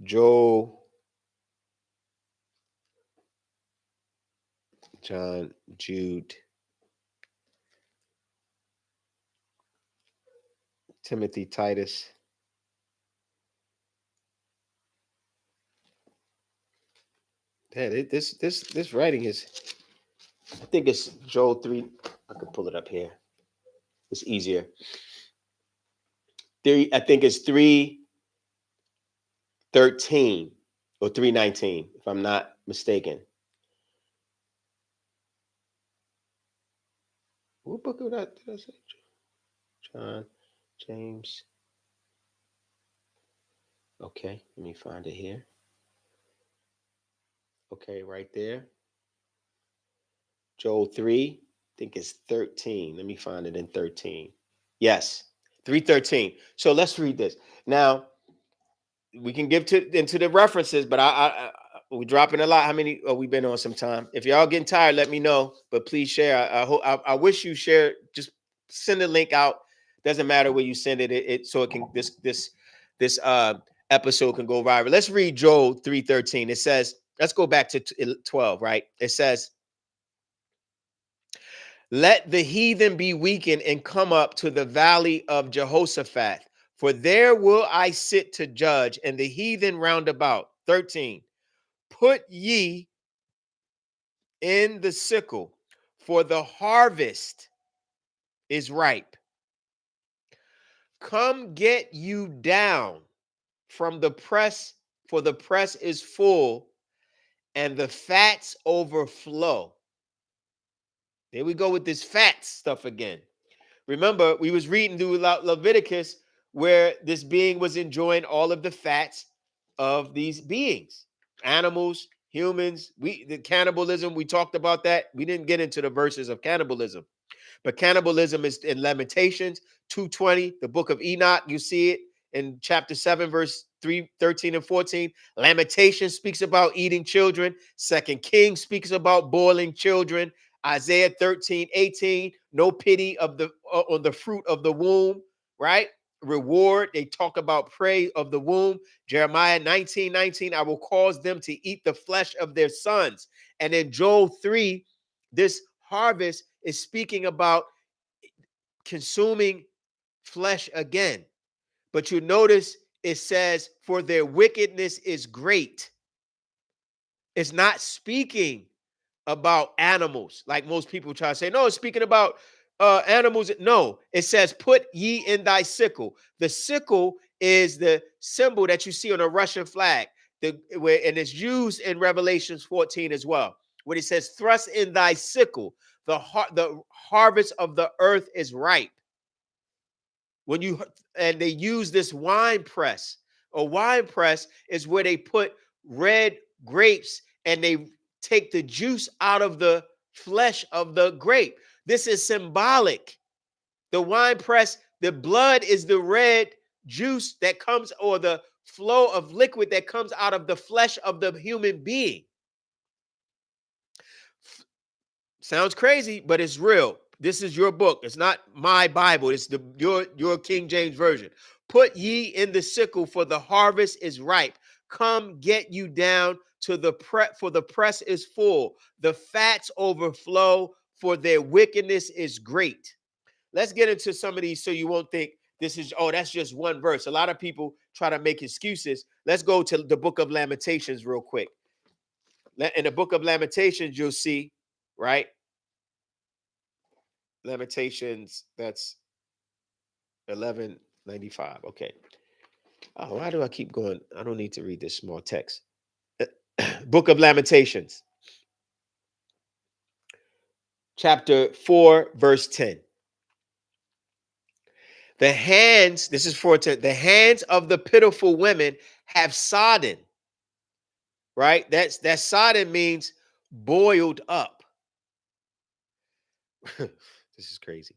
Joel, John, Jude, Timothy, Titus. Yeah, this writing is, I think it's Joel 3. I can pull it up here. It's easier. I think it's 3:13 or 3:19, if I'm not mistaken. What book did I say? John, James. Okay, let me find it here. Okay, right there. Joel 3, I think it's 13. Let me find it in 13. Yes, 3:13. So let's read this. Now, we can give into the references, but we're dropping a lot. How many? Oh, we've been on some time. If y'all getting tired, let me know. But please share. I wish you share. Just send the link out. Doesn't matter where you send it. So it can this episode can go viral. Let's read Joel 3:13. It says, let's go back to 12. Right? It says, "Let the heathen be weakened and come up to the valley of Jehoshaphat. For there will I sit to judge, and the heathen round about. 13. Put ye in the sickle, for the harvest is ripe. Come get you down from the press, for the press is full, and the fats overflow. There we go with this fat stuff again. Remember, we was reading through Leviticus where this being was enjoying all of the fats of these beings, animals, humans. The cannibalism, we talked about that. We didn't get into the verses of cannibalism. But cannibalism is in Lamentations 2:20, the book of Enoch. You see it in chapter 7, verse 3, 13, and 14. Lamentations speaks about eating children. Second Kings speaks about boiling children. Isaiah 13:18, no pity of the on the fruit of the womb, right? Reward. They talk about prey of the womb. Jeremiah 19:19, I will cause them to eat the flesh of their sons. And in Joel 3, this harvest is speaking about consuming flesh again. But you notice it says, for their wickedness is great. It's not speaking about animals like most people try to say. No, it's speaking about animals. No, it says, put ye in thy sickle. The sickle is the symbol that you see on a Russian flag, and it's used in Revelations 14 as well, when it says, thrust in thy sickle. The harvest of the earth is ripe. And they use this wine press. A wine press is where they put red grapes and they take the juice out of the flesh of the grape. This is symbolic. The wine press, the blood is the red juice that comes, or the flow of liquid that comes out of the flesh of the human being. Sounds crazy, but it's real. This is your book. It's not my Bible. It's your King James Version. Put ye in the sickle, for the harvest is ripe. Come get you down to the for the press is full. The fats overflow, for their wickedness is great. Let's get into some of these so you won't think this is, oh, that's just one verse. A lot of people try to make excuses. Let's go to the book of Lamentations real quick. In the book of Lamentations, you'll see, right? Lamentations, that's 1195. Okay. Oh, why do I keep going? I don't need to read this small text. Book of Lamentations, chapter 4, verse 10. The hands, this is 4:10, the hands of the pitiful women have sodden, right? That sodden means boiled up. This is crazy.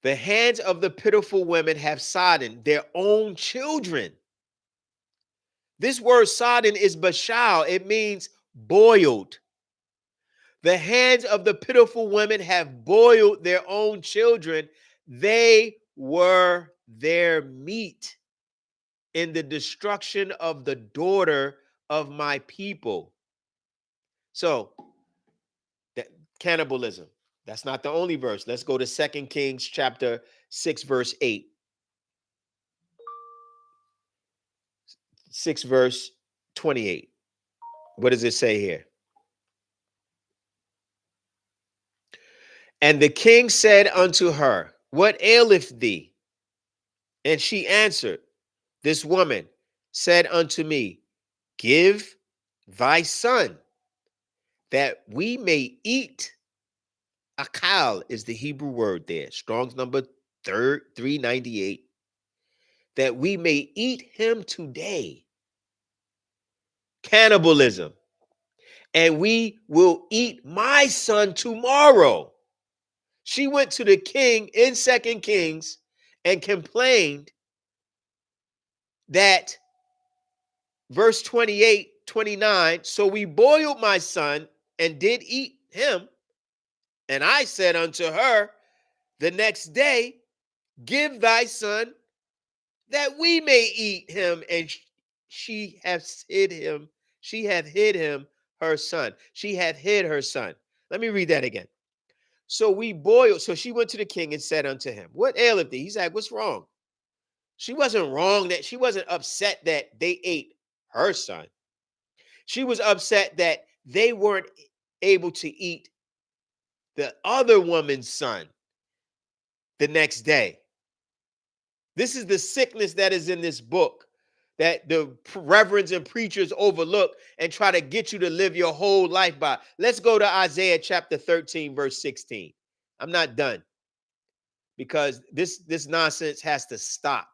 The hands of the pitiful women have sodden their own children. This word sodden is bashal. It means boiled. The hands of the pitiful women have boiled their own children. They were their meat in the destruction of the daughter of my people. So, that cannibalism. That's not the only verse. Let's go to 2 Kings chapter 6, verse 8. 6 verse 28. What does it say here? And the king said unto her, what aileth thee? And she answered, this woman said unto me, give thy son that we may eat. Akal is the Hebrew word there. Strong's number 398. That we may eat him today. Cannibalism. And we will eat my son tomorrow. She went to the king in 2 Kings and complained that verse 28, 29, so we boiled my son and did eat him. And I said unto her the next day, give thy son that we may eat him. And she hath hid him. She hath hid him, her son. She hath hid her son. Let me read that again. So we boiled. So she went to the king and said unto him, what aileth thee? He's like, what's wrong? She wasn't wrong that she wasn't upset that they ate her son. She was upset that they weren't able to eat the other woman's son the next day. This is the sickness that is in this book that the reverends and preachers overlook and try to get you to live your whole life by. Let's go to Isaiah chapter 13, verse 16. I'm not done because this nonsense has to stop.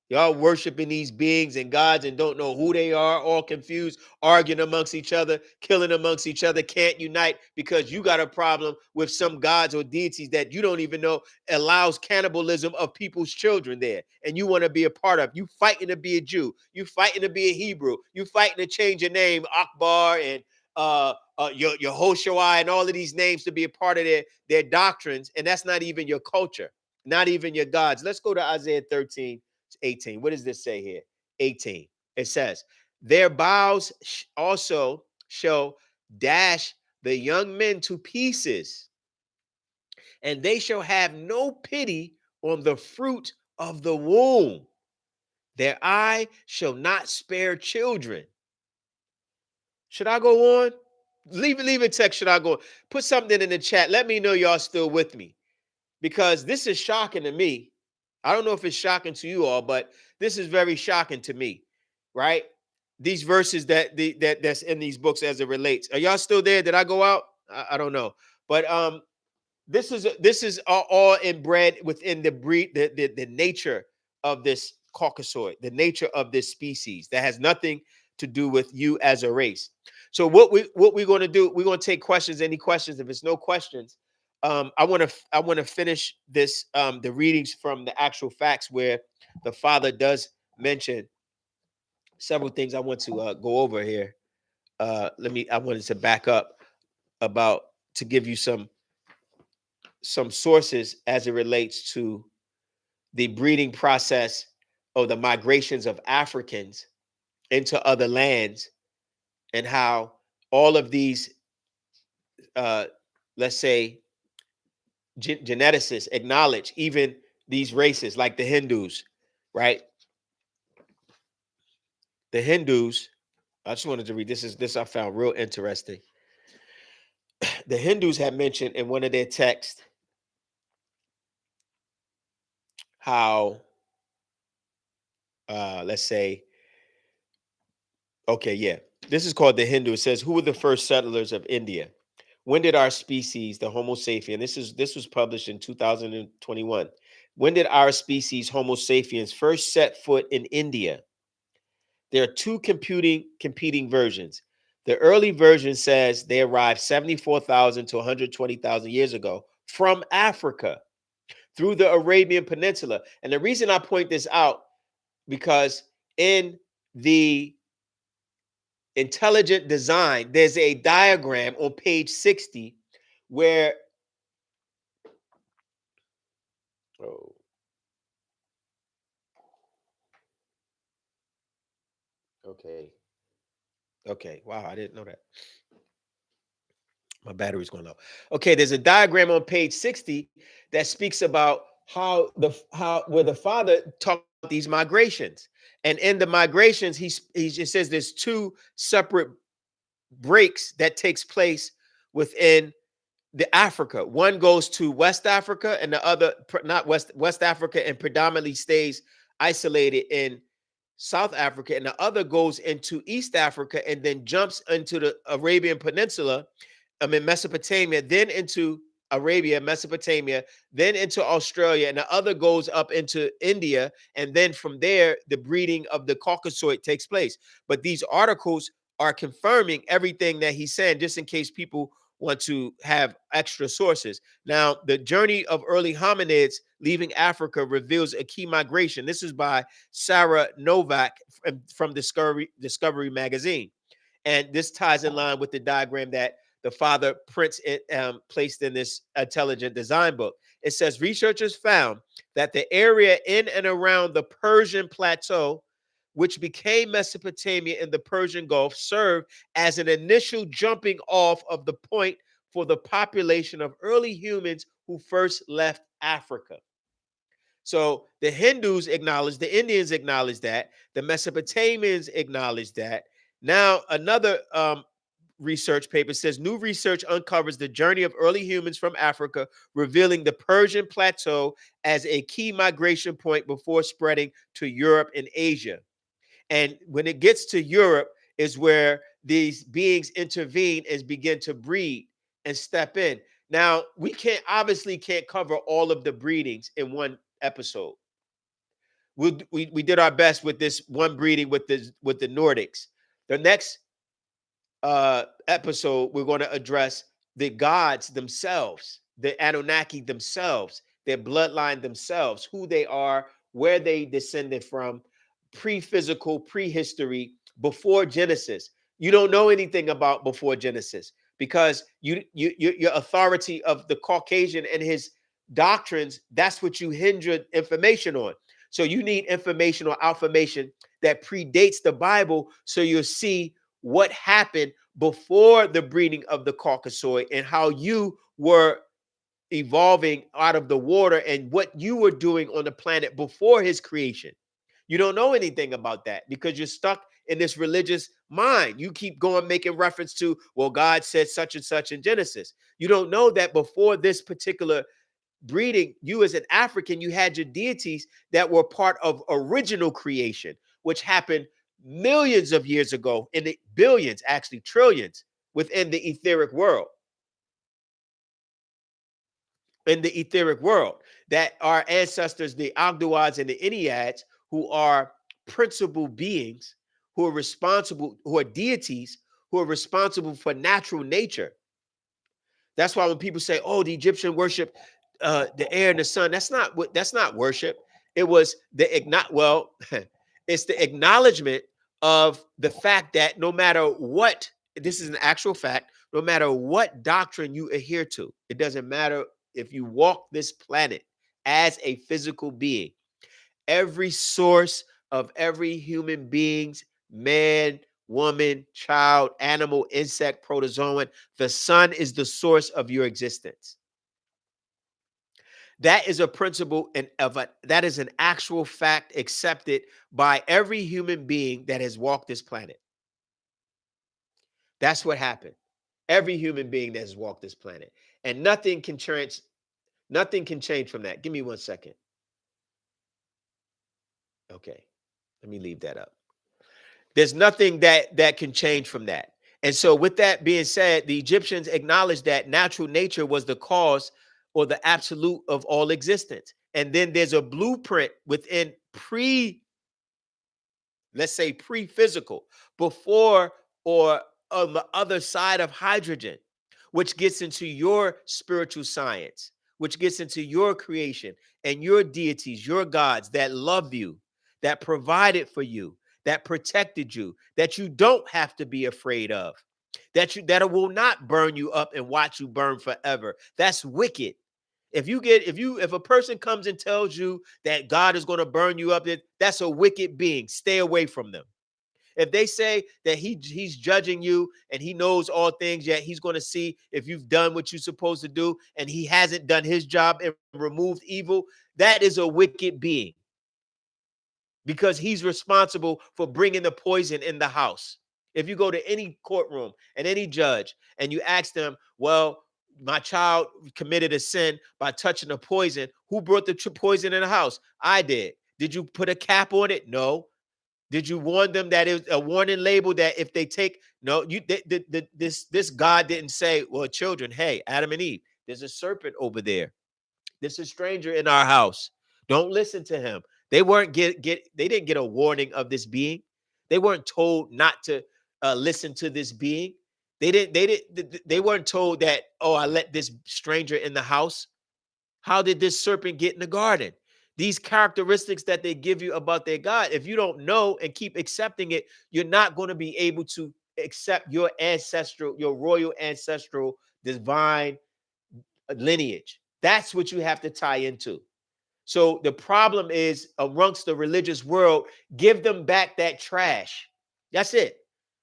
Y'all worshiping these beings and gods and don't know who they are, all confused, arguing amongst each other, killing amongst each other, can't unite because you got a problem with some gods or deities that you don't even know allows cannibalism of people's children there. And you want to be a part of. You fighting to be a Jew. You fighting to be a Hebrew. You fighting to change your name, Akbar and your Yehoshua and all of these names to be a part of their doctrines. And that's not even your culture, not even your gods. Let's go to Isaiah 13. 18. What does this say here? 18. It says, their bows also shall dash the young men to pieces, and they shall have no pity on the fruit of the womb. Their eye shall not spare children. Should I go on? Leave a text. Should I go? Put something in the chat. Let me know y'all still with me, because this is shocking to me. I don't know if it's shocking to you all, but this is very shocking to me, right? These verses that's in these books as it relates. Are y'all still there? Did I go out? I don't know, but this is all inbred within the breed, the nature of this Caucasoid, the nature of this species that has nothing to do with you as a race. So what we're going to do, we're going to take questions. Any questions? If it's no questions, I want to finish this the readings from the actual facts where the father does mention several things. I want to go over here. I wanted to back up about to give you some sources as it relates to the breeding process or the migrations of Africans into other lands, and how all of these let's say geneticists acknowledge even these races like the Hindus, right? The Hindus, I just wanted to read this I found real interesting. The Hindus had mentioned in one of their texts how let's say, okay, yeah, this is called the Hindu. It says, who were the first settlers of India? When did our species, the Homo sapien, this was published in 2021. When did our species, Homo sapiens, first set foot in India? There are two competing versions. The early version says they arrived 74,000 to 120,000 years ago from Africa through the Arabian Peninsula. And the reason I point this out, because in the intelligent design, there's a diagram on page 60 where, oh, okay, wow, I didn't know that. My battery's going low. Okay, there's a diagram on page 60 that speaks about where the father talked about these migrations. And in the migrations, he just says there's two separate breaks that takes place within the Africa. One goes to West Africa, and the other not West Africa, and predominantly stays isolated in South Africa, and the other goes into East Africa and then jumps into the Arabian Peninsula, Mesopotamia, then into Arabia, Mesopotamia, then into Australia, and the other goes up into India, and then from there the breeding of the Caucasoid takes place. But these articles are confirming everything that he's saying, just in case people want to have extra sources. Now, the journey of early hominids leaving Africa reveals a key migration. This is by Sarah Novak from Discovery Magazine. And this ties in line with the diagram that the father prints placed in this intelligent design book. It says researchers found that the area in and around the Persian plateau, which became Mesopotamia in the Persian Gulf, served as an initial jumping off of the point for the population of early humans who first left Africa. So the Hindus acknowledge, the Indians acknowledge that, the Mesopotamians acknowledge that. Now, another research paper says new research uncovers the journey of early humans from Africa, revealing the Persian Plateau as a key migration point before spreading to Europe and Asia. And when it gets to Europe, is where these beings intervene and begin to breed and step in. Now, we can't cover all of the breedings in one episode. We did our best with this one breeding with the Nordics. The next episode, we're going to address the gods themselves, the Anunnaki themselves, their bloodline themselves, who they are, where they descended from, pre-physical, prehistory, before Genesis. You don't know anything about before Genesis because your authority of the Caucasian and his doctrines, that's what you hinder information on. So you need information or affirmation that predates the Bible so you'll see what happened before the breeding of the Caucasoid and how you were evolving out of the water and what you were doing on the planet before his creation. You don't know anything about that because you're stuck in this religious mind. You keep going making reference to, well, God said such and such in Genesis. You don't know that before this particular breeding, you as an African, you had your deities that were part of original creation, which happened millions of years ago, in the billions, actually trillions, within the etheric world. In the etheric world, that our ancestors, the Ogdoads and the Enneads, who are principal beings, who are responsible, who are deities, who are responsible for natural nature. That's why when people say, "Oh, the Egyptian worship the air and the sun," that's not what. That's not worship. It was well, it's the acknowledgement of the fact that no matter what, this is an actual fact. No matter what doctrine you adhere to, it doesn't matter if you walk this planet as a physical being. Every source of every human being's man, woman, child, animal, insect, protozoan, the sun is the source of your existence. That is a principle and that is an actual fact accepted by every human being that has walked this planet. That's what happened. Every human being that has walked this planet. And nothing can change from that. Give me 1 second. Okay. Let me leave that up. There's nothing that can change from that. And so with that being said, the Egyptians acknowledged that natural nature was the cause or the absolute of all existence. And then there's a blueprint within let's say pre-physical, before or on the other side of hydrogen, which gets into your spiritual science, which gets into your creation and your deities, your gods that love you, that provided for you, that protected you, that you don't have to be afraid of, that it will not burn you up and watch you burn forever. That's wicked. If a person comes and tells you that God is going to burn you up, that's a wicked being. Stay away from them. If they say that he's judging you and he knows all things, yet he's going to see if you've done what you're supposed to do and he hasn't done his job and removed evil, that is a wicked being because he's responsible for bringing the poison in the house. If you go to any courtroom and any judge and you ask them, well, my child committed a sin by touching the poison. Who brought the poison in the house? I did. Did you put a cap on it? No. Did you warn them that it was a warning label that if they take this God didn't say, well, children, hey, Adam and Eve, there's a serpent over there. There's a stranger in our house. Don't listen to him. They weren't they didn't get a warning of this being. They weren't told not to listen to this being. They weren't told that, oh, I let this stranger in the house. How did this serpent get in the garden? These characteristics that they give you about their God, if you don't know and keep accepting it, you're not going to be able to accept your royal ancestral divine lineage. That's what you have to tie into. So the problem is amongst the religious world, give them back that trash. That's it.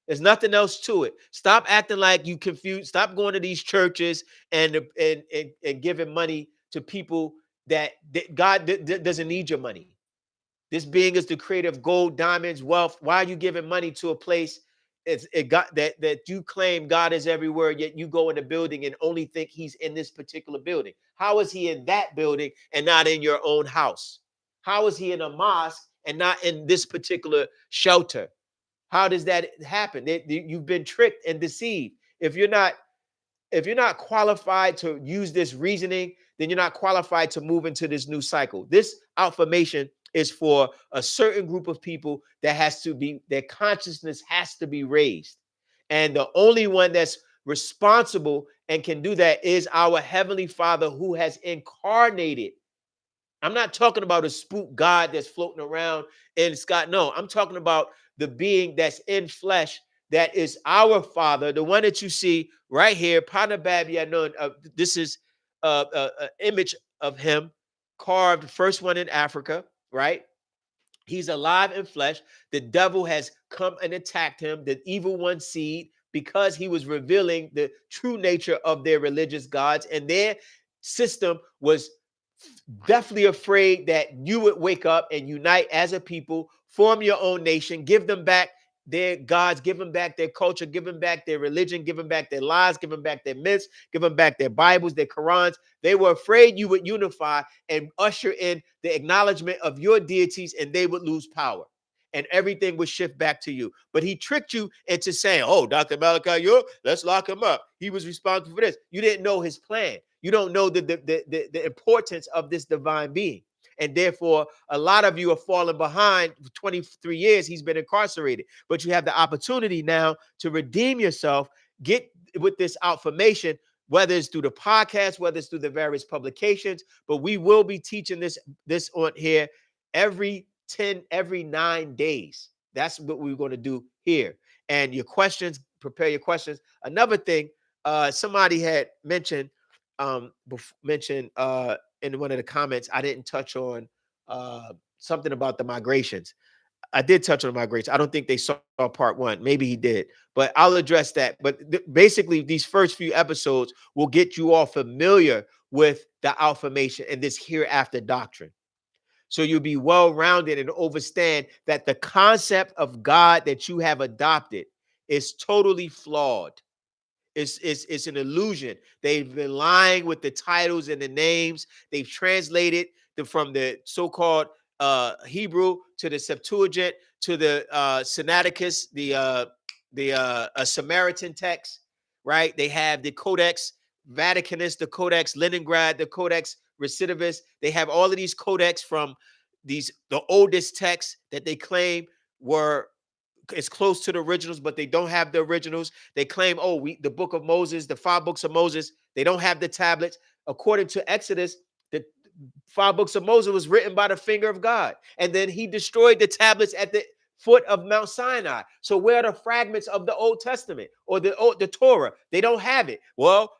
There's nothing else to it. Stop acting like you confused. Stop going to these churches and giving money to people that God doesn't need your money. This being is the creator of gold, diamonds, wealth. Why are you giving money to a place it got that you claim God is everywhere, yet you go in the building and only think he's in this particular building? How is he in that building and not in your own house? How is he in a mosque and not in this particular shelter? How does that happen? You've been tricked and deceived. If you're not qualified to use this reasoning, then you're not qualified to move into this new cycle. This affirmation is for a certain group of people that their consciousness has to be raised. And the only one that's responsible and can do that is our Heavenly Father, who has incarnated. I'm not talking about a spook God that's floating around in Scott. No, I'm talking about the being that's in flesh, that is our Father, the one that you see right here. Panababi, I know this is an image of him carved, first one in Africa, right? He's alive in flesh. The devil has come and attacked him, the evil one seed, because he was revealing the true nature of their religious gods. And their system was definitely afraid that you would wake up and unite as a people, form your own nation, give them back their gods, give them back their culture, give them back their religion, give them back their lies, give them back their myths, give them back their Bibles, their Qurans. They were afraid you would unify and usher in the acknowledgement of your deities, and they would lose power. And everything would shift back to you. But he tricked you into saying, oh, Dr. Malachi, let's lock him up. He was responsible for this. You didn't know his plan. You don't know the importance of this divine being. And therefore, a lot of you are falling behind. For 23 years, he's been incarcerated. But you have the opportunity now to redeem yourself, get with this affirmation, whether it's through the podcast, whether it's through the various publications. But we will be teaching this on here every 9 days. That's what we're going to do here. And your questions, prepare your questions. Another thing, somebody had mentioned in one of the comments, I didn't touch on something about the migrations. I did touch on migration. I don't think they saw part one. Maybe he did, but I'll address that. But basically, these first few episodes will get you all familiar with the affirmation and this hereafter doctrine. So you'll be well-rounded and understand that the concept of God that you have adopted is totally flawed. It's an illusion. They've been lying with the titles and the names. They've translated from the so-called Hebrew to the Septuagint to the Sinaiticus, the Samaritan text, right? They have the Codex Vaticanus, the Codex Leningrad, the Codex Recidivus. They have all of these codex from the oldest texts that they claim were as close to the originals, but they don't have the originals. They claim, the book of Moses, the 5 books of Moses, they don't have the tablets. According to Exodus, the 5 books of Moses was written by the finger of God. And then he destroyed the tablets at the foot of Mount Sinai. So where are the fragments of the Old Testament or the Torah? They don't have it. Well,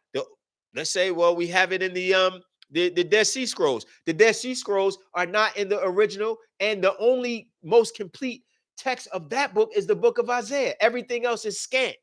let's say, we have it in the Dead Sea Scrolls. The Dead Sea Scrolls are not in the original, and the only most complete text of that book is the book of Isaiah. Everything else is scant.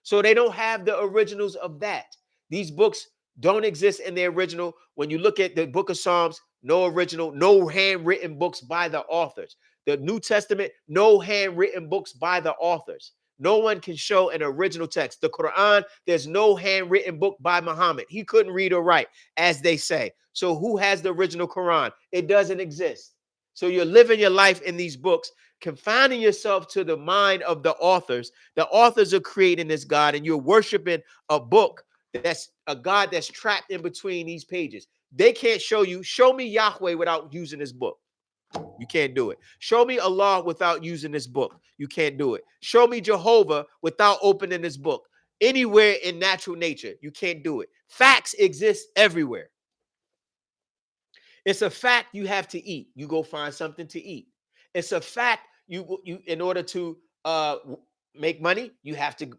So they don't have the originals of that. These books don't exist in the original. When you look at the book of Psalms, no original, no handwritten books by the authors. The New Testament, no handwritten books by the authors. No one can show an original text. The Quran, there's no handwritten book by Muhammad. He couldn't read or write, as they say. So who has the original Quran? It doesn't exist. So you're living your life in these books, confining yourself to the mind of the authors. The authors are creating this God, and you're worshiping a book that's a God that's trapped in between these pages. They can't show me Yahweh without using this book. You can't do it. Show me Allah without using this book. You can't do it. Show me Jehovah without opening this book. Anywhere in natural nature, you can't do it. Facts exist everywhere. It's a fact you have to eat. You go find something to eat. It's a fact you in order to make money, you have to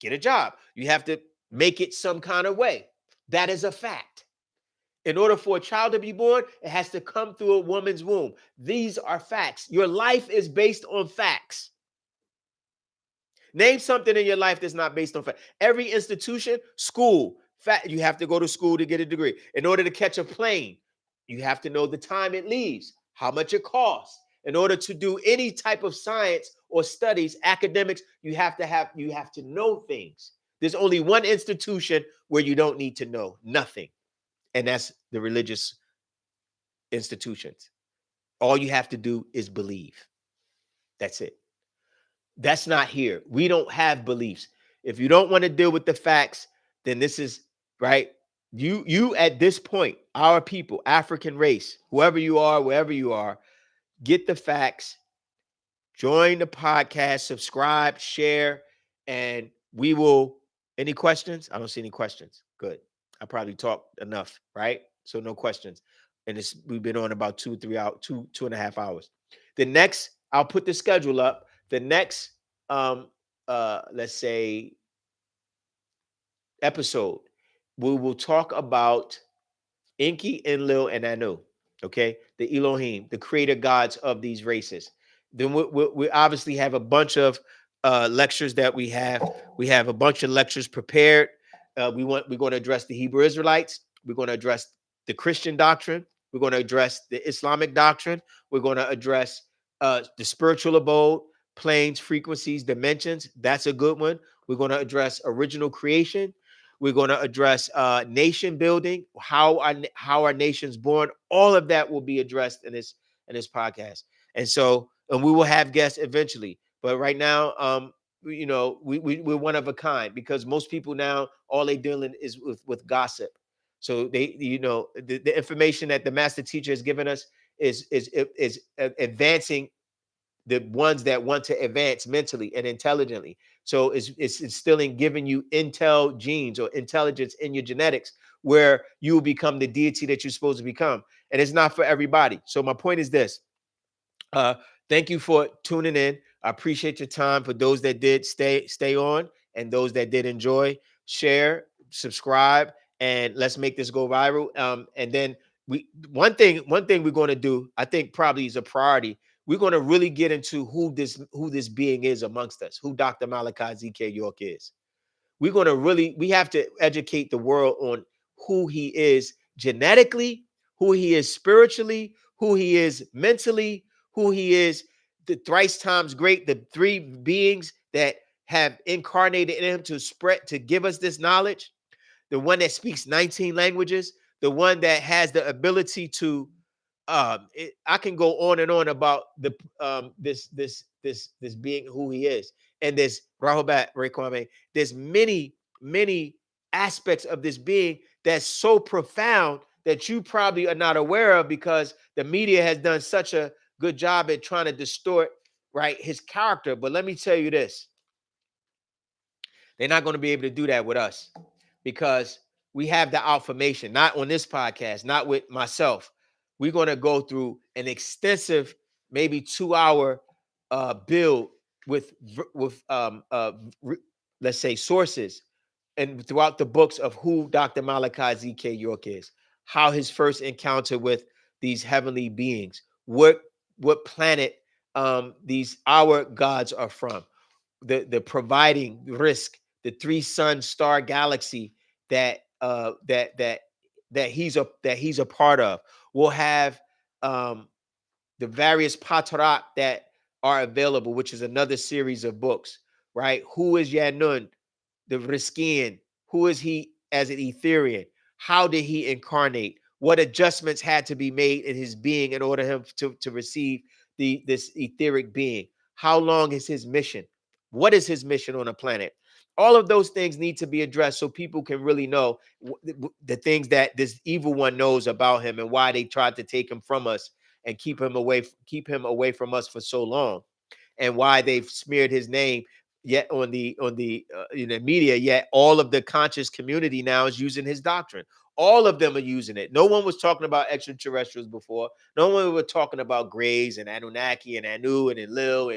get a job. You have to make it some kind of way. That is a fact. In order for a child to be born, it has to come through a woman's womb. These are facts. Your life is based on facts. Name something in your life that's not based on facts. Every institution, school, fact, you have to go to school to get a degree. In order to catch a plane, You have to know the time it leaves, how much it costs. In order to do any type of science or studies, academics, you have to know things. There's only one institution where you don't need to know nothing, and that's the religious institutions. All you have to do is believe. That's it. That's not here. We don't have beliefs. If you don't want to deal with the facts, then this is right. You at this point, our people, African race, whoever you are, wherever you are, get the facts, join the podcast, subscribe, share, and we will. Any questions? I don't see any questions. Good. I probably talked enough, right? So no questions. And we've been on about 2 3 hours, 2.5 hours. The next, I'll put the schedule up. The next let's say episode, we will talk about Enki, Enlil, and Anu. Okay, the Elohim, the creator gods of these races. Then we obviously have a bunch of lectures that we have. We have a bunch of lectures prepared. We're going to address the Hebrew Israelites. We're going to address the Christian doctrine. We're going to address the Islamic doctrine. We're going to address the spiritual abode, planes, frequencies, dimensions. That's a good one. We're going to address original creation. We're going to address nation building, how our nation's born. All of that will be addressed in this podcast. And so, and we will have guests eventually. But right now, we're one of a kind, because most people now, all they dealing is with gossip. So they, the information that the master teacher has given us is advancing the ones that want to advance mentally and intelligently. So it's instilling, giving you intel genes or intelligence in your genetics, where you will become the deity that you're supposed to become. And it's not for everybody. So my point is this. Thank you for tuning in. I appreciate your time. For those that did stay on, and those that did enjoy, share, subscribe, and let's make this go viral. And then one thing we're going to do, I think probably is a priority. We're going to really get into who this being is amongst us, who Dr. Malachi Z.K. York is. We have to educate the world on who he is genetically, who he is spiritually, who he is mentally, who he is the thrice times great, the three beings that have incarnated in him to give us this knowledge, the one that speaks 19 languages, the one that has the ability to I can go on and on about the this being, who he is. And there's Rahobat Raekwame. There's many aspects of this being that's so profound that you probably are not aware of, because the media has done such a good job at trying to distort, right, his character. But let me tell you this. They're not going to be able to do that with us, because we have the information, not on this podcast, not with myself. We're going to go through an extensive, maybe 2-hour build with let's say, sources, and throughout the books of who Dr. Malachi Z.K. York is, how his first encounter with these heavenly beings, what planet these our gods are from, the providing risk, the three sun star galaxy that he's a part of. We'll have the various patarak that are available, which is another series of books, right? Who is Yanun, the Riskian? Who is he as an Etherian? How did he incarnate? What adjustments had to be made in his being in order him to receive this etheric being? How long is his mission? What is his mission on a planet? All of those things need to be addressed so people can really know the things that this evil one knows about him, and why they tried to take him from us and keep him away from us for so long, and why they've smeared his name yet on the media. Yet all of the conscious community now is using his doctrine. All of them are using it. No one was talking about extraterrestrials before. No one was talking about grays and Anunnaki and Anu and Enlil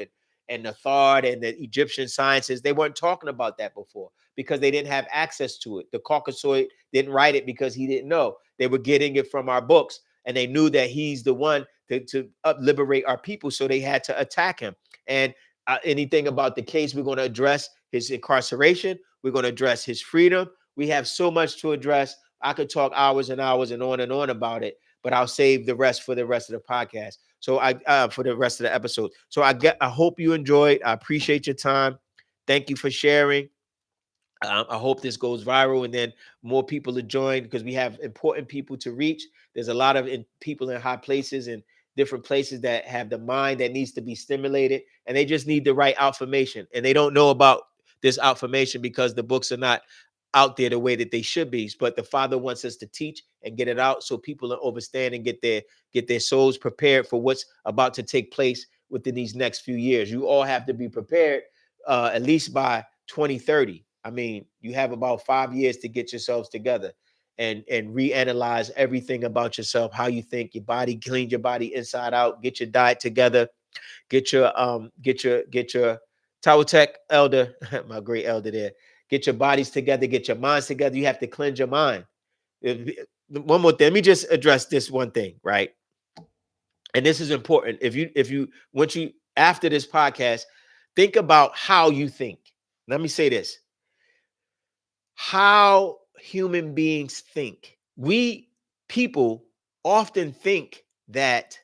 and Nathard and the Egyptian sciences. They weren't talking about that before, because they didn't have access to it. The Caucasoid didn't write it because he didn't know. They were getting it from our books, and they knew that he's the one to liberate our people. So they had to attack him. And anything about the case, we're going to address his incarceration. We're going to address his freedom. We have so much to address. I could talk hours and hours and on about it. but I'll save the rest for the rest of the podcast. So for the rest of the episode. So I hope you enjoyed. I appreciate your time. Thank you for sharing. I hope this goes viral and then more people to join, because we have important people to reach. There's a lot of people in high places and different places that have the mind that needs to be stimulated, and they just need the right information. And they don't know about this information because the books are not out there the way that they should be. But the Father wants us to teach and get it out so people understand and get their souls prepared for what's about to take place within these next few years. You all have to be prepared at least by 2030. I mean, you have about 5 years to get yourselves together and reanalyze everything about yourself, how you think, your body, clean your body inside out, get your diet together, get your Tawatech elder, my great elder there, get your bodies together, get your minds together. You have to cleanse your mind. One more thing, let me just address this one thing, right? And this is important. If you once you after this podcast, think about how you think. Let me say this. How human beings think. We people often think that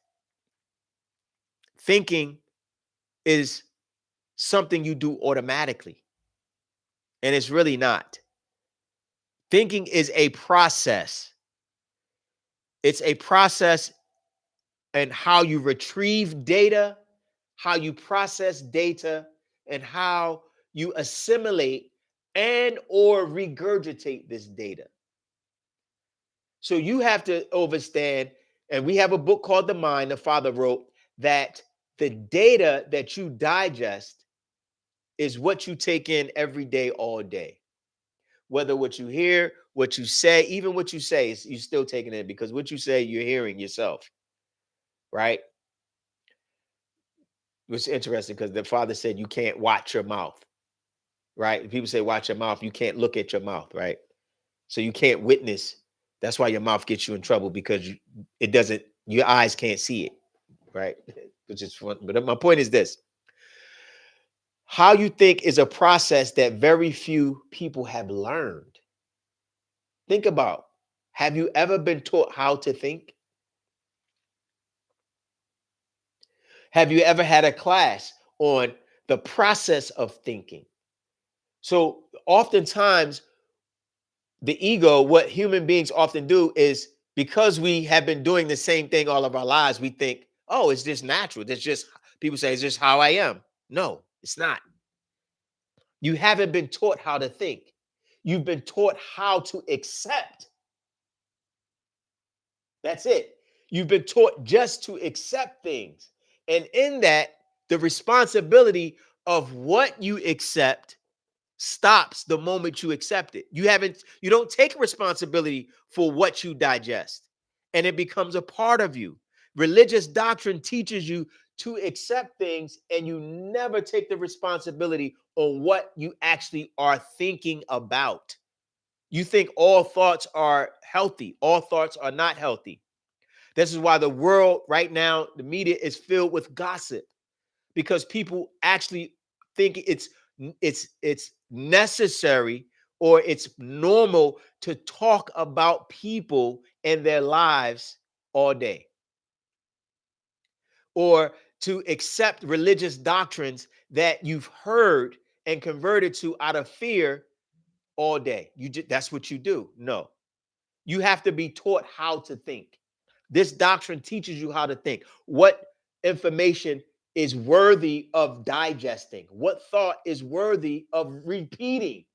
thinking is something you do automatically, and it's really not. Thinking is a process. It's a process and how you retrieve data, how you process data, and how you assimilate and or regurgitate this data. So you have to understand, and we have a book called The Mind, the Father wrote, that the data that you digest is what you take in every day, all day. Whether what you hear, what you say, even what you say, you're still taking it, because what you say, you're hearing yourself, right? Which is interesting, because the Father said you can't watch your mouth, right? People say watch your mouth, you can't look at your mouth, right? So you can't witness. That's why your mouth gets you in trouble, because it doesn't, your eyes can't see it, right? Which is fun. But my point is this: how you think is a process that very few people have learned. Think about, have you ever been taught how to think? Have you ever had a class on the process of thinking? So oftentimes, the ego, what human beings often do is, because we have been doing the same thing all of our lives, we think, oh, it's just natural. That's just, people say, it's just how I am. No, it's not. You haven't been taught how to think. You've been taught how to accept. That's it. You've been taught just to accept things. And in that, the responsibility of what you accept stops the moment you accept it. You don't take responsibility for what you digest, and it becomes a part of you. Religious doctrine teaches you to accept things, and you never take the responsibility on what you actually are thinking about. You think all thoughts are healthy. All thoughts are not healthy. This is why the world right now, the media is filled with gossip, because people actually think it's necessary, or it's normal to talk about people and their lives all day, or to accept religious doctrines that you've heard and converted to out of fear all day. That's what you do. No, you have to be taught how to think. This doctrine teaches you how to think. What information is worthy of digesting? What thought is worthy of repeating?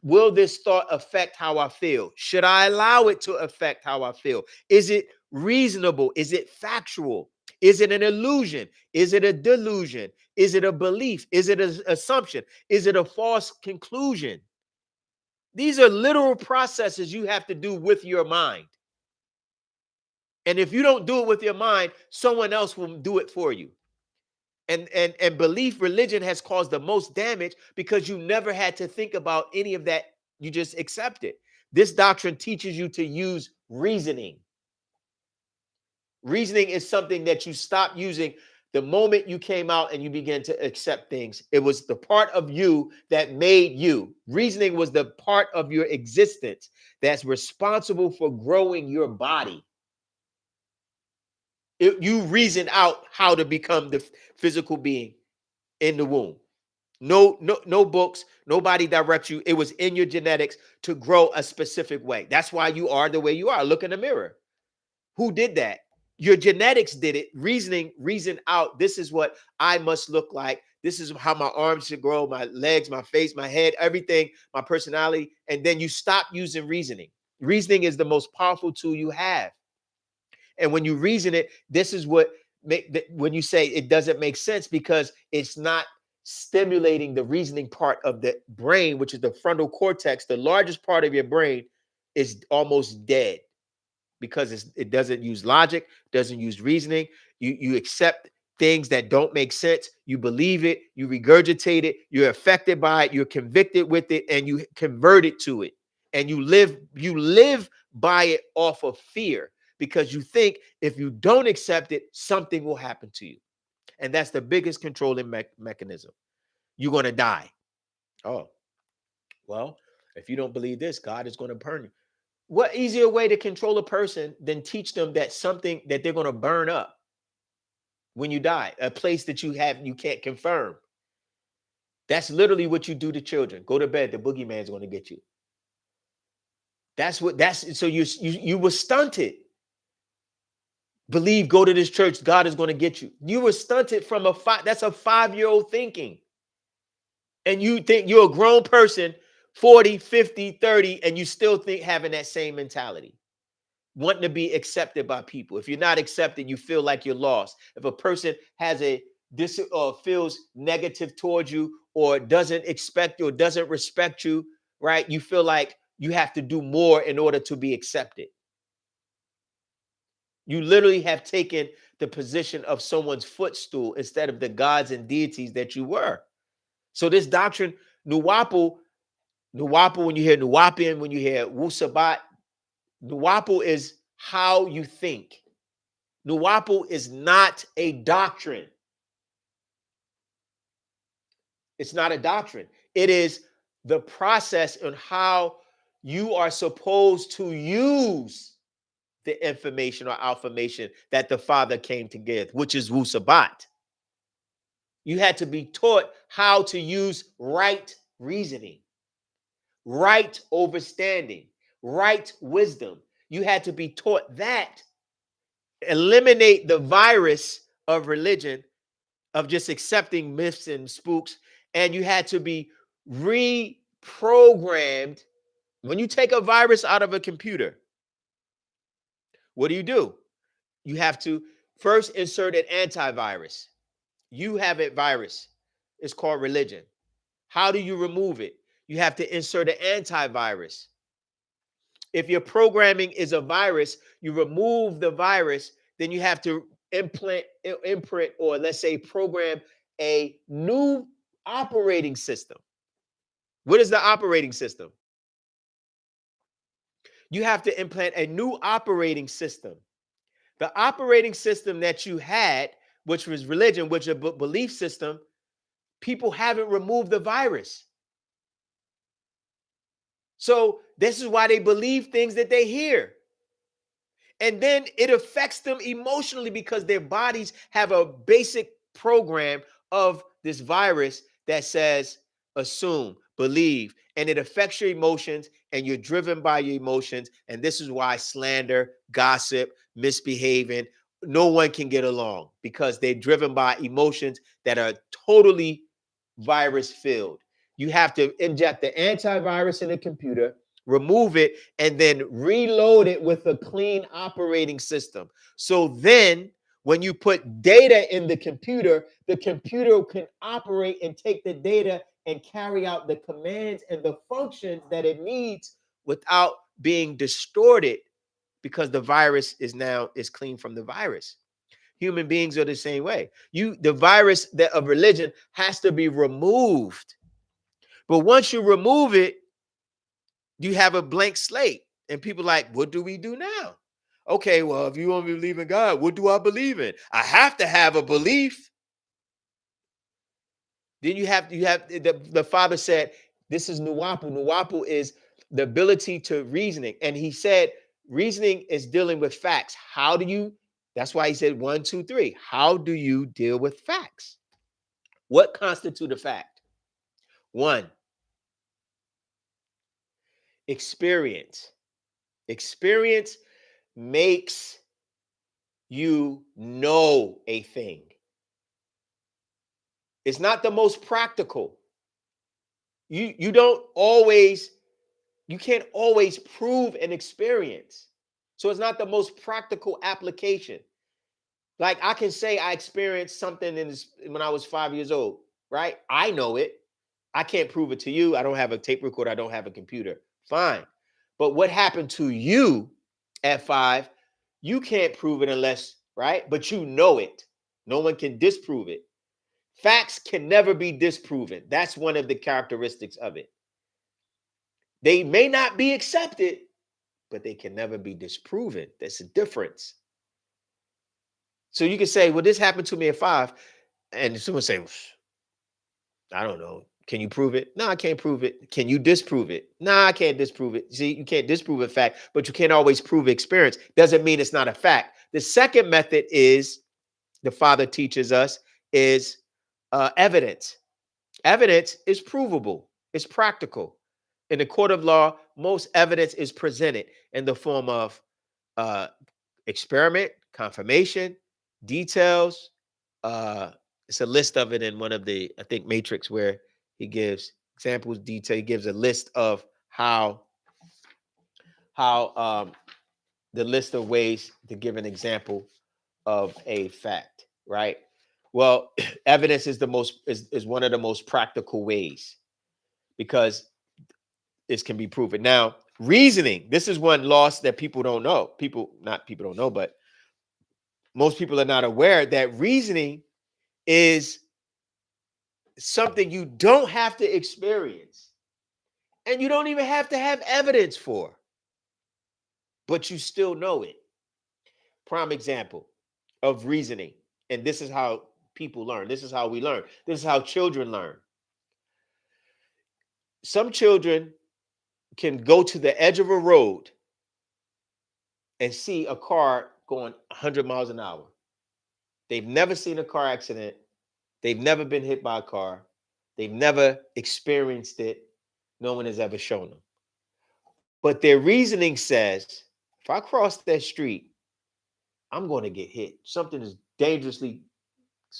Will this thought affect how I feel? Should I allow it to affect how I feel? Is it reasonable? Is it factual? Is it an illusion? Is it a delusion? Is it a belief? Is it an assumption? Is it a false conclusion? These are literal processes you have to do with your mind. And if you don't do it with your mind, someone else will do it for you. And belief religion has caused the most damage, because you never had to think about any of that. You just accept it. This doctrine teaches you to use reasoning. Reasoning is something that you stopped using the moment you came out and you began to accept things. It was the part of you that made you. Reasoning was the part of your existence that's responsible for growing your body. You reason out how to become the physical being in the womb. No books. Nobody directs you. It was in your genetics to grow a specific way. That's why you are the way you are. Look in the mirror. Who did that? Your genetics did it. Reason out. This is what I must look like. This is how my arms should grow, my legs, my face, my head, everything, my personality. And then you stop using reasoning. Reasoning is the most powerful tool you have. And when you reason it, this is what when you say it doesn't make sense because it's not stimulating the reasoning part of the brain, which is the frontal cortex, the largest part of your brain, is almost dead because it doesn't use logic, doesn't use reasoning. You accept things that don't make sense. You believe it, you regurgitate it, you're affected by it, you're convicted with it, and you convert it to it. And you live by it off of fear because you think if you don't accept it, something will happen to you. And that's the biggest controlling mechanism. You're going to die. Oh, well, if you don't believe this, God is going to burn you. What easier way to control a person than teach them that something that they're going to burn up when you die, a place that you can't confirm. That's literally what you do to children. Go to bed, the boogeyman's going to get you. So you were stunted. Believe, go to this church, God is going to get you. You were stunted from that's a 5-year-old thinking. And you think you're a grown person, 40, 50, 30, and you still think having that same mentality. Wanting to be accepted by people. If you're not accepted, you feel like you're lost. If a person has feels negative towards you or doesn't expect you or doesn't respect you, right? You feel like you have to do more in order to be accepted. You literally have taken the position of someone's footstool instead of the gods and deities that you were. So this doctrine, Nuwapu, when you hear Nuwapian, when you hear Wusabat, Nuwapu is how you think. Nuwapu is not a doctrine. It's not a doctrine. It is the process on how you are supposed to use the information or affirmation that the Father came to give, which is Wusabat. You had to be taught how to use right reasoning, right understanding, right wisdom. You had to be taught that. Eliminate the virus of religion, of just accepting myths and spooks, and you had to be reprogrammed. When you take a virus out of a computer, what do? You have to first insert an antivirus. You have a virus. It's called religion. How do you remove it? You have to insert an antivirus. If your programming is a virus, you remove the virus, then you have to imprint, or let's say program a new operating system. What is the operating system? You have to implant a new operating system. The operating system that you had, which was religion, which is a belief system, people haven't removed the virus. So this is why they believe things that they hear. And then it affects them emotionally because their bodies have a basic program of this virus that says assume, believe, and it affects your emotions and you're driven by your emotions. And this is why slander, gossip, misbehaving, no one can get along because they're driven by emotions that are totally virus filled. You have to inject the antivirus in the computer, remove it, and then reload it with a clean operating system. So then when you put data in the computer can operate and take the data and carry out the commands and the functions that it needs without being distorted because the virus is clean from the virus. Human beings are the same way. The virus of religion has to be removed. But once you remove it, you have a blank slate. And people are like, what do we do now? Okay, well, if you want to believe in God, what do I believe in? I have to have a belief. Then you have the Father said, this is Nuwapu. Nuwapu is the ability to reasoning. And he said, reasoning is dealing with facts. How do you That's why he said 1, 2, 3. How do you deal with facts? What constitutes a fact? 1, experience. Experience makes you know a thing. It's not the most practical. You don't always, you can't always prove an experience. So it's not the most practical application. Like I can say I experienced something in this when I was 5 years old, right? I know it. I can't prove it to you. I don't have a tape recorder. I don't have a computer. Fine. But what happened to you at 5, you can't prove it unless, right? But you know it. No one can disprove it. Facts can never be disproven. That's one of the characteristics of it. They may not be accepted, but they can never be disproven. That's a difference. So you can say, well, this happened to me at 5. And someone say, I don't know. Can you prove it? No, I can't prove it. Can you disprove it? No, I can't disprove it. See, you can't disprove a fact, but you can't always prove experience. Doesn't mean it's not a fact. The second method is, the Father teaches us, is evidence. Evidence is provable. It's practical. In the court of law, most evidence is presented in the form of experiment, confirmation, details. It's a list of it in one of the, I think, Matrix, where he gives examples, detail. He gives a list of how the list of ways to give an example of a fact, right? Well, evidence is is one of the most practical ways because it can be proven. Now, reasoning, this is one loss that people don't know. People don't know, but most people are not aware that reasoning is something you don't have to experience and you don't even have to have evidence for, but you still know it. Prime example of reasoning. And this is how people learn. This is how we learn. This is how children learn. Some children can go to the edge of a road and see a car going 100 miles an hour. They've never seen a car accident. They've never been hit by a car. They've never experienced it. No one has ever shown them. But their reasoning says, if I cross that street, I'm going to get hit. Something is dangerously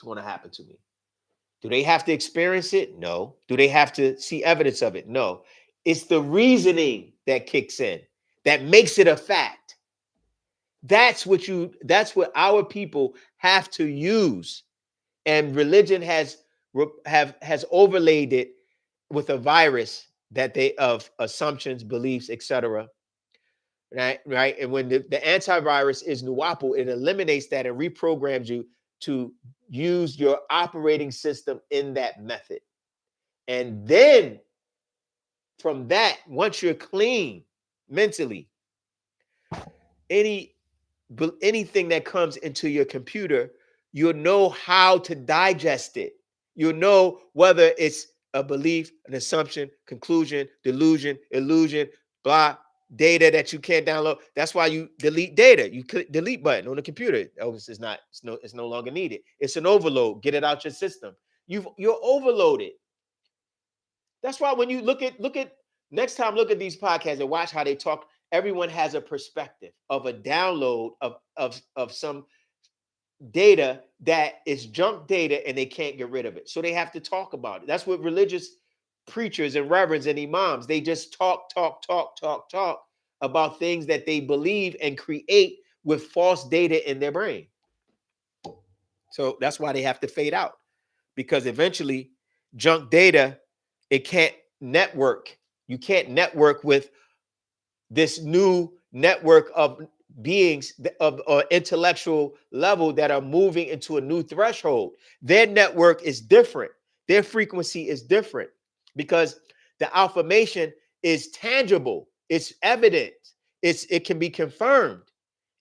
going to happen to me. Do they have to experience it? No. Do they have to see evidence of it? No. It's the reasoning that kicks in, that makes it a fact. That's what our people have to use. And religion has overlaid it with a virus that of assumptions, beliefs, etc. Right. And when the antivirus is Nuwapu, it eliminates that and reprograms you to use your operating system in that method. And then from that, once you're clean mentally, anything that comes into your computer, you'll know how to digest it. You'll know whether it's a belief, an assumption, conclusion, delusion, illusion, blah, data that you can't download. That's why you delete data. You click delete button on the computer. Oh, it's no longer needed. It's an overload. Get it out your system. You're overloaded. That's why when you look at next time, look at these podcasts and watch how they talk. Everyone has a perspective of a download of some data that is junk data and they can't get rid of it. So they have to talk about it. That's what religious preachers and reverends and imams, they just talk about things that they believe and create with false data in their brain. So that's why they have to fade out, because eventually junk data, it can't network. You can't network with this new network of beings of intellectual level that are moving into a new threshold. Their network is different. Their frequency is different because the affirmation is tangible. It's evident. It can be confirmed,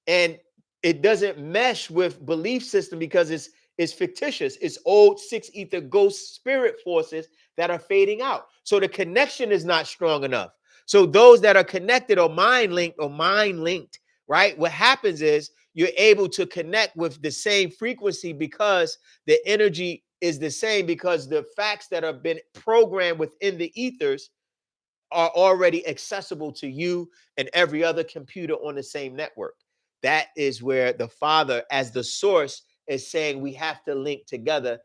and it doesn't mesh with belief system because it's fictitious. It's old six ether ghost spirit forces that are fading out. So the connection is not strong enough. So those that are connected or mind linked, right? What happens is you're able to connect with the same frequency because the energy is the same, because the facts that have been programmed within the ethers are already accessible to you and every other computer on the same network. That is where the Father, as the source, is saying we have to link together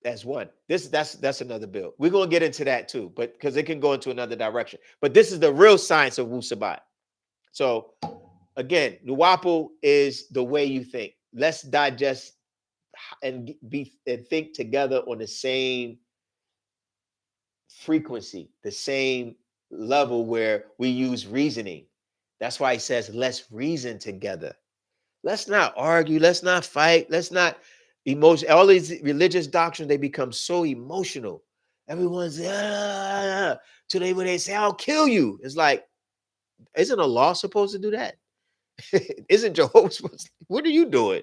as one. That's another bill. We're gonna get into that too, but because it can go into another direction. But this is the real science of Wu Sabat. So again, Nuwapu is the way you think. Let's digest and think together on the same frequency, the same level where we use reasoning. That's why he says, let's reason together. Let's not argue. Let's not fight. Let's not emotion. All these religious doctrines, they become so emotional. Everyone's today when they say, I'll kill you. It's like, isn't a law supposed to do that? Isn't Jehovah supposed to, what are you doing?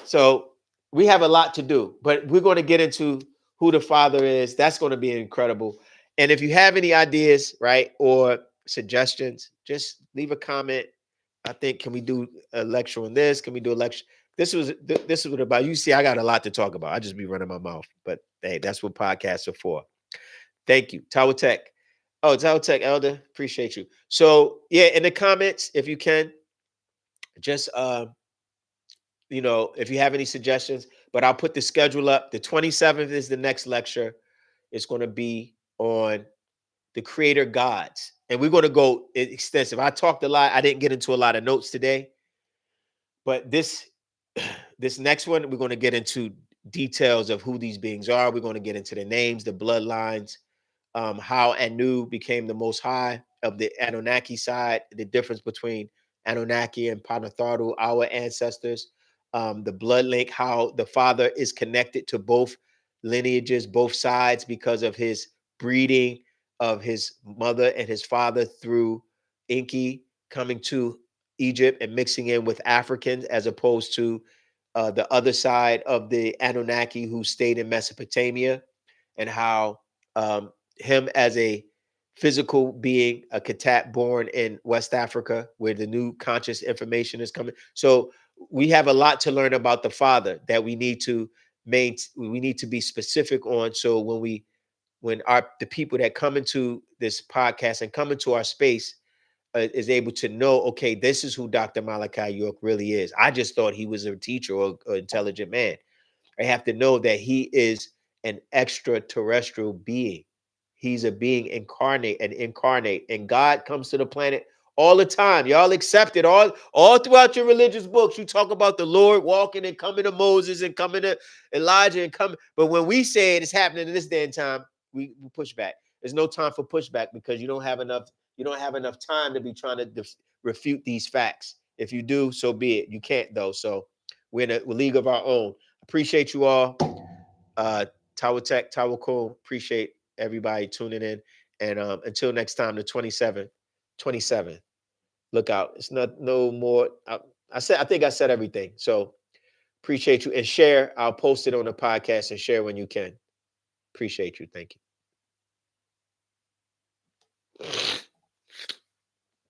So we have a lot to do, but we're going to get into who the Father is. That's going to be incredible. And if you have any ideas, right, or suggestions, just leave a comment. I think, can we do a lecture on this? Can we do a lecture? This is what about. You see, I got a lot to talk about. I just be running my mouth, but hey, that's what podcasts are for. Thank you, Tower Tech. Oh, Tower Tech Elder, appreciate you. So yeah, in the comments, if you can, just if you have any suggestions, but I'll put the schedule up. The 27th is the next lecture. It's going to be on the creator gods. And we're going to go extensive. I talked a lot. I didn't get into a lot of notes today, but this next one, we're going to get into details of who these beings are. We're going to get into the names, the bloodlines, how Anu became the most high of the Anunnaki side, the difference between Anunnaki and Panatharu, our ancestors, the blood link, how the father is connected to both lineages, both sides, because of his breeding of his mother and his father through Enki coming to Egypt and mixing in with Africans, as opposed to the other side of the Anunnaki who stayed in Mesopotamia, and how him as a physical being, a Katat born in West Africa, where the new conscious information is coming. So we have a lot to learn about the Father that we need to we need to be specific on. So when the people that come into this podcast and come into our space is able to know, okay, this is who Dr. Malachi York really is. I just thought he was a teacher or an intelligent man. I have to know that he is an extraterrestrial being. He's a being incarnate, and God comes to the planet all the time. Y'all accept it all throughout your religious books. You talk about the Lord walking and coming to Moses and coming to Elijah and coming. But when we say it's happening in this day and time, we push back. There's no time for pushback because you don't have enough. You don't have enough time to be trying to refute these facts. If you do, so be it. You can't though. So we're in a league of our own. Appreciate you all. Tower Tech, Tower Cool. Appreciate everybody tuning in. And until next time, the 27th. Look out. It's not no more. I think I said everything. So appreciate you. And share. I'll post it on the podcast and share when you can. Appreciate you. Thank you.